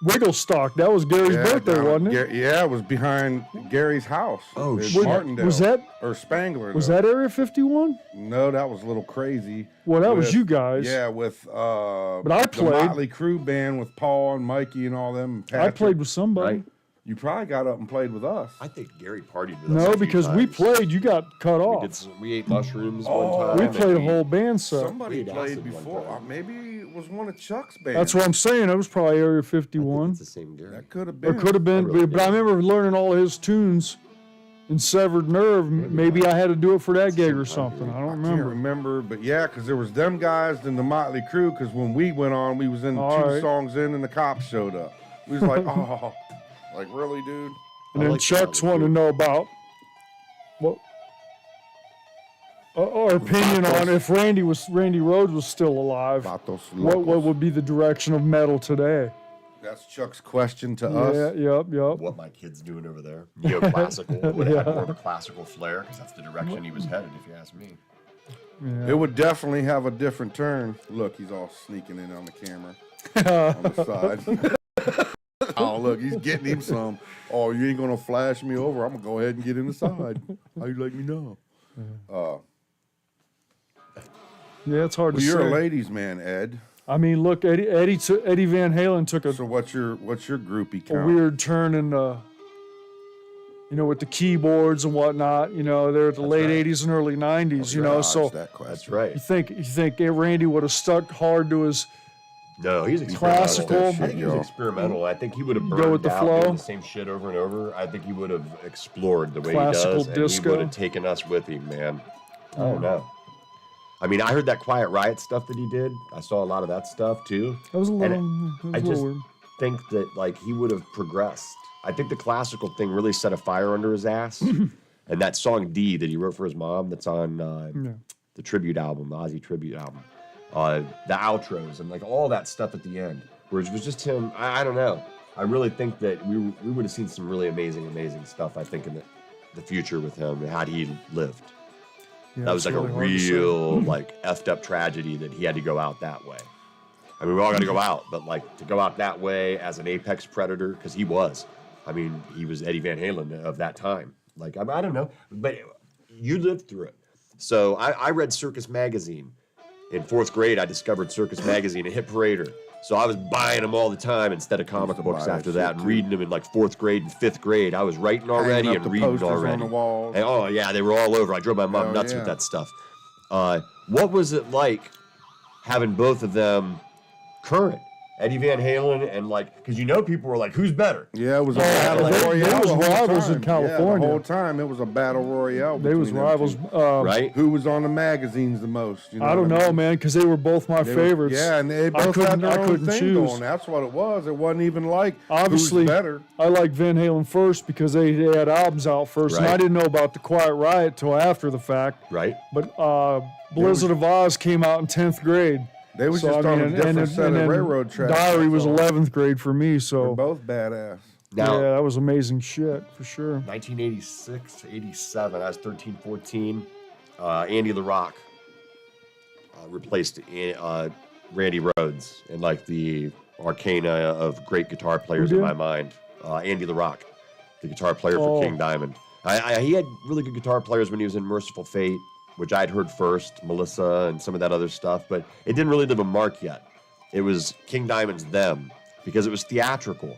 Wigglestock. That was Gary's birthday, wasn't it? Yeah, it was behind Gary's house. Oh, in shit. Martindale. Was that? Or Spangler. Was though. that Area 51? No, that was a little crazy. Well, that was you guys. Yeah, with but I played. the Motley Crue band with Paul and Mikey and all them. And I played with somebody. Right. You probably got up and played with us. I think Gary partied with us. No, because we played. You got cut off. We ate mushrooms one time. We played a whole band set. Somebody We ate played acid one before. time. Maybe it was one of Chuck's bands. That's what I'm saying. It was probably Area 51. It's the same Gary. That could have Or been. could have been. really But I remember learning all his tunes in Severed Nerve. Maybe I had to do it for that gig or something. I don't I can't remember. remember, but yeah, because there was them guys and the Motley Crue. Because when we went on, we was in All two right. songs in, and the cops showed up. We was like, oh, like really, dude? And then like Chuck's that. wanting to know about what our opinion on if Randy Rhoads was still alive. About those What locals. would be the direction of metal today? That's Chuck's question to us. Yeah, yep. What my kid's doing over there. Neoclassical. Would have had more of a classical flair because that's the direction he was headed, if you ask me. It would definitely have a different turn. Look, he's all sneaking in on the camera on the side. Oh, look, he's getting him some. Oh, you ain't gonna flash me over. I'm gonna go ahead and get in the side. How you like me now? Yeah, it's hard Well, to you're say. a ladies' man, Ed. I mean, look, Eddie Van Halen took So what's your groupie a count? weird turn in with the keyboards and whatnot. They're at the late right. 80s and early 90s. Dodge So that question. That's right. you think Randy would have stuck hard to his No, he's experimental. classical? I think he was experimental. I think he would have Go burned with the out flow? doing the same shit over and over. I think he would have explored the way Classical he does, and disco? he would have taken us with him, man. I don't know. I mean, I heard that Quiet Riot stuff that he did. I saw a lot of that stuff too. That was a little, I little just weird. think that like he would have progressed. I think the classical thing really set a fire under his ass. And that song D that he wrote for his mom, that's on the tribute album, the Ozzy tribute album, the outros and like all that stuff at the end, where it was just him. I don't know. I really think that we would have seen some really amazing stuff. I think in the future with him had he lived. Yeah, That was it's like really a hard to say. real like effed up tragedy that he had to go out that way. I mean, we all got to go out, but like to go out that way as an apex predator, because he was. I mean, he was Eddie Van Halen of that time. Like, I don't know, but you lived through it. So I read Circus Magazine. In 4th grade, I discovered Circus Magazine and Hit Parader. So I was buying them all the time instead of comic to books buy after that that shit, and too. reading them in like 4th grade and 5th grade. I was writing already Hanging up and the reading posters on already. the walls. And, oh, yeah, they were all over. I drove my mom Hell nuts yeah. with that stuff. What was it like having both of them current? Eddie Van Halen and like, because people were like, who's better? Yeah, it was a battle royale. They was the whole rivals in time. California. Yeah, the whole time it was a battle royale. They was between them rivals. two. Right? Who was on the magazines the most? I don't know, man, because they were both my They were- favorites. Yeah, and they I both couldn't- had their I own couldn't thing choose. going. That's what it was. It wasn't even like Obviously, who's better. I liked Van Halen first because they had albums out first, and Right. I didn't know about the Quiet Riot till after the fact. Right? But Blizzard of Oz came out in 10th grade. They was So, just I on mean, a different set and of then railroad tracks. Diary was that's all. 11th grade for me, They're so both badass. Now, yeah, that was amazing shit for sure. 1986, 87, I was 13, 14. Andy the Rock replaced Randy Rhoads in like the arcana of great guitar players Who in did? my mind. Andy the Rock, the guitar player Oh. for King Diamond. He had really good guitar players when he was in Merciful Fate, which I'd heard first, Melissa and some of that other stuff, but it didn't really leave a mark yet. It was King Diamond's Them, because it was theatrical.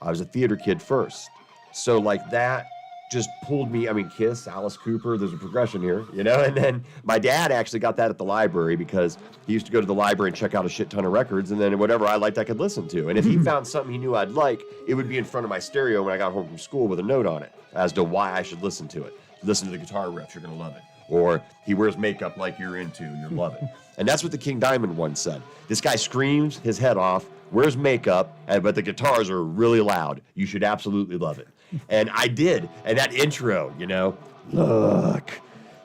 I was a theater kid first. So like that just pulled me. I mean, Kiss, Alice Cooper, there's a progression here, And then my dad actually got that at the library because he used to go to the library and check out a shit ton of records, and then whatever I liked, I could listen to. And if he found something he knew I'd like, it would be in front of my stereo when I got home from school with a note on it as to why I should listen to it. Listen to the guitar riff, you're going to love it. Or he wears makeup like you're into, you'll love it. And that's what the King Diamond one said. This guy screams his head off, wears makeup, but the guitars are really loud. You should absolutely love it. And I did. And that intro, look,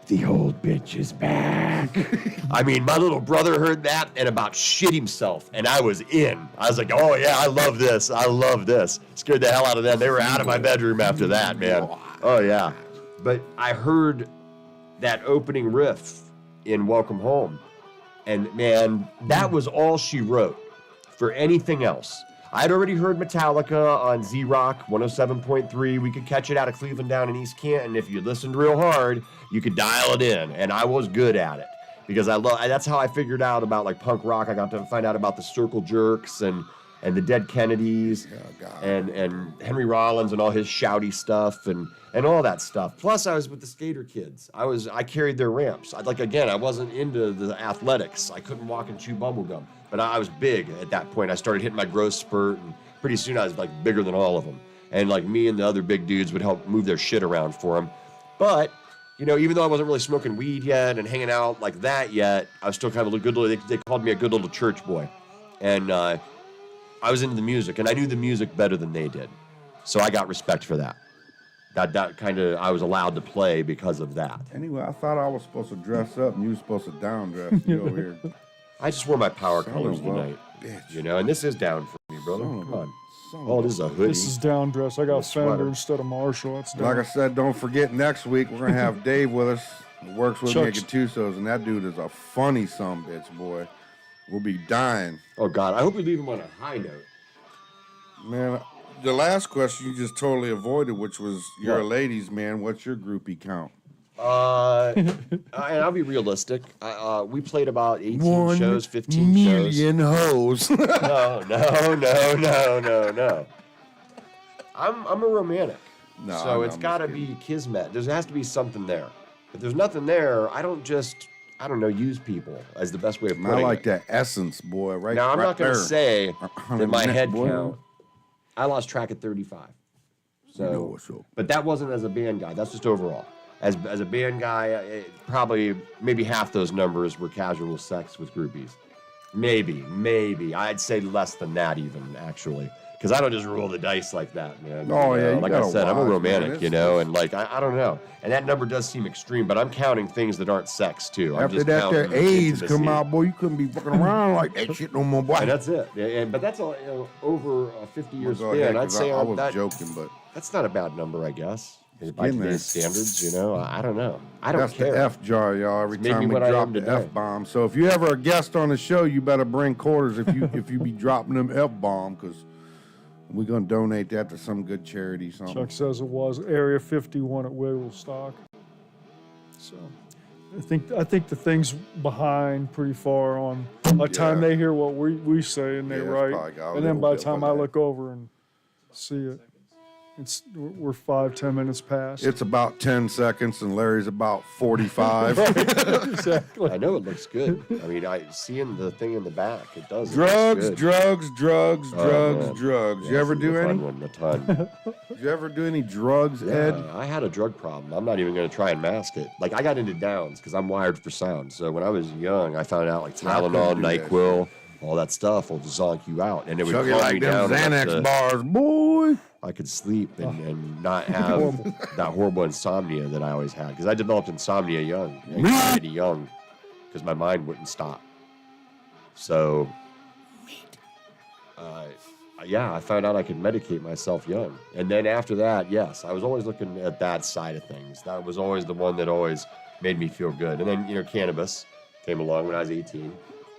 the old bitch is back. I mean, my little brother heard that and about shit himself. And I was in. I was like, oh, yeah, I love this. I love this. Scared the hell out of them. They were out of my bedroom after that, man. Oh, yeah. But I heard that opening riff in Welcome Home. And man, that was all she wrote for anything else. I'd already heard Metallica on Z-Rock 107.3. We could catch it out of Cleveland down in East Canton. If you listened real hard, you could dial it in. And I was good at it because that's how I figured out about like punk rock. I got to find out about the Circle Jerks and the Dead Kennedys and Henry Rollins and all his shouty stuff and all that stuff. Plus, I was with the skater kids. I carried their ramps. I wasn't into the athletics. I couldn't walk and chew bubblegum. But I was big at that point. I started hitting my growth spurt, and pretty soon I was like bigger than all of them. And like me and the other big dudes would help move their shit around for them. But even though I wasn't really smoking weed yet and hanging out like that yet, I was still kind of a good little. They called me a good little church boy, and I was into the music, and I knew the music better than they did, so I got respect for that. That kind of I was allowed to play because of that. Anyway, I thought I was supposed to dress up and you were supposed to down dress. You over here. I just wore my power Son colors of a tonight, bitch. and this is down for me, brother. Son of Come a- on. son of Oh, a- this is a hoodie. This is down dress. I got sweater. Fender instead of Marshall. That's down. Like I said, don't forget next week we're gonna have Dave with us. Works with me at Chuck's- Gattuso's, and that dude is a funny sumbitch, boy. We'll be dying. Oh, God. I hope we leave him on a high note. Man, the last question you just totally avoided, which was, you're a What? ladies' man. What's your groupie count? And I'll be realistic. We played about 18 shows, 15 hoes. shows. No. I'm a romantic. No, So I'm it's got to just be kismet. There has to be something there. If there's nothing there, I don't use people as the best way of putting I like it. that essence, boy. Right Now, I'm right not going to there. say that my neck, head boy. count, I lost track at 35. So, You know what's up. but that wasn't as a band guy. That's just overall. As a band guy, probably maybe half those numbers were casual sex with groupies. Maybe. I'd say less than that even, actually. Because I don't just roll the dice like that, man. Oh, yeah, you Like I gotta said, I'm a watch, man. romantic, It's- you know, and like, I don't know. And that number does seem extreme, but I'm counting things that aren't sex, too. I'm After just that, counting their AIDS intimacy. come out, boy, you couldn't be fucking around like that shit no more, boy. And that's it. But that's over a 50 year Go ahead, span. I'd 'cause say I was that, joking, but that's not a bad number, I guess. By getting there. today's standards, you know, I don't know. I don't that's care. the F jar, y'all. Every It's maybe time we what I drop am the today. F bomb. So if you ever a guest on the show, you better bring quarters if you be dropping them F bomb, because we're gonna donate that to some good charity. Something. Chuck says it was Area 51 at Wigglesstock. So I think the thing's behind pretty far on. By the time Yeah. they hear what we say and they Yeah, it's write, probably got a and then little by the bit time I behind. look over and see it, we're 5-10 minutes past. It's about 10 seconds, and Larry's about 45. exactly. I know it looks good. I mean, seeing the thing in the back, it does. It drugs, looks good. drugs, drugs, Oh, drugs, man. drugs. Yeah, You ever it's do a any? fun one, a ton. Did you ever do any drugs, Ed? I had a drug problem. I'm not even going to try and mask it. Like, I got into downs because I'm wired for sound. So when I was young, I found out like I couldn't Tylenol, do that NyQuil, all that stuff will zonk you out, and it would Chug it calm me like them down enough Xanax to- bars, boy. I could sleep and not have that horrible insomnia that I always had. Because I developed insomnia young, anxiety young, because my mind wouldn't stop. So, I found out I could medicate myself young. And then after that, yes, I was always looking at that side of things. That was always the one that always made me feel good. And then, cannabis came along when I was 18.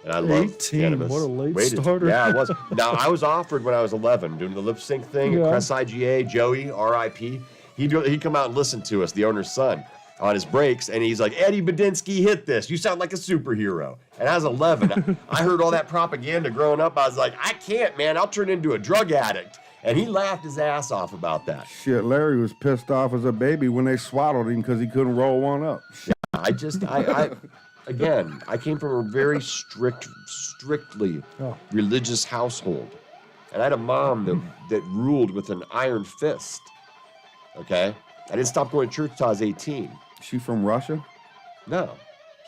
And I loved 18, cannabis. what a late Waited. starter. Yeah, it was. Now, I was offered when I was 11, doing the lip sync thing Yeah. at Crest IGA, Joey, RIP. He'd come out and listen to us, the owner's son, on his breaks, and he's like, Eddie Badinsky, hit this. You sound like a superhero. And I was 11. I heard all that propaganda growing up. I was like, I can't, man. I'll turn into a drug addict. And he laughed his ass off about that. Shit, Larry was pissed off as a baby when they swaddled him because he couldn't roll one up. Again, I came from a very strictly religious household. And I had a mom that ruled with an iron fist. Okay? I didn't stop going to church until I was 18. She from Russia? No.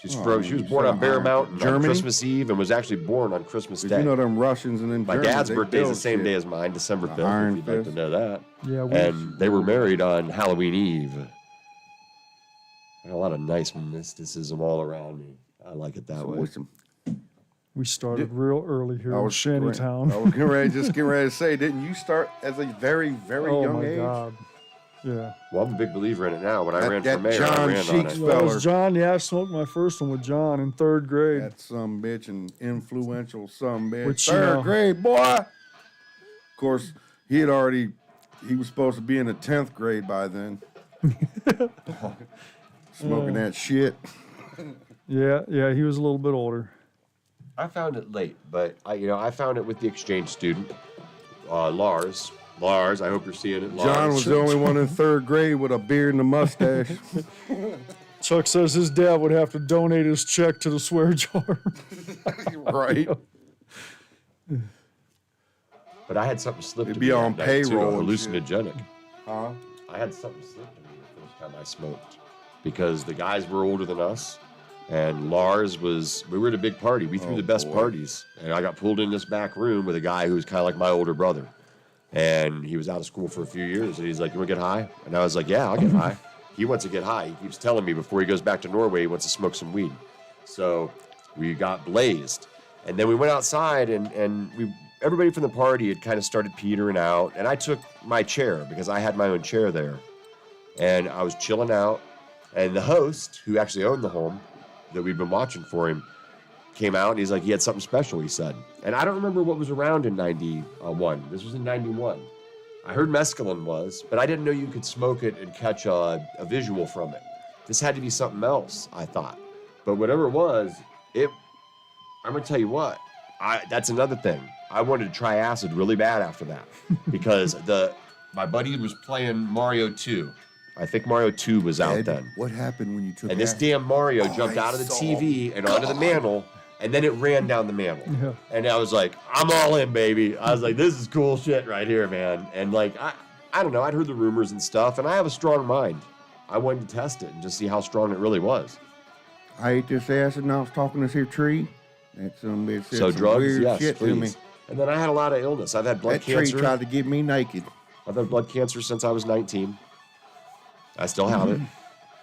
She was you born on said Bear iron. Mountain on Germany? Christmas Eve and was actually born on Christmas If Day. you know them Russians and them My Germans, dad's they birthday is the build same shit. day as mine, December 5th, Iron if you'd like Fist. to know that. Yeah, And they were married on Halloween Eve. I had a lot of nice mysticism all around me. I like it that way. we started real early here in Shantytown. I was getting ready to say, didn't you start as a very, very Oh young my age? God. Yeah. Well, I'm a big believer in it now. When I That- ran that for mayor, John I ran on Cheeks it. fella. That was John. Yeah, I smoked my first one with John in 3rd grade. That some bitch and influential some bitch. Which, you 3rd know- grade, boy. Of course, he was supposed to be in the 10th grade by then. Smoking that shit. Yeah, he was a little bit older. I found it late, but I found it with the exchange student, Lars. Lars, I hope you're seeing it. Lars. John was the only one in 3rd grade with a beard and a mustache. Chuck says his dad would have to donate his check to the swear jar. Right. But I had something slip It'd to be me on that night, too, payroll and shit. hallucinogenic. Huh? I had something slip to me the first time I smoked because the guys were older than us, and we were at a big party. We threw Oh, the best boy. parties, and I got pulled in this back room with a guy who was kind of like my older brother, and he was out of school for a few years, and he's like, "You want to get high?" And I was like, "Yeah, I'll get high." He wants to get high. He keeps telling me before he goes back to Norway, he wants to smoke some weed. So we got blazed, and then we went outside, and everybody from the party had kind of started petering out, and I took my chair because I had my own chair there, and I was chilling out, And the host, who actually owned the home that we'd been watching for him, came out and he's like, he had something special, he said. And I don't remember what was around in 91. This was in 91. I heard mescaline was, but I didn't know you could smoke it and catch a visual from it. This had to be something else, I thought. But whatever it was, I'm going to tell you what, that's another thing. I wanted to try acid really bad after that because my buddy was playing Mario 2. I think Mario 2 was out Ed, then. what happened when you took And this acid? damn Mario jumped out of the TV and onto the mantle, and then it ran down the mantle. Yeah. And I was like, I'm all in, baby. I was like, this is cool shit right here, man. And like, I don't know, I'd heard the rumors and stuff, and I have a strong mind. I wanted to test it and just see how strong it really was. I ate this acid and I was talking to this here tree. That some bitch said So some drugs, weird yes, shit to me. please. And then I had a lot of illness. I've had blood That tree cancer. tried to get me naked. I've had blood cancer since I was 19. I still have it,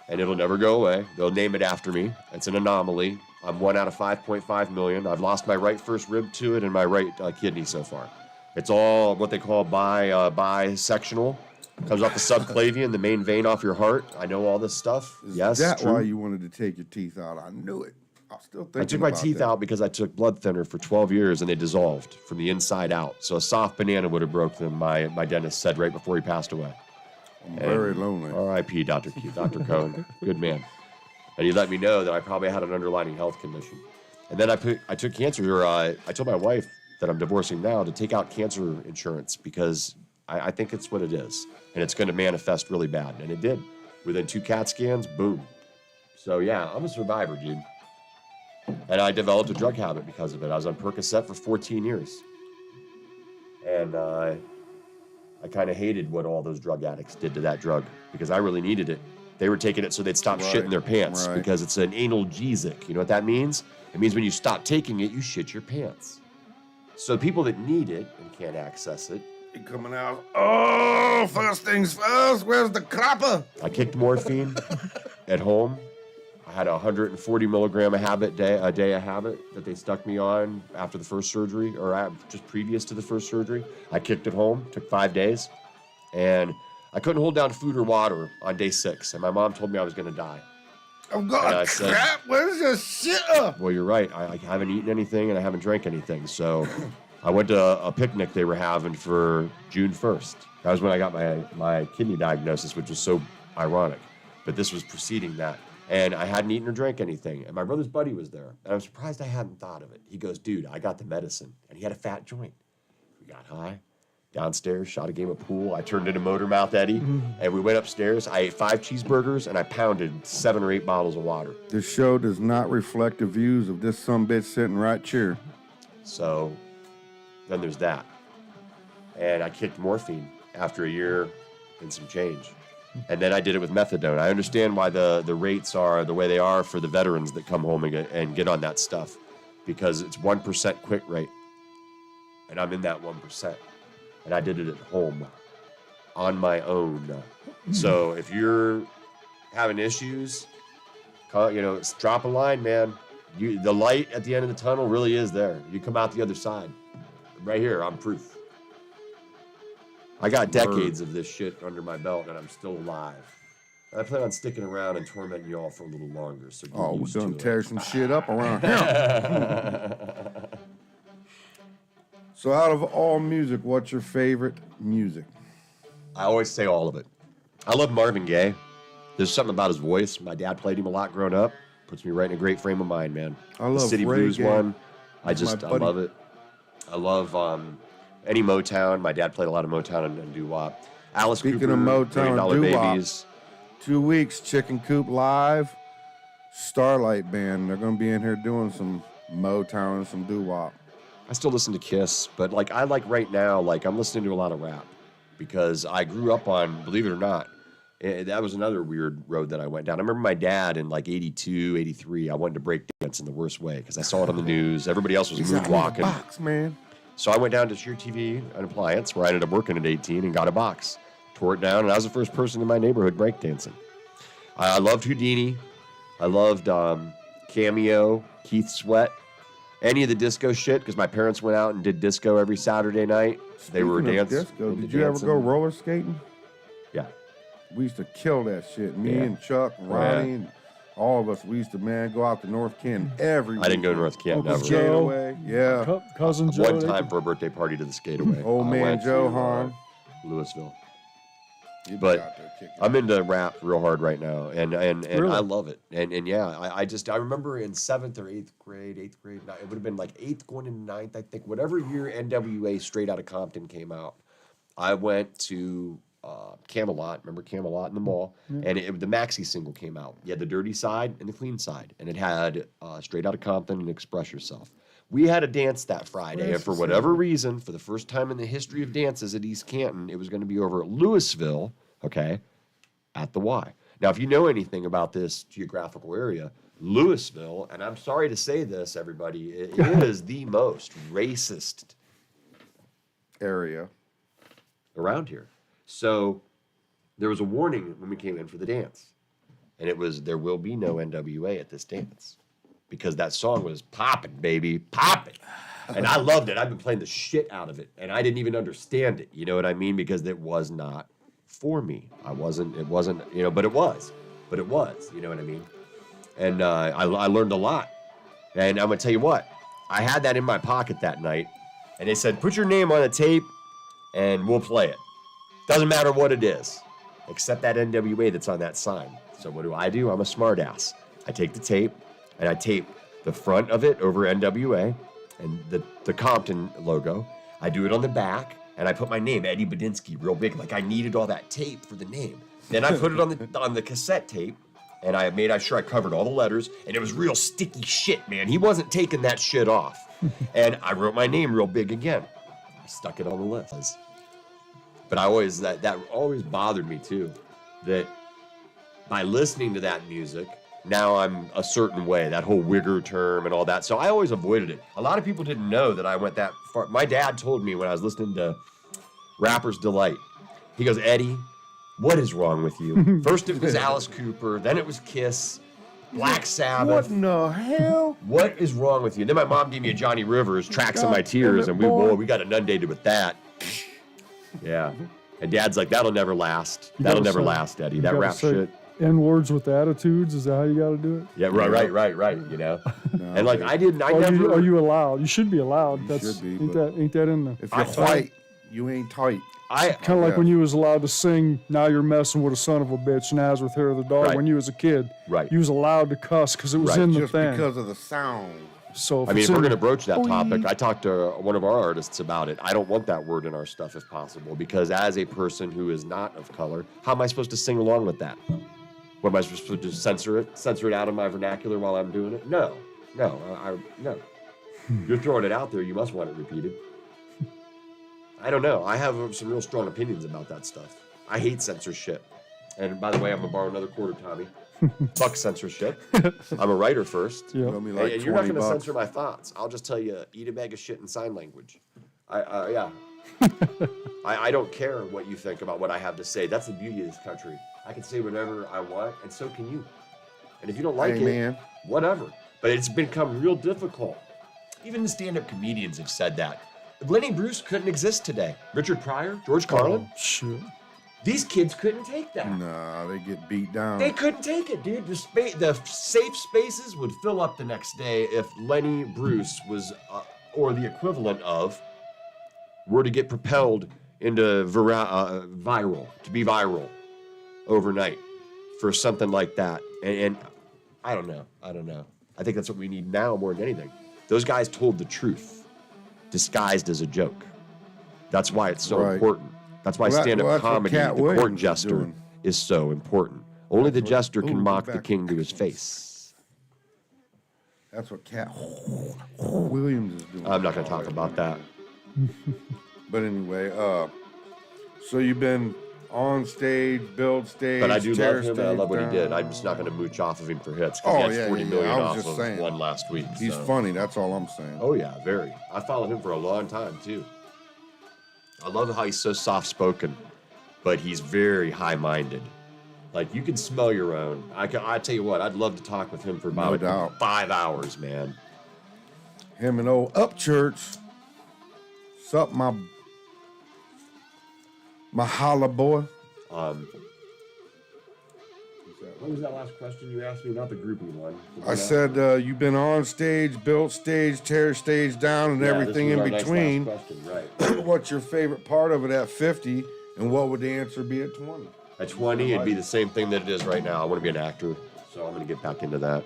and it'll never go away. They'll name it after me. It's an anomaly. I'm 1 out of 5.5 million. I've lost my right first rib to it and my right kidney so far. It's all what they call bisectional. Comes off the subclavian, the main vein off your heart. I know all this stuff. Is Yes, that true. why you wanted to take your teeth out? I knew it. I was still thinking I took my about teeth that. out because I took blood thinner for 12 years and they dissolved from the inside out. So a soft banana would have broke them, my dentist said right before he passed away. I'm very lonely. R.I.P. Dr. Q, Dr. Cohen, good man. And he let me know that I probably had an underlying health condition. And then I took cancer. I told my wife that I'm divorcing now to take out cancer insurance because I think it's what it is. And it's going to manifest really bad. And it did. Within 2 CAT scans, boom. So yeah, I'm a survivor, dude. And I developed a drug habit because of it. I was on Percocet for 14 years. And I kind of hated what all those drug addicts did to that drug because I really needed it. They were taking it so they'd stop Right, shitting their pants right. because it's an analgesic. You know what that means? It means when you stop taking it, you shit your pants. So people that need it and can't access it, You coming out? Oh, first things first. Where's the crapper? I kicked morphine at home. I had a 140 milligram a day a habit that they stuck me on after the first surgery or just previous to the first surgery. I kicked it home, took 5 days, and I couldn't hold down food or water on day 6. And my mom told me I was going to die. I've And I got said- crap. Where's your shit up? Well, you're right. I haven't eaten anything and I haven't drank anything. So I went to a picnic they were having for June 1st. That was when I got my kidney diagnosis, which was so ironic. But this was preceding that. And I hadn't eaten or drank anything. And my brother's buddy was there. And I'm surprised I hadn't thought of it. He goes, dude, I got the medicine. And he had a fat joint. We got high, downstairs, shot a game of pool. I turned into Motor Mouth Eddie. And we went upstairs. I ate 5 cheeseburgers and I pounded 7 or 8 bottles of water. This show does not reflect the views of this sumbitch sitting right here. So then there's that. And I kicked morphine after a year and some change. And then I did it with methadone. I understand why the rates are the way they are for the veterans that come home and get on that stuff because it's 1% quit rate. And I'm in that 1%. And I did it at home on my own. So if you're having issues, drop a line, man. The light at the end of the tunnel really is there. You come out the other side. Right here, I'm proof. I got decades of this shit under my belt, and I'm still alive. And I plan on sticking around and tormenting y'all for a little longer. So Oh, we're used gonna to tear some shit up around here. So out of all music, what's your favorite music? I always say all of it. I love Marvin Gaye. There's something about his voice. My dad played him a lot growing up. Puts me right in a great frame of mind, man. I love the City reggae. Blues one. I That's my buddy. love it. I love any Motown. My dad played a lot of Motown and doo-wop. Alice Speaking Cooper, of Motown and $1 Million doo-wop. Babies. 2 weeks, Chicken Coop Live, Starlight Band. They're gonna be in here doing some Motown and some doo-wop. I still listen to Kiss, but right now, I'm listening to a lot of rap because I grew up on, believe it or not, that was another weird road that I went down. I remember my dad in 82, 83, I wanted to break dance in the worst way because I saw it on the news. Everybody else was He's out in the moonwalking. box, man. So I went down to Sheer TV and Appliance, where I ended up working at 18 and got a box. Tore it down, and I was the first person in my neighborhood breakdancing. I loved Houdini. I loved Cameo, Keith Sweat, any of the disco shit, because my parents went out and did disco every Saturday night. They were Speaking of dancing. disco, did you ever go roller skating? Yeah. We used to kill that shit. Me Yeah. and Chuck, Ronnie, and all of us. We used to go out to North Canton every. I didn't go to weekend. North Canton Uncle ever. Skate Joe. away, yeah. Cousin Joe. One they time could- for a birthday party to the skate away. Old I man went Joe to, Hahn. Louisville. You'd be But out there kicking. I'm into rap real hard right now, and Really? I love it. And yeah, I remember in 7th or 8th grade, it would have been like 8th going into 9th, I think. Whatever year NWA Straight Outta Compton came out, I went to Camelot. Remember Camelot in the mall? And the maxi single came out. You had the dirty side and the clean side, and it had Straight Outta Compton and Express Yourself. We had a dance that Friday, and for whatever reason, for the first time in the history of dances at East Canton, it was going to be over at Louisville, okay, at the Y. Now, if you know anything about this geographical area, Louisville, and I'm sorry to say this, everybody, it is the most racist area. around here. So there was a warning when we came in for the dance, and it was, there will be no NWA at this dance. Because that song was popping, baby, popping. And I loved it. I've been playing the shit out of it. And I didn't even understand it. You know what I mean? Because it was not for me. It wasn't, but it was. But it was, you know what I mean? And I learned a lot. And I'm going to tell you what. I had that in my pocket that night. And they said, put your name on a tape and we'll play it. Doesn't matter what it is. Except that NWA that's on that sign. So what do? I'm a smart ass. I take the tape. And I tape the front of it over NWA and the Compton logo. I do it on the back, and I put my name, Eddie Badinsky, real big. Like I needed all that tape for the name. Then I put it on the cassette tape, and I made sure I covered all the letters, and it was real sticky shit, man. He wasn't taking that shit off. And I wrote my name real big again. I stuck it on the list. But that always bothered me too, that by listening to that music, now I'm a certain way, that whole wigger term and all that. So I always avoided it. A lot of people didn't know that I went that far. My dad told me when I was listening to Rapper's Delight, he goes, Eddie, what is wrong with you? First it was Alice Cooper, then it was Kiss, Black Sabbath. What in the hell? What is wrong with you? And then my mom gave me a Johnny Rivers, Tracks of My Tears, and we got inundated with that. Yeah. And Dad's like, that'll never last. That'll never last, Eddie. That rap shit. N-words with attitudes, is that how you got to do it? Yeah, right, you know? And like, I never... Are you allowed? You should be allowed. You That's, should be, ain't that in the... If you're white, you ain't tight. Kind of like when you was allowed to sing, now you're messing with a son of a bitch, Nazareth Hair of the Dog. Right. When you was a kid, Right. you was allowed to cuss because it was in the Just thing. because of the sound. So I mean, if it's we're in going to the- broach that topic, I talked to one of our artists about it. I don't want that word in our stuff if possible, because as a person who is not of color, how am I supposed to sing along with that? What am I supposed to just censor it out of my vernacular while I'm doing it? No. No. You're throwing it out there. You must want it repeated. I don't know. I have some real strong opinions about that stuff. I hate censorship. And by the way, I'm going to borrow another quarter, Tommy. Fuck censorship. I'm a writer first. Yeah. You owe me like And you're not 20 going to bucks. censor my thoughts. I'll just tell you, eat a bag of shit in sign language. Yeah. I don't care what you think about what I have to say. That's the beauty of this country. I can say whatever I want, and so can you. And if you don't like Hey, it, man. whatever. But it's become real difficult. Even the stand-up comedians have said that. Lenny Bruce couldn't exist today. Richard Pryor, George Carlin, Shit. these kids couldn't take that. Nah, they get beat down. They couldn't take it, dude. The safe spaces would fill up the next day if Lenny Bruce was, or the equivalent of, were to get propelled into viral, to be viral overnight for something like that. And I don't know. I think that's what we need now more than anything. Those guys told the truth, disguised as a joke. That's why it's so Right. important. That's why Well, stand-up that's what comedy, Cat the court Williams is jester, doing. is so important. Only the what- jester can Ooh, mock back. the king to his face. That's what Cat Williams is doing. I'm not going to talk about that. But anyway, so you've been on stage, build stage, But I do tear love him, and I love what he stage did. down. I'm just not going to mooch off of him for hits, because Oh, he has yeah, 40 yeah, million I was off just of saying. one last week. He's so. funny. That's all I'm saying. Oh yeah, very. I followed him for a long time too. I love how he's so soft-spoken, but he's very high-minded. Like, you can smell your own. I tell you what, I'd love to talk with him for No about doubt. 5 hours, man. Him and old Upchurch. Sup, my holla boy. What was that last question you asked me? Not the groupie one. I said you've been on stage, built stage, tear stage down, and everything in between. Nice last question, right. What's your favorite part of it at 50, and what would the answer be at 20? At 20, it'd be the same thing that it is right now. I want to be an actor, so I'm going to get back into that.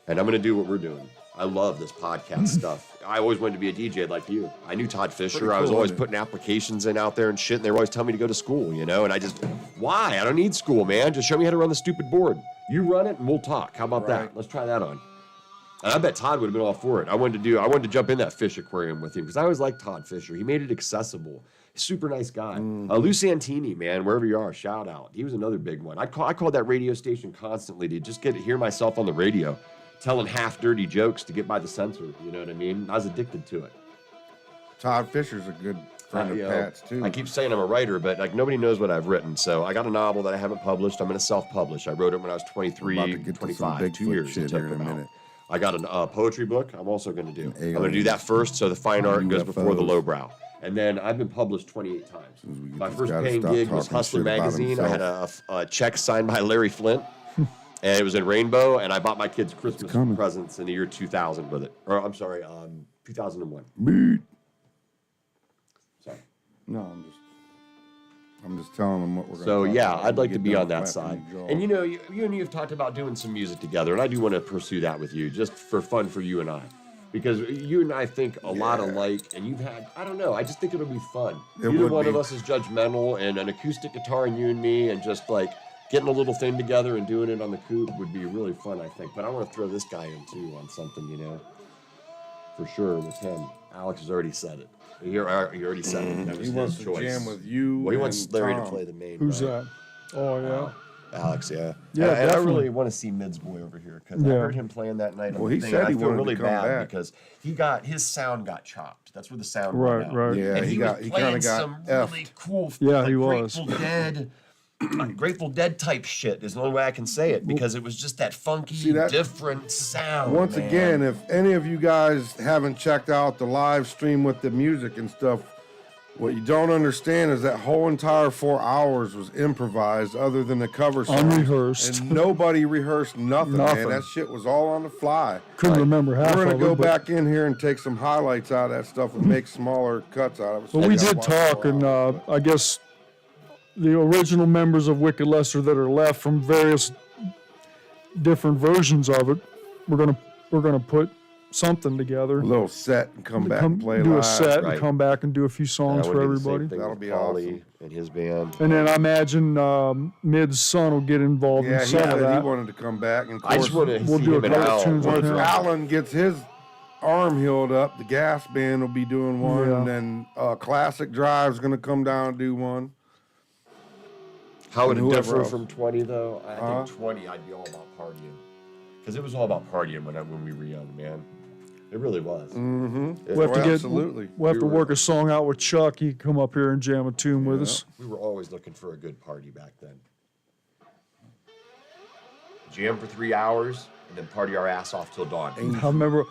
And I'm going to do what we're doing. I love this podcast stuff. I always wanted to be a DJ like you. I knew Todd Fisher. Pretty I was cool, always isn't it? putting applications in out there and shit, and they were always telling me to go to school, you know? And I just, why? I don't need school, man. Just show me how to run the stupid board. You run it, and we'll talk. How about that? Right. Let's try that on. And I bet Todd would have been all for it. I wanted to jump in that fish aquarium with him because I always liked Todd Fisher. He made it accessible. Super nice guy. Lou Santini, man, wherever you are, shout out. He was another big one. I called that radio station constantly to just hear myself on the radio, telling half-dirty jokes to get by the censor. You know what I mean? I was addicted to it. Todd Fisher's a good friend of Pat's, too. I keep saying I'm a writer, but like nobody knows what I've written. So I got a novel that I haven't published. I'm going to self-publish. I wrote it when I was 23, We're about to get to some 25, 2 Bigfoot years. shit it took here in a about. minute. I got a poetry book I'm also going to do. I'm going to do aliens. that first so the fine art goes before the UFOs. lowbrow. And then I've been published 28 times. as we get My this first guy to paying stop gig was talking Hustler shit about Magazine. I had a check signed by Larry Flint. And it was in rainbow, and I bought my kids Christmas coming. presents in the year 2000 with it. Or, I'm sorry, 2001. Beat. Sorry. No, I'm just telling them what we're going to So, talk yeah, about I'd when like we to get be done on that flapping side. your jaw. And, you know, you and you have talked about doing some music together, and I do want to pursue that with you, just for fun for you and I. Because you and I think a lot alike, and you've had, I don't know, I just think it'll be fun. It Neither would one be. of us is judgmental, and an acoustic guitar and you and me, and just like getting a little thing together and doing it on the coupe would be really fun, I think. But I want to throw this guy in too on something, you know, for sure with him. Alex has already said it. He already said it. That was He wants his to choice. jam with you. Well, he wants and Larry Tom. to play the main. Who's right? that? Oh, yeah. Alex, yeah. Yeah, And I definitely. really want to see Mids Boy over here because I Yeah. heard him playing that night. On Well, the he thing, said and he I feel wanted to really come bad back. because his sound got chopped. That's where the sound Right, went out. right. Yeah, And he was kinda playing got some effed. really cool, Yeah, like he was. Grateful Dead. Grateful Dead type shit is the only way I can say it because it was just that funky, See, that- different sound. Once man. again, if any of you guys haven't checked out the live stream with the music and stuff, what you don't understand is that whole entire 4 hours was improvised other than the cover song. Unrehearsed. And nobody rehearsed nothing, man. Nothing. That shit was all on the fly. Couldn't remember half We're of going to it. go but- back in here and take some highlights out of that stuff and make smaller cuts out of it. But we you gotta did watch talk, the and live. I guess the original members of Wicked Lester that are left from various different versions of it, we're gonna put something together. A little set and come back and play do live. a set Right. and come back and do a few And I songs wanna for do the same everybody. thing That'll with be Paulie awesome. and his band. And then I imagine Mid's son will get involved Yeah, in he some of said he that. wanted to come back. And of I just course, want to we'll see do him a and couple Al. tunes with once him. Alan gets his arm healed up, the gas band will be doing one, Yeah. and then Classic Drive's going to come down and do one. How would it whoever differ else. from 20 though? I Huh? think 20, I'd be all about partying, because it was all about partying when we were young, man. It really was. Mm-hmm. We'll have to get. Absolutely. We'll have to We were- work a song out with Chuck. He can come up here and jam a tune with us. We were always looking for a good party back then. Jam for 3 hours and then party our ass off till dawn. I remember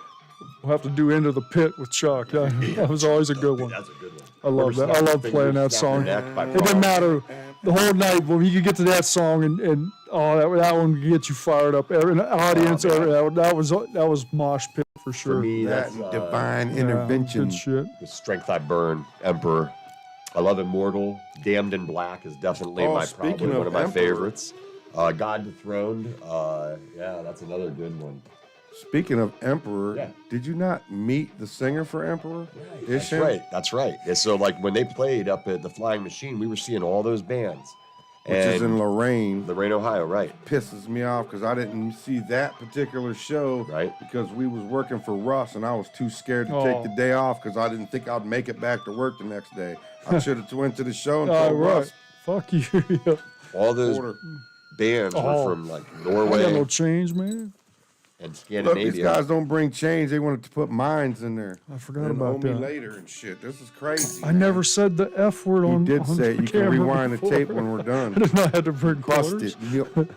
we'll have to do Into the Pit with Chuck. That was always a good one. That's a good one. I love Remember that. I Snap love Your playing Fingers, that Snap Your song. Neck by It didn't Paul. matter the whole night. When you get to that song and that one gets you fired up. Every audience, man. that was mosh pit for For sure. me, That that's and divine Yeah, intervention. Good shit. The Strength I Burn, Emperor. I love Immortal. Damned in Black is definitely Oh, probably speaking one of of my Emperor. favorites. God Dethroned. Yeah, that's another good one. Speaking of Emperor, Yeah. did you not meet the singer for Emperor? That's Isham? right. That's right. And so, like, when they played up at the Flying Machine, we were seeing all those bands. Which is in Lorraine. Lorraine, Ohio, right? Pisses me off because I didn't see that particular show Right. because we was working for Russ and I was too scared to Oh. take the day off because I didn't think I'd make it back to work the next day. I should have went to the show and Oh, told right. Russ. Fuck you. Yeah. All those Order. bands Oh. were from, like, I got Norway no change, man. and Look, Scandinavia. these guys don't bring change. They wanted to put mines in there. I forgot and about owe me that. later and shit. This is crazy. I never said the F word You on. did on say it. the You can camera rewind the before. tape when we're done. I didn't know I had to bring quarters. Busted.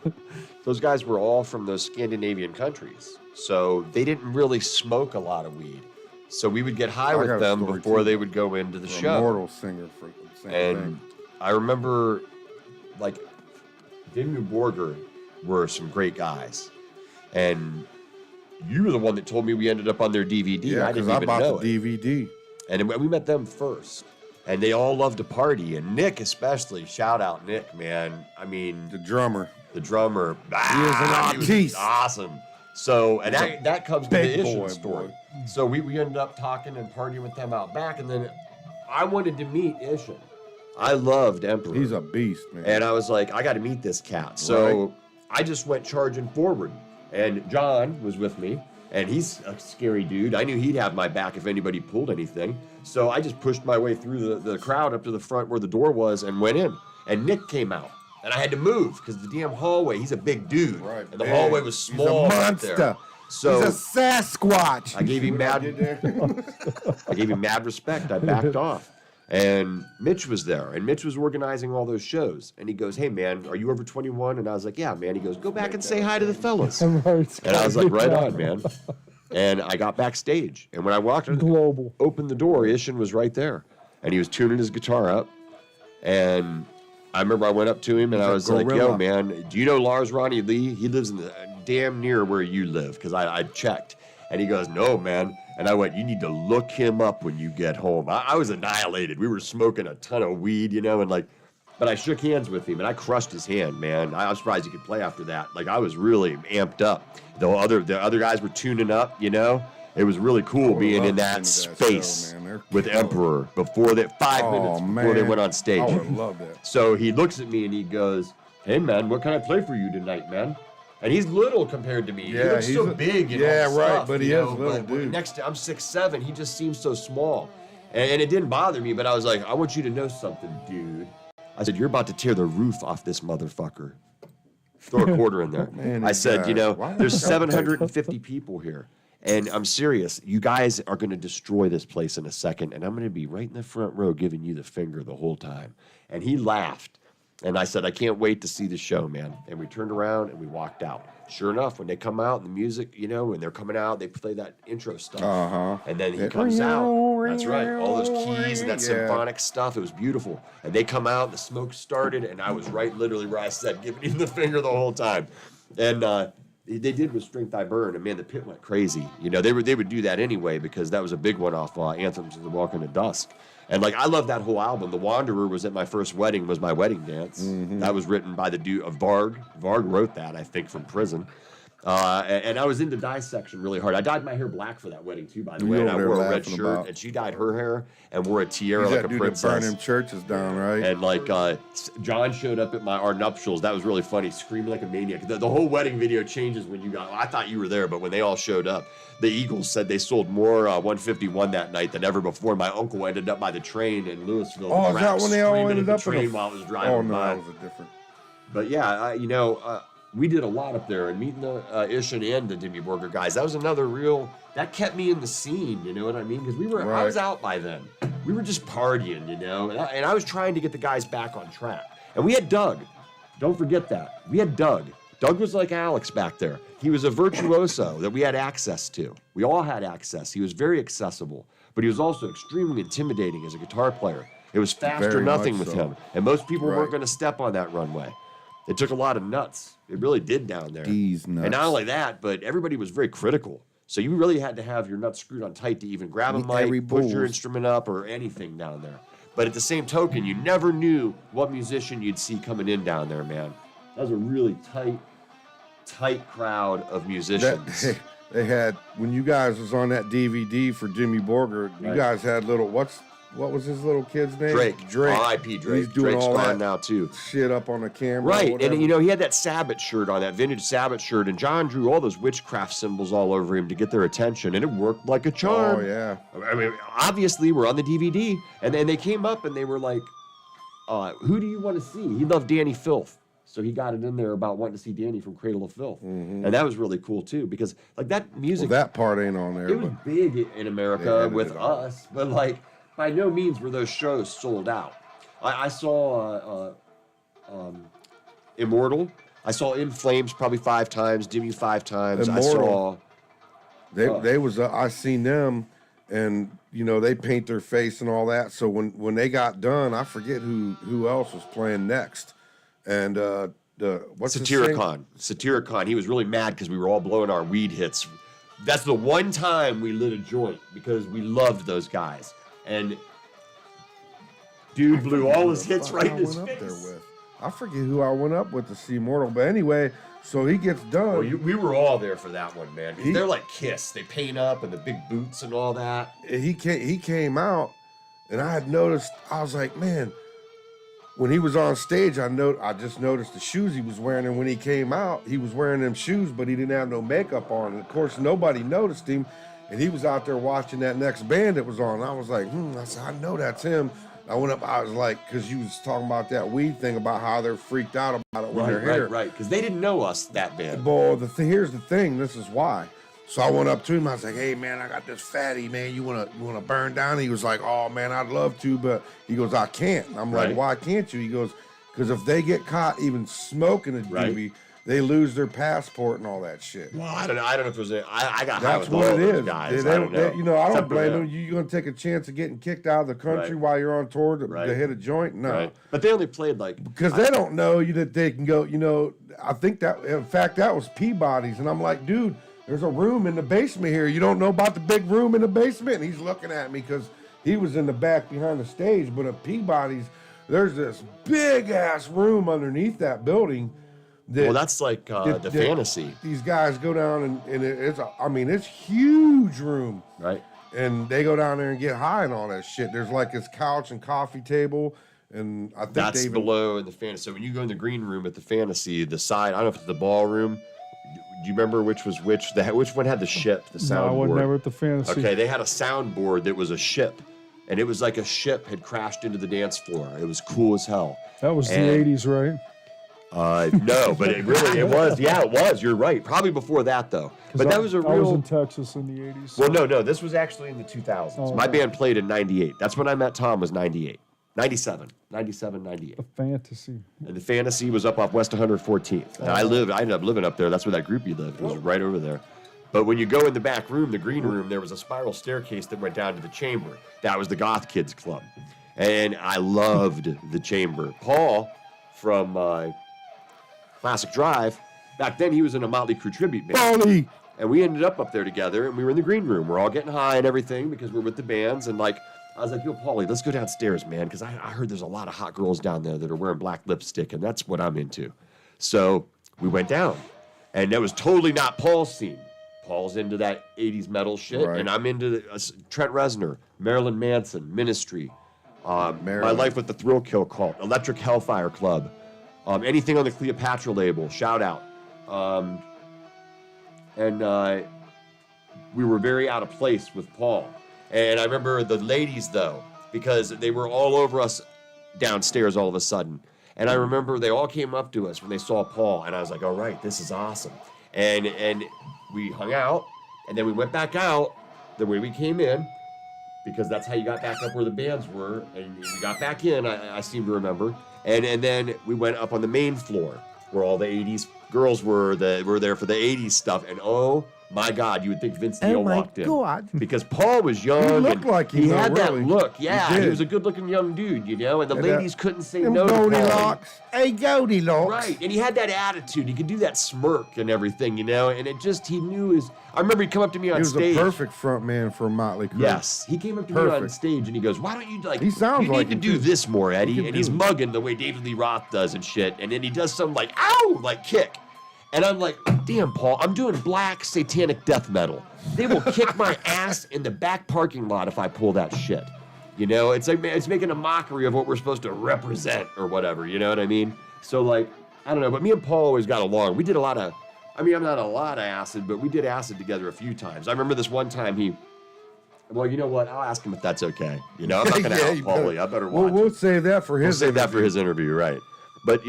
Those guys were all from those Scandinavian countries. So they didn't really smoke a lot of weed. So we would get high I with got a them story, before too. they would go into the A show. mortal singer for the same And thing. I remember, like, Dimmu Borgir were some great guys. And you were the one that told me we ended up on their DVD. Yeah, I because didn't I even bought know the it. DVD. And we met them first. And they all loved to party. And Nick especially, shout out Nick, man. I mean, The drummer. the drummer. He is an he was artiste. awesome. So, and that comes to the big Ishin boy, story. boy. So we ended up talking and partying with them out back. And then I wanted to meet Ishin. I loved Emperor. He's a beast, man. And I was like, I got to meet this cat. So Right. I just went charging forward. And John was with me. And he's a scary dude. I knew he'd have my back if anybody pulled anything. So I just pushed my way through the crowd up to the front where the door was and went in. And Nick came out. And I had to move because the damn hallway, he's a big dude. Right. And the big. hallway was small. He's a back monster. there. So He's a Sasquatch. I gave him I gave him mad respect. I backed off. And Mitch was there, and Mitch was organizing all those shows. And he goes, "Hey, man, are you over 21?" And I was like, "Yeah, man." He goes, "Go back and say hi to the fellas." And I was like, "Right on, man." And I got backstage. And when I walked in, Global. opened the door, Ishin was right there. And he was tuning his guitar up. And I remember I went up to him, and He's I a was like, "Yo, gorilla. man, do you know Lars Ronnie Lee? He lives in the damn near where you live," because I checked. And he goes, "No, man." And I went, "You need to look him up when you get home." I was annihilated. We were smoking a ton of weed, and like, but I shook hands with him and I crushed his hand, man. I was surprised he could play after that. Like, I was really amped up. The other guys were tuning up, It was really cool being in that space with Emperor before that 5 minutes before they went on stage. I would love that. So he looks at me and he goes, "Hey, man, what can I play for you tonight, man?" And he's little compared to me. He Yeah, looks he's so a- big and yeah, all right, stuff, but he you is know, a little but dude. Next to, I'm 6'7", he just seems so small. And it didn't bother me, but I was like, "I want you to know something, dude." I said, "You're about to tear the roof off this motherfucker. Throw a quarter in there." Man, I these said, guys, why "There's don't- 750 people here. And I'm serious. You guys are going to destroy this place in a second, and I'm going to be right in the front row giving you the finger the whole time." And he laughed. And I said, "I can't wait to see the show, man." And we turned around and we walked out. Sure enough, when they come out and the music, when they're coming out, they play that intro stuff. Uh-huh. And then he comes out. That's right. All those keys and that symphonic stuff. It was beautiful. And they come out, the smoke started, and I was right literally where I said, giving him the finger the whole time. And they did with Strength I Burn, and man, the pit went crazy. They would do that anyway because that was a big one off Anthems of the Walk into Dusk. And like, I love that whole album. The Wanderer was at my first wedding, was my wedding dance. Mm-hmm. That was written by the dude of Varg. Varg wrote that, I think, from prison. And I was into dissection really hard. I dyed my hair black for that wedding too, by the way. You And I over there wore a red laughing shirt, about- and she dyed her hair and wore a tiara He's like that a dude that princess. burned them churches down, right? And like John showed up at our nuptials. That was really funny, screaming like a maniac. The whole wedding video changes when you got. I thought you were there, but when they all showed up, the Eagles said they sold more 151 that night than ever before. My uncle ended up by the train in Louisville. Oh, is that Drax when they all screaming ended at up the in a- train while it was driving Oh no, by? that was a different. But yeah, we did a lot up there, and meeting the Ishin and the Dimmy Borger guys. That was another real. That kept me in the scene. You know what I mean? Because I Right. was out by then. We were just partying, and I was trying to get the guys back on track. And we had Doug. Don't forget that. We had Doug. Doug was like Alex back there. He was a virtuoso that we had access to. We all had access. He was very accessible, but he was also extremely intimidating as a guitar player. It was fast or Very nothing much with so. him, and most people Right. weren't going to step on that runway. It took a lot of nuts. It really did down there. These nuts. And not only that, but everybody was very critical. So you really had to have your nuts screwed on tight to even grab a Every mic, push your bulls. instrument up, or anything down there. But at the same token, you never knew what musician you'd see coming in down there, man. That was a really tight crowd of musicians. They had when you guys was on that DVD for Jimmy Borger. You Right. guys had what was his little kid's name? Drake. Drake. R.I.P. Drake. He's doing Drake's all gone that now, too. shit up on the camera. or Right, whatever. and he had that Sabbath shirt on, that vintage Sabbath shirt, and John drew all those witchcraft symbols all over him to get their attention, and it worked like a charm. Oh yeah. I mean, obviously, we're on the DVD, and then they came up and they were like, "Who do you want to see?" He loved Danny Filth, so he got it in there about wanting to see Danny from Cradle of Filth, and that was really cool too because like that Well, music, that part ain't on there. it was But big in They America edited with it out. us, but like by no means were those shows sold out. I saw Immortal. I saw In Flames probably 5 times, Dimmu 5 times. Immortal. I saw. they was I seen them, and they paint their face and all that. So when they got done, I forget who else was playing next, and what's his name? Satyricon. He was really mad because we were all blowing our weed hits. That's the one time we lit a joint because we loved those guys. And dude blew all his hits right in his face. I forget who I went up with to see Mortal, but anyway, so he gets done. Well, we were all there for that one, man. They're like Kiss. They paint up and the big boots and all that. He came out, and I had noticed. I was like, man, when he was on stage, I just noticed the shoes he was wearing, and when he came out, he was wearing them shoes, but he didn't have no makeup on. And of course, nobody noticed him, and he was out there watching that next band that was on. And I was like, I said, I know that's him. I went up, I was like, because you was talking about that weed thing, about how they're freaked out about it when they're here. Right, because they didn't know us, that band. Well, here's the thing, this is why. So I went up to him, I was like, hey, man, I got this fatty, man, you wanna burn down? He was like, oh, man, I'd love to, but he goes, I can't. And I'm like, why can't you? He goes, because if they get caught even smoking a doobie, they lose their passport and all that shit. Well, I don't know if there's I got that's high with what all it those is. guys. I don't know. I don't blame them. You're gonna take a chance of getting kicked out of the country while you're on tour to hit a joint? No. Right. But they only played because they don't know that they can go. I think that in fact that was Peabody's, and I'm like, dude, there's a room in the basement here. You don't know about the big room in the basement? And he's looking at me because he was in the back behind the stage. But at Peabody's, there's this big ass room underneath that building. That's like the Fantasy. These guys go down and it's huge room. Right. And they go down there and get high and all that shit. There's like this couch and coffee table, and I think that's below in the Fantasy. So when you go in the green room at the Fantasy, the side, I don't know if it's the ballroom. Do you remember which was which? Which one had the ship, the soundboard? No, I wasn't never at the Fantasy. Okay, they had a soundboard that was a ship. And it was like a ship had crashed into the dance floor. It was cool as hell. That was the 80s, right? No, but it was. Yeah, it was. You're right. Probably before that, though. But that was a real... I was in Texas in the 80s. Well, no. This was actually in the 2000s. Oh, My band played in 98. That's when I met Tom, was 98. 97, 98. The Fantasy. And the Fantasy was up off West 114th. And I ended up living up there. That's where that groupie lived. It was right over there. But when you go in the back room, the green room, there was a spiral staircase that went down to the chamber. That was the Goth Kids Club. And I loved the chamber. Paul from Classic Drive, back then he was in a Motley Crue tribute band. And we ended up there together, and we were in the green room. We're all getting high and everything because we're with the bands. And I was like, yo, Paulie, let's go downstairs, man, because I heard there's a lot of hot girls down there that are wearing black lipstick, and that's what I'm into. So we went down, and that was totally not Paul's scene. Paul's into that 80s metal shit, and I'm into Trent Reznor, Marilyn Manson, Ministry, My Life with the Thrill Kill Cult, Electric Hellfire Club, anything on the Cleopatra label, shout out. And we were very out of place with Paul. And I remember the ladies, though, because they were all over us downstairs all of a sudden. And I remember they all came up to us when they saw Paul, and I was like, all right, this is awesome. And we hung out, and then we went back out the way we came in, because that's how you got back up where the bands were, and we got back in, I seem to remember. And then we went up on the main floor, where all the 80s girls were there for the 80s stuff, and oh my God, you would think Vince Neil walked in. Oh my God. Because Paul was young. He looked like he had that really. look. Yeah, he was a good-looking young dude, and the ladies couldn't say no to Goldilocks. Hey, Goldilocks. Right, and he had that attitude. He could do that smirk and everything, and it just, he knew his... I remember he'd come up to me on stage. He was a perfect front man for Motley Crue. Yes, he came up to me on stage, and he goes, why don't you, he sounds you like need to do this more, Eddie, and he's mugging the way David Lee Roth does and shit, and then he does some ow, kick. And I'm like, damn, Paul, I'm doing black satanic death metal. They will kick my ass in the back parking lot if I pull that shit. It's making a mockery of what we're supposed to represent or whatever, you know what I mean? So, I don't know, but me and Paul always got along. We did I'm not a lot of acid, but we did acid together a few times. I remember this one time well, you know what? I'll ask him if that's okay. I'm not going to out Paulie. I better watch. We'll save that for his interview. That for his interview, right. But,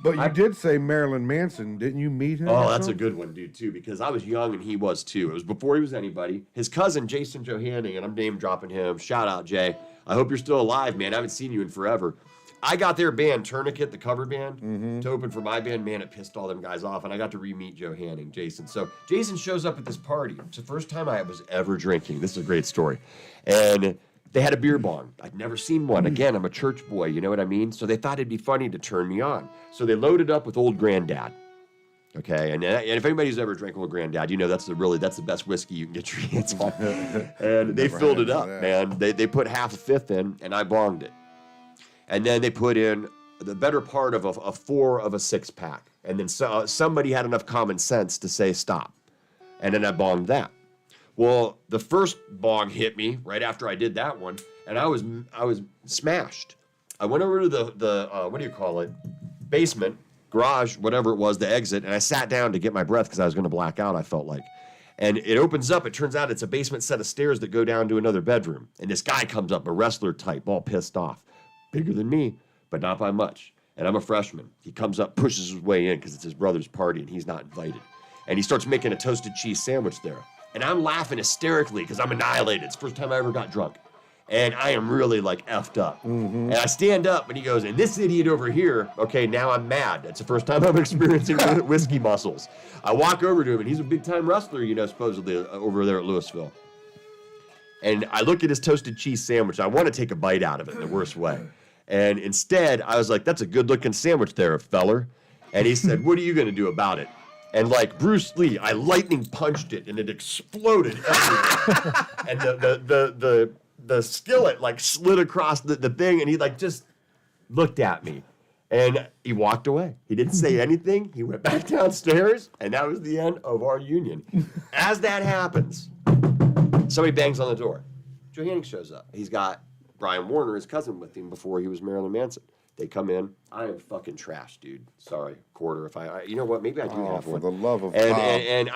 But you did say Marilyn Manson. Didn't you meet him? Oh, that's a good one, dude, too, because I was young and he was, too. It was before he was anybody. His cousin, Jason Johanning, and I'm name-dropping him. Shout out, Jay. I hope you're still alive, man. I haven't seen you in forever. I got their band, Tourniquet, the cover band, to open for my band. Man, it pissed all them guys off, and I got to re-meet Johanning, Jason. So Jason shows up at this party. It's the first time I was ever drinking. This is a great story. And They had a beer bong. I'd never seen one. Again, I'm a church boy, you know what I mean? So they thought it'd be funny to turn me on. So they loaded up with Old Granddad. Okay, and if anybody's ever drank Old Granddad, you know that's the best whiskey you can get your hands on. And they filled it up, man. They put half a fifth in, and I bonged it. And then they put in the better part of a 4 of a 6-pack. And then somebody had enough common sense to say stop. And then I bonged that. Well, the first bong hit me right after I did that one, and I was smashed. I went over to the basement, garage, whatever it was, the exit, and I sat down to get my breath because I was going to black out, I felt like. And it opens up. It turns out it's a basement set of stairs that go down to another bedroom. And this guy comes up, a wrestler type, all pissed off. Bigger than me, but not by much. And I'm a freshman. He comes up, pushes his way in because it's his brother's party and he's not invited. And he starts making a toasted cheese sandwich there. And I'm laughing hysterically because I'm annihilated. It's the first time I ever got drunk. And I am really like effed up. And I stand up and he goes, and this idiot over here, okay, now I'm mad. That's the first time I'm experiencing whiskey muscles. I walk over to him and he's a big time wrestler, you know, supposedly over there at Louisville. And I look at his toasted cheese sandwich. I want to take a bite out of it in the worst way. And instead, I was like, that's a good looking sandwich there, feller. And he said, what are you going to do about it? And like Bruce Lee, I lightning punched it and it exploded everywhere. And the skillet like slid across the thing and he like just looked at me. And he walked away. He didn't say anything. He went back downstairs and that was the end of our union. As that happens, somebody bangs on the door. Joe Hanning shows up. He's got Brian Warner, his cousin, with him before he was Marilyn Manson. They come in. I am fucking trash, dude. Sorry, quarter. If I you know what? Maybe I do have for one. the love of and, God. and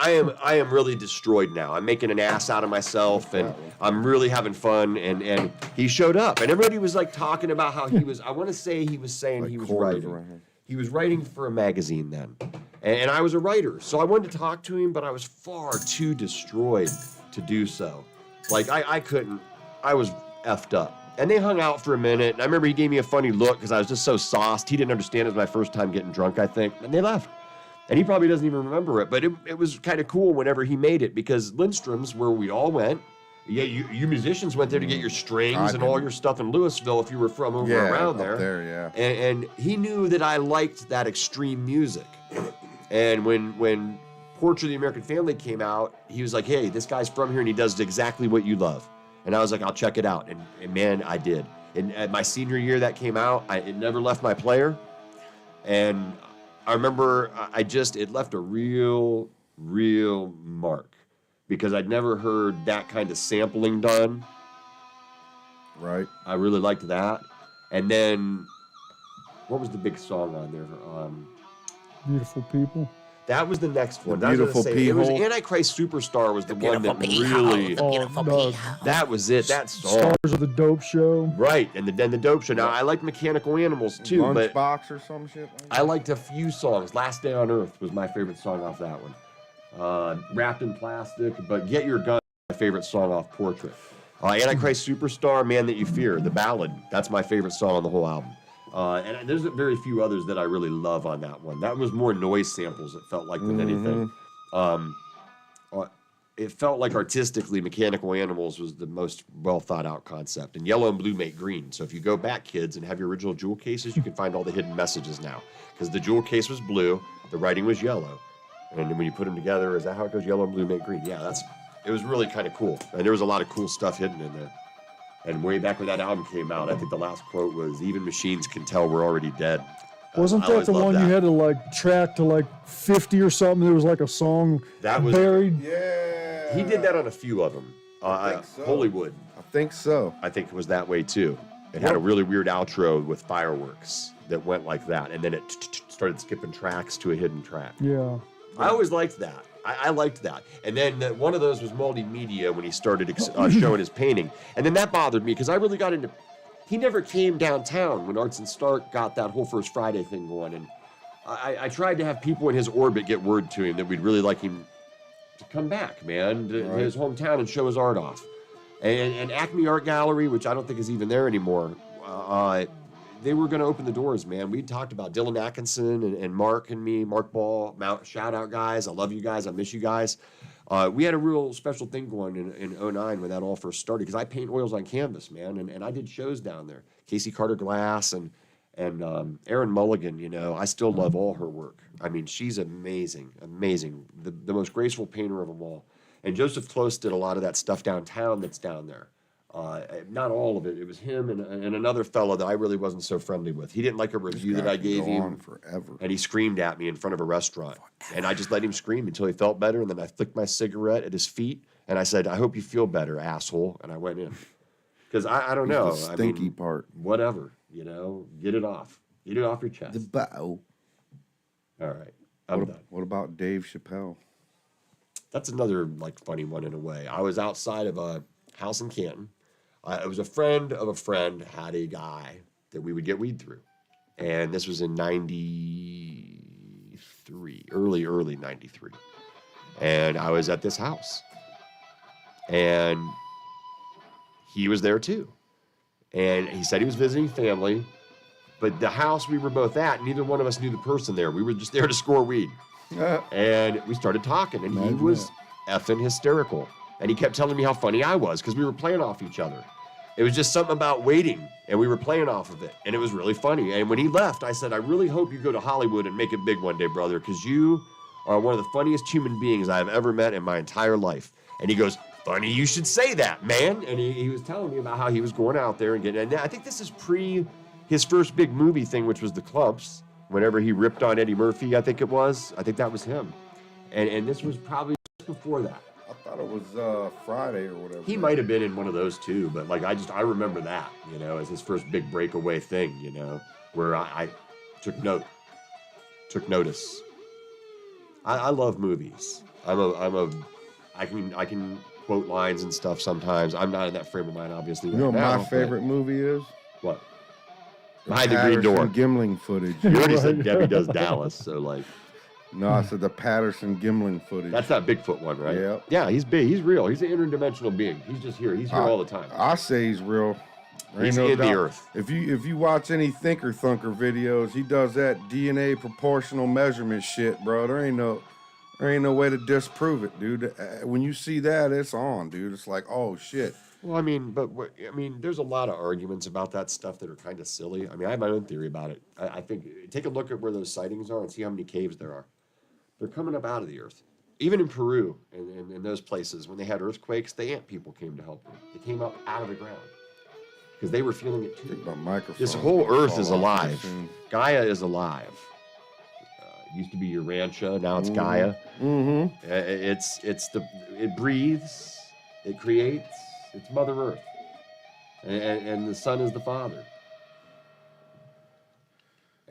I am really destroyed now. I'm making an ass out of myself, and I'm really having fun. And he showed up, and everybody was like talking about how he was. I want to say he was saying Like he was quarters writing. around here. He was writing for a magazine then, and I was a writer, so I wanted to talk to him, but I was far too destroyed to do so. Like I couldn't. I was effed up. And they hung out for a minute, and I remember he gave me a funny look because I was just so sauced. He didn't understand it was my first time getting drunk, I think, and they left. And he probably doesn't even remember it, but it was kind of cool whenever he made it because Lindstrom's, where we all went, yeah, you musicians went there to get your strings and all your stuff in Louisville if you were from around up there. yeah. And he knew that I liked that extreme music. And when Portrait of the American Family came out, he was like, hey, this guy's from here and he does exactly what you love. And I was like, I'll check it out. And man, I did. And at my senior year that came out, it never left my player. And I remember it left a real mark because I'd never heard that kind of sampling done. Right. I really liked that. And then, what was the big song on there? Beautiful People. That was the next one. Beautiful It was People. Antichrist Superstar was the one that Beautiful really. Oh, That was it. That song. Stars of the Dope Show. Right, and then the Dope Show. Now I like Mechanical Animals too, but Lunchbox or some shit. I liked a few songs. Last Day on Earth was my favorite song off that one. Wrapped in Plastic, but Get Your Gun, my favorite song off Portrait. Antichrist Superstar, Man That You Fear, the ballad. That's my favorite song on the whole album. And there's very few others that I really love on that one. That was more noise samples, it felt like, than anything. It felt like artistically, Mechanical Animals was the most well thought out concept. And Yellow and Blue make green. So if you go back, kids, and have your original jewel cases, you can find all the hidden messages now. Because the jewel case was blue, the writing was yellow. And then when you put them together, is that how it goes? Yellow and blue make green. Yeah, it was really kind of cool. And there was a lot of cool stuff hidden in there. And way back when that album came out, I think the last quote was, even machines can tell we're already dead. Wasn't I that always the loved one that. you had to like track to like 50 or something? There was like a song That was- buried. Yeah. He did that on a few of them. think so. Hollywood, I think so. I think it was that way too. It had a really weird outro with fireworks that went like that. And then it started skipping tracks to a hidden track. Yeah. I always liked that. I liked that. And then one of those was multimedia when he started showing his painting. And then that bothered me because I really got into... He never came downtown when Arts and Stark got that whole First Friday thing going. And I tried to have people in his orbit get word to him that we'd really like him to come back, man, to his hometown and show his art off. And Acme Art Gallery, which I don't think is even there anymore, they were going to open the doors, man. We talked about Dylan Atkinson and Mark and me, Mark Ball, shout out guys. I love you guys. I miss you guys. We had a real special thing going in 09 when that all first started, because I paint oils on canvas, man, and I did shows down there. Casey Carter Glass and Erin Mulligan, you know, I still love all her work. I mean, she's amazing, amazing. The most graceful painter of them all. And Joseph Close did a lot of that stuff downtown that's down there. Not all of it. It was him and another fellow that I really wasn't so friendly with. He didn't like a review that I gave him. Forever. And he screamed at me in front of a restaurant. And I just let him scream until he felt better. And then I flicked my cigarette at his feet. And I said, I hope you feel better, asshole. And I went in. Because I don't know. The stinky part. Whatever. You know, get it off. Get it off your chest. The bow. All right. I'm done. What about Dave Chappelle? That's another, like, funny one in a way. I was outside of a house in Canton. It was a friend of a friend had a guy that we would get weed through. And this was in 93, early 93. And I was at this house. And he was there too. And he said he was visiting family. But the house we were both at, neither one of us knew the person there. We were just there to score weed. And we started talking, and he was effing hysterical. And he kept telling me how funny I was because we were playing off each other. It was just something about waiting, and we were playing off of it, and it was really funny. And when he left, I said, I really hope you go to Hollywood and make it big one day, brother, because you are one of the funniest human beings I've ever met in my entire life. And he goes, funny you should say that, man. And he was telling me about how he was going out there and getting, and I think this is pre his first big movie thing, which was The Clumps, whenever he ripped on Eddie Murphy, I think it was. I think that was him. And this was probably just before that. I thought it was Friday or whatever. He might have been in one of those too, but like I remember that, you know, as his first big breakaway thing, you know, where I took notice. I love movies. I can quote lines and stuff sometimes. I'm not in that frame of mind, obviously. You know what my favorite movie is? What? Behind the Green Door. Gimling footage. You already said Debbie Does Dallas, so like. No, I said the Patterson Gimling footage. That's that Bigfoot one, right? Yep. Yeah, he's big. He's real. He's an interdimensional being. He's just here. He's here all the time. I say he's real. He's in the earth. If you watch any Thinker Thunker videos, he does that DNA proportional measurement shit, bro. There ain't no way to disprove it, dude. When you see that, it's on, dude. It's like, oh shit. Well, I mean, there's a lot of arguments about that stuff that are kind of silly. I mean, I have my own theory about it. I think take a look at where those sightings are and see how many caves there are. They're coming up out of the earth. Even in Peru and in those places, when they had earthquakes, the ant people came to help them. They came up out of the ground because they were feeling it too. This whole earth is alive. Gaia is alive. It used to be Urantia, now it's Gaia. Mm-hmm. It breathes, it creates. It's Mother Earth, and the Son is the Father.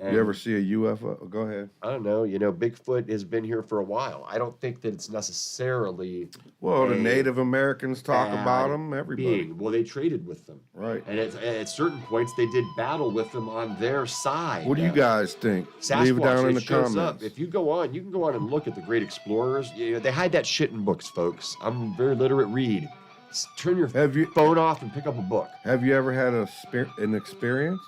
And you ever see a UFO? Go ahead. I don't know. You know, Bigfoot has been here for a while. I don't think that it's necessarily. Well, the Native Americans talk about them. Everybody. Well, they traded with them. Right. And at certain points, they did battle with them on their side. What do you guys think? Sasquatch, leave it down in the shows comments. Up. If you go on, you can go on and look at the great explorers. You know, they hide that shit in books, folks. I'm very literate. Read. Turn your phone off and pick up a book. Have you ever had an experience?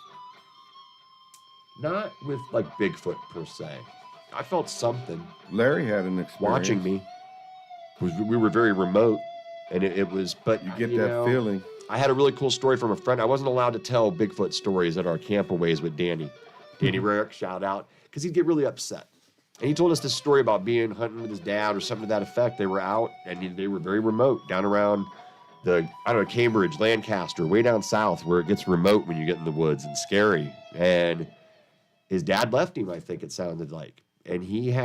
Not with like Bigfoot per se. I felt something. Larry had an experience. Watching me. We were very remote, and it was. But you get that feeling. I had a really cool story from a friend. I wasn't allowed to tell Bigfoot stories at our campaways with Danny. Danny Rarick, shout out, because he'd get really upset. And he told us this story about being hunting with his dad or something to that effect. They were out, and they were very remote, down around Cambridge, Lancaster, way down south, where it gets remote when you get in the woods and scary. And his dad left him, I think it sounded like. And he had